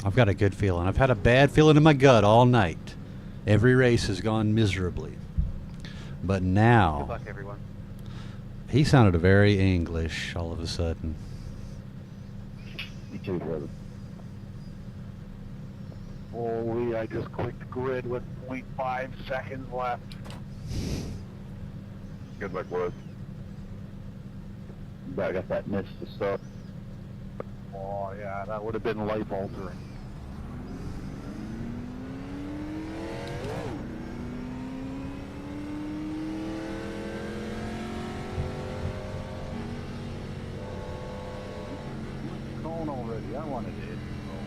I've got a good feeling. I've had a bad feeling in my gut all night. Every race has gone miserably. But now... Good luck, everyone. He sounded very English all of a sudden. You too, brother. Holy, I just clicked grid with 0.5 seconds left. Good luck, boys. But I got that miss to start. Oh, yeah, that would have been life-altering. Cone already. I wanted to hit the cone.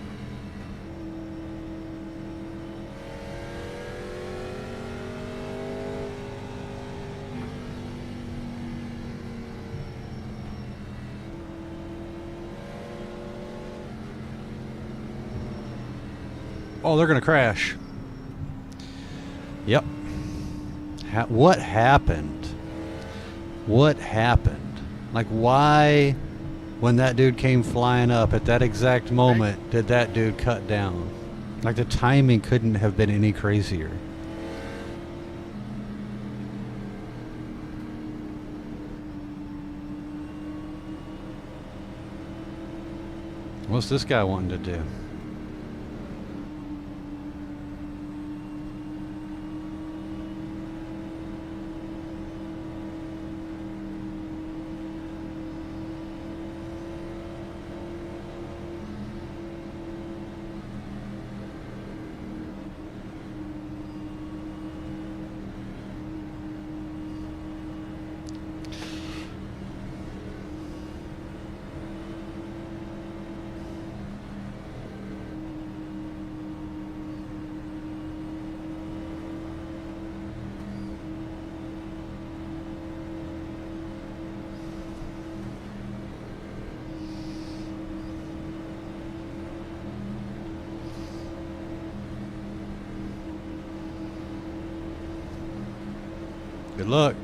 Oh, they're going to crash. Yep. What happened? What happened? Like, why, when that dude came flying up at that exact moment, did that dude cut down? Like, the timing couldn't have been any crazier. What's this guy wanting to do? Good luck.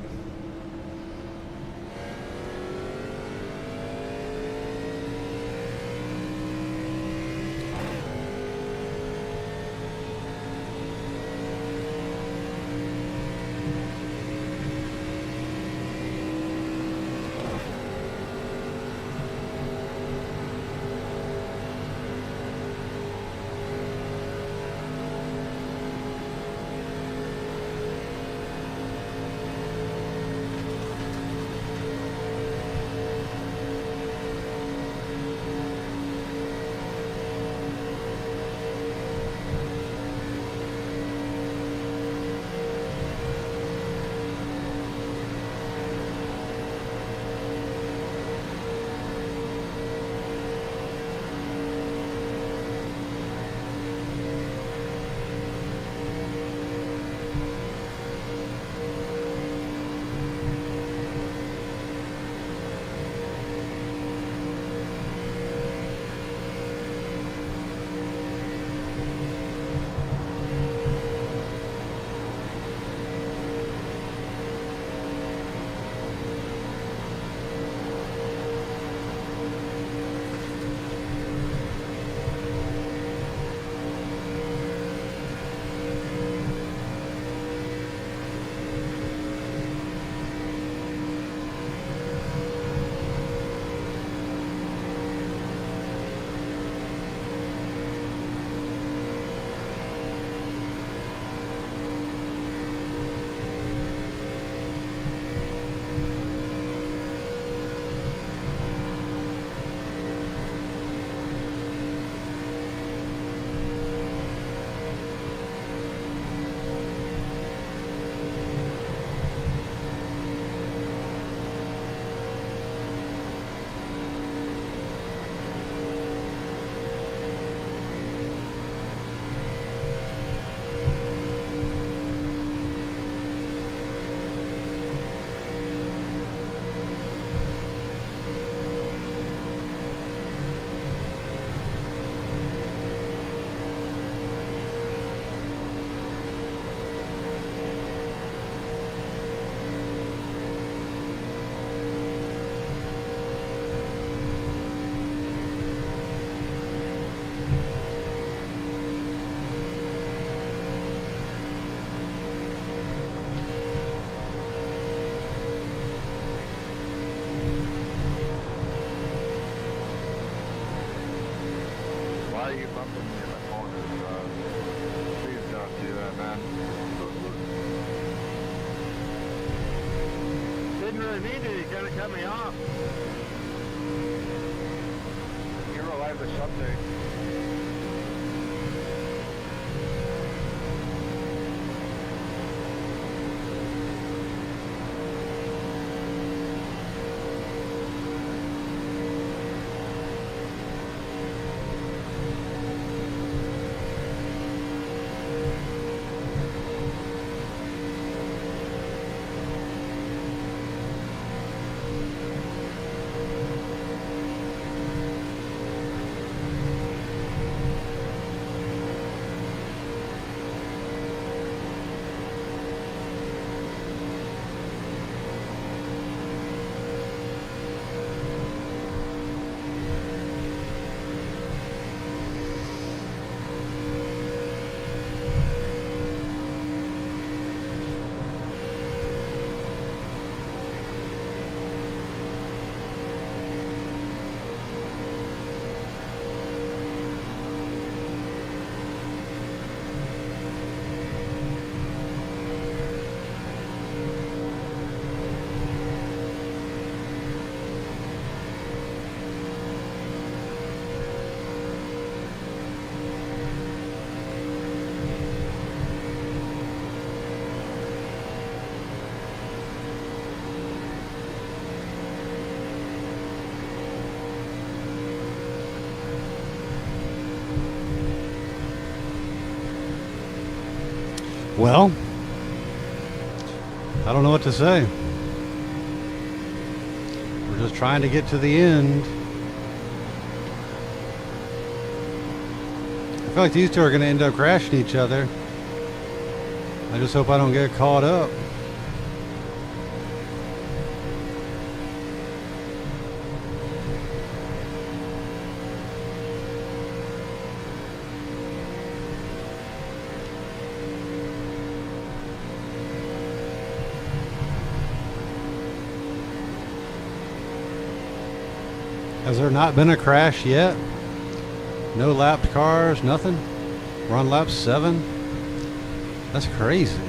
didn't really mean to. He kind of cut me off. You're alive or something. Well, I don't know what to say. We're just trying to get to the end. I feel like these two are going to end up crashing each other. I just hope I don't get caught up. Has there not been a crash yet? No lapped cars, nothing? We're on lap 7? That's crazy.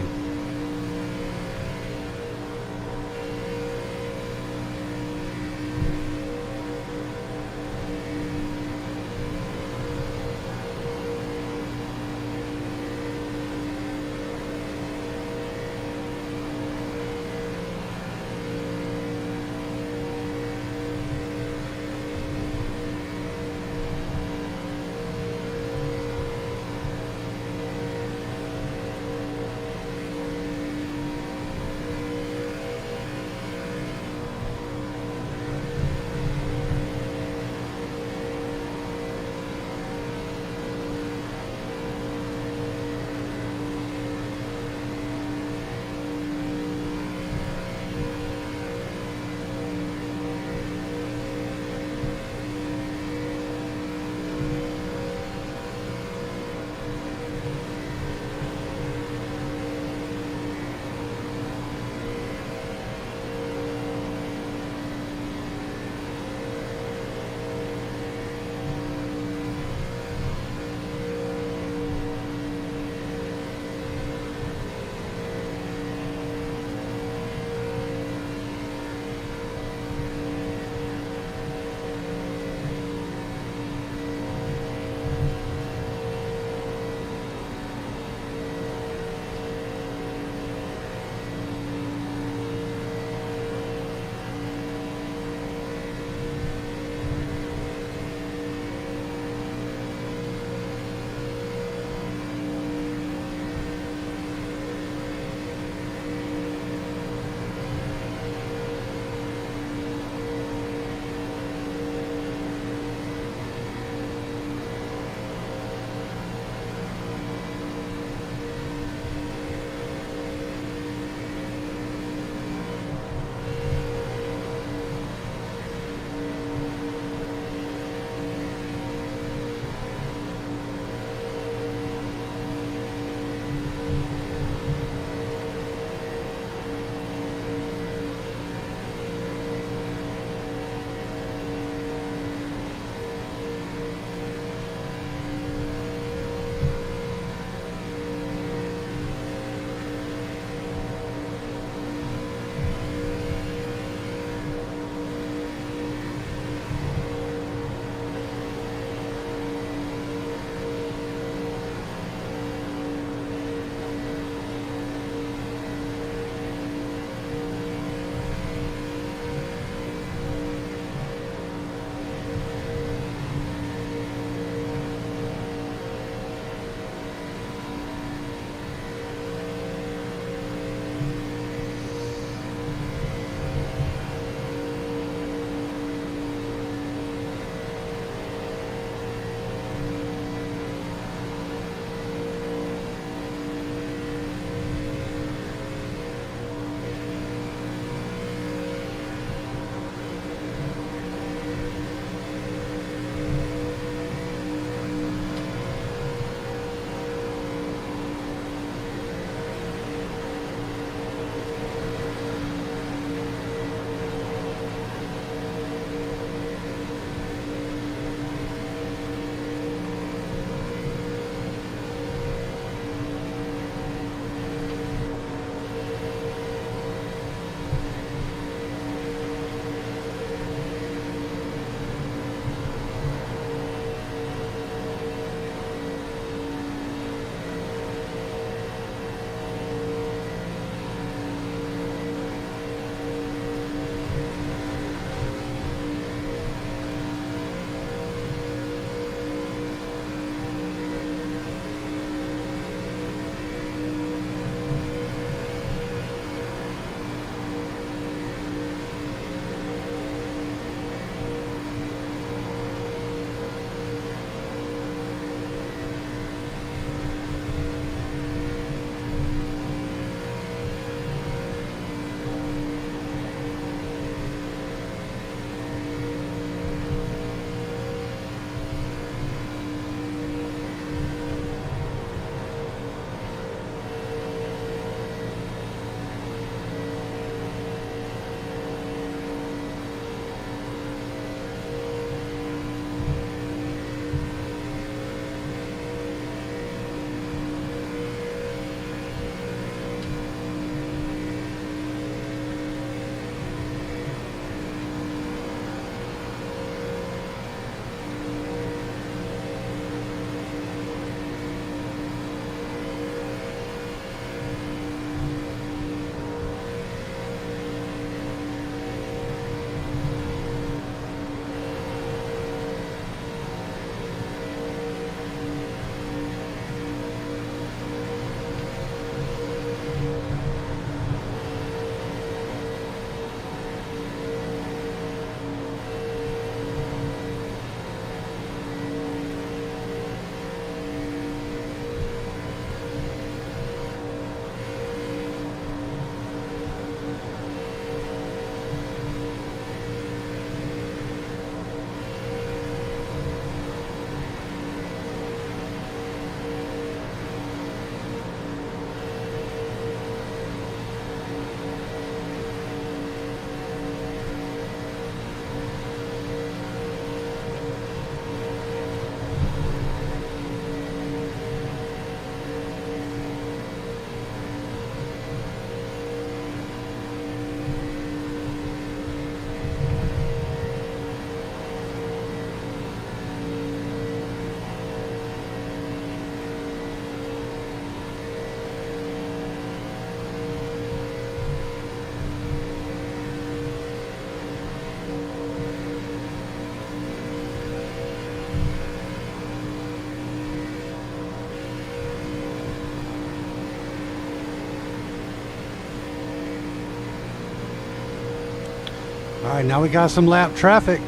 All right, now we got some lap traffic.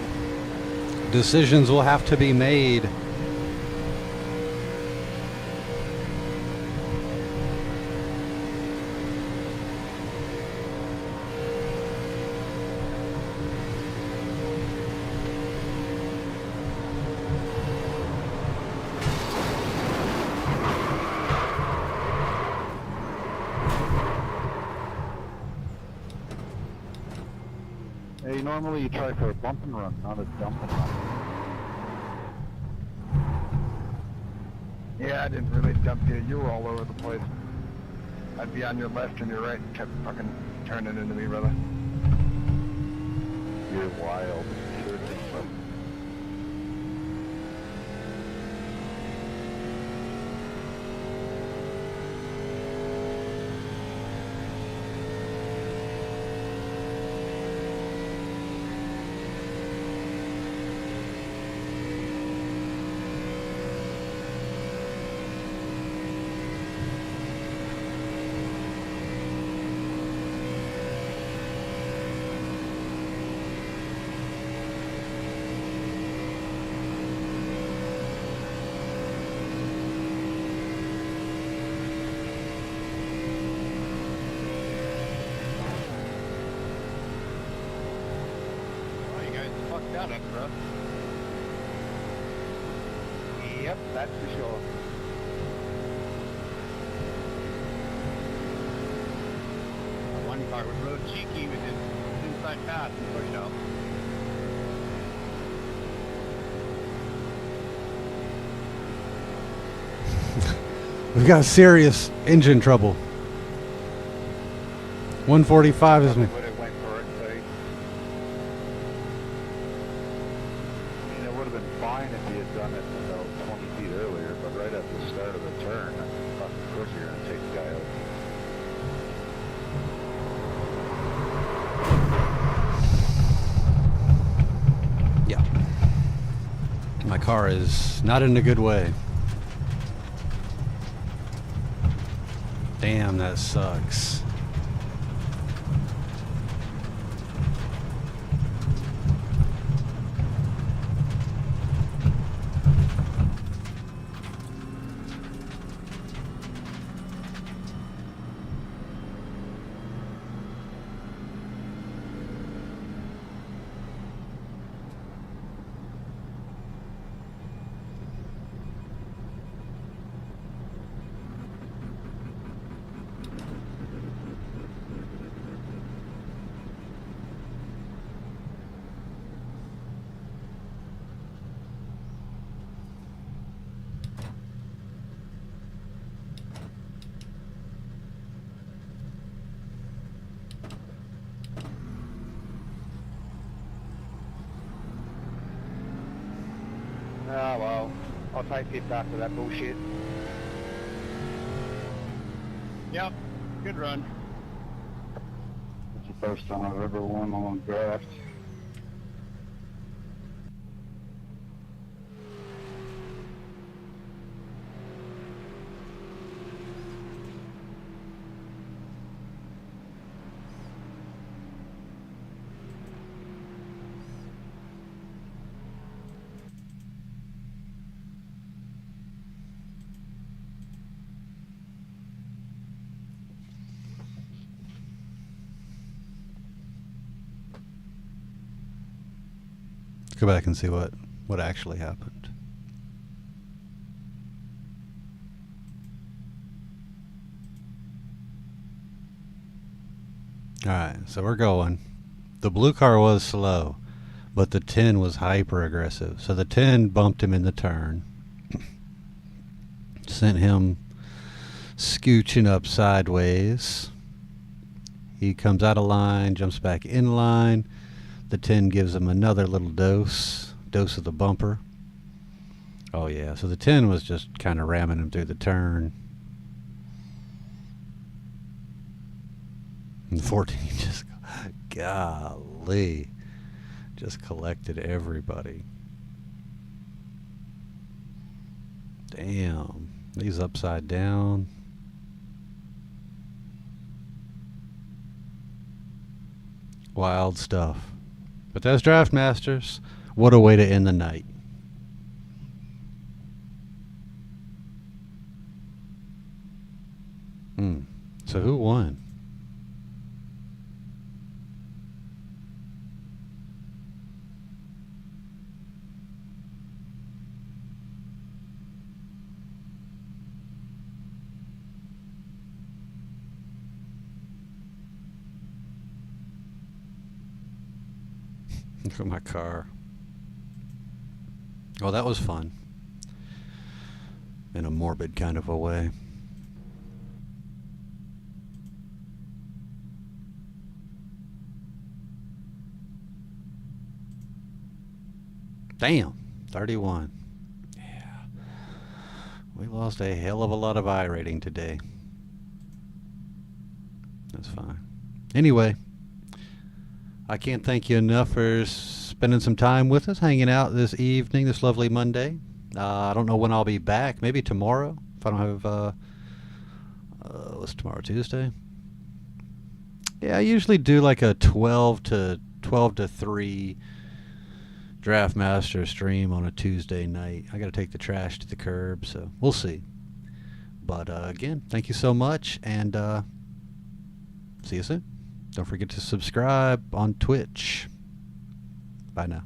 Decisions will have to be made. Hey, normally you try for a bump and run, not a dump and run. Yeah, I didn't really dump you. You were all over the place. I'd be on your left and your right and kept fucking turning into me, brother. You're wild. Sure thing, bro. Down it, bro. Yep, that's for sure. One car was real cheeky with his inside pass and pushed out. We've got serious engine trouble. 145 is me. Would have went for it, say. I mean, it would have been fine if he had done it about 20 feet earlier, but right at the start of the turn, I thought, of course you're going to take the guy out. Yeah. My car is not in a good way. Damn, that sucks. Ah, well, I'll take this after that bullshit. Yep, good run. It's the first time I've ever won on draft. Let's go back and see what actually happened. Alright, so we're going. The blue car was slow, but the 10 was hyper aggressive. So the 10 bumped him in the turn. Sent him scooching up sideways. He comes out of line, jumps back in line. The 10 gives him another little dose of the bumper. Oh yeah, so the 10 was just kind of ramming him through the turn. And the 14 just, golly, just collected everybody. Damn, he's upside down. Wild stuff. But that's Draft Masters. What a way to end the night. So who won? Look at my car. Oh, that was fun. In a morbid kind of a way. Damn, 31. Yeah. We lost a hell of a lot of I rating today. That's fine. Anyway, I can't thank you enough for spending some time with us, hanging out this evening, this lovely Monday. I don't know when I'll be back. Maybe tomorrow, if I don't have, what's tomorrow, Tuesday? Yeah, I usually do like a 12 to 3 Draft Master stream on a Tuesday night. I got to take the trash to the curb, so we'll see. But again, thank you so much, and see you soon. Don't forget to subscribe on Twitch. Bye now.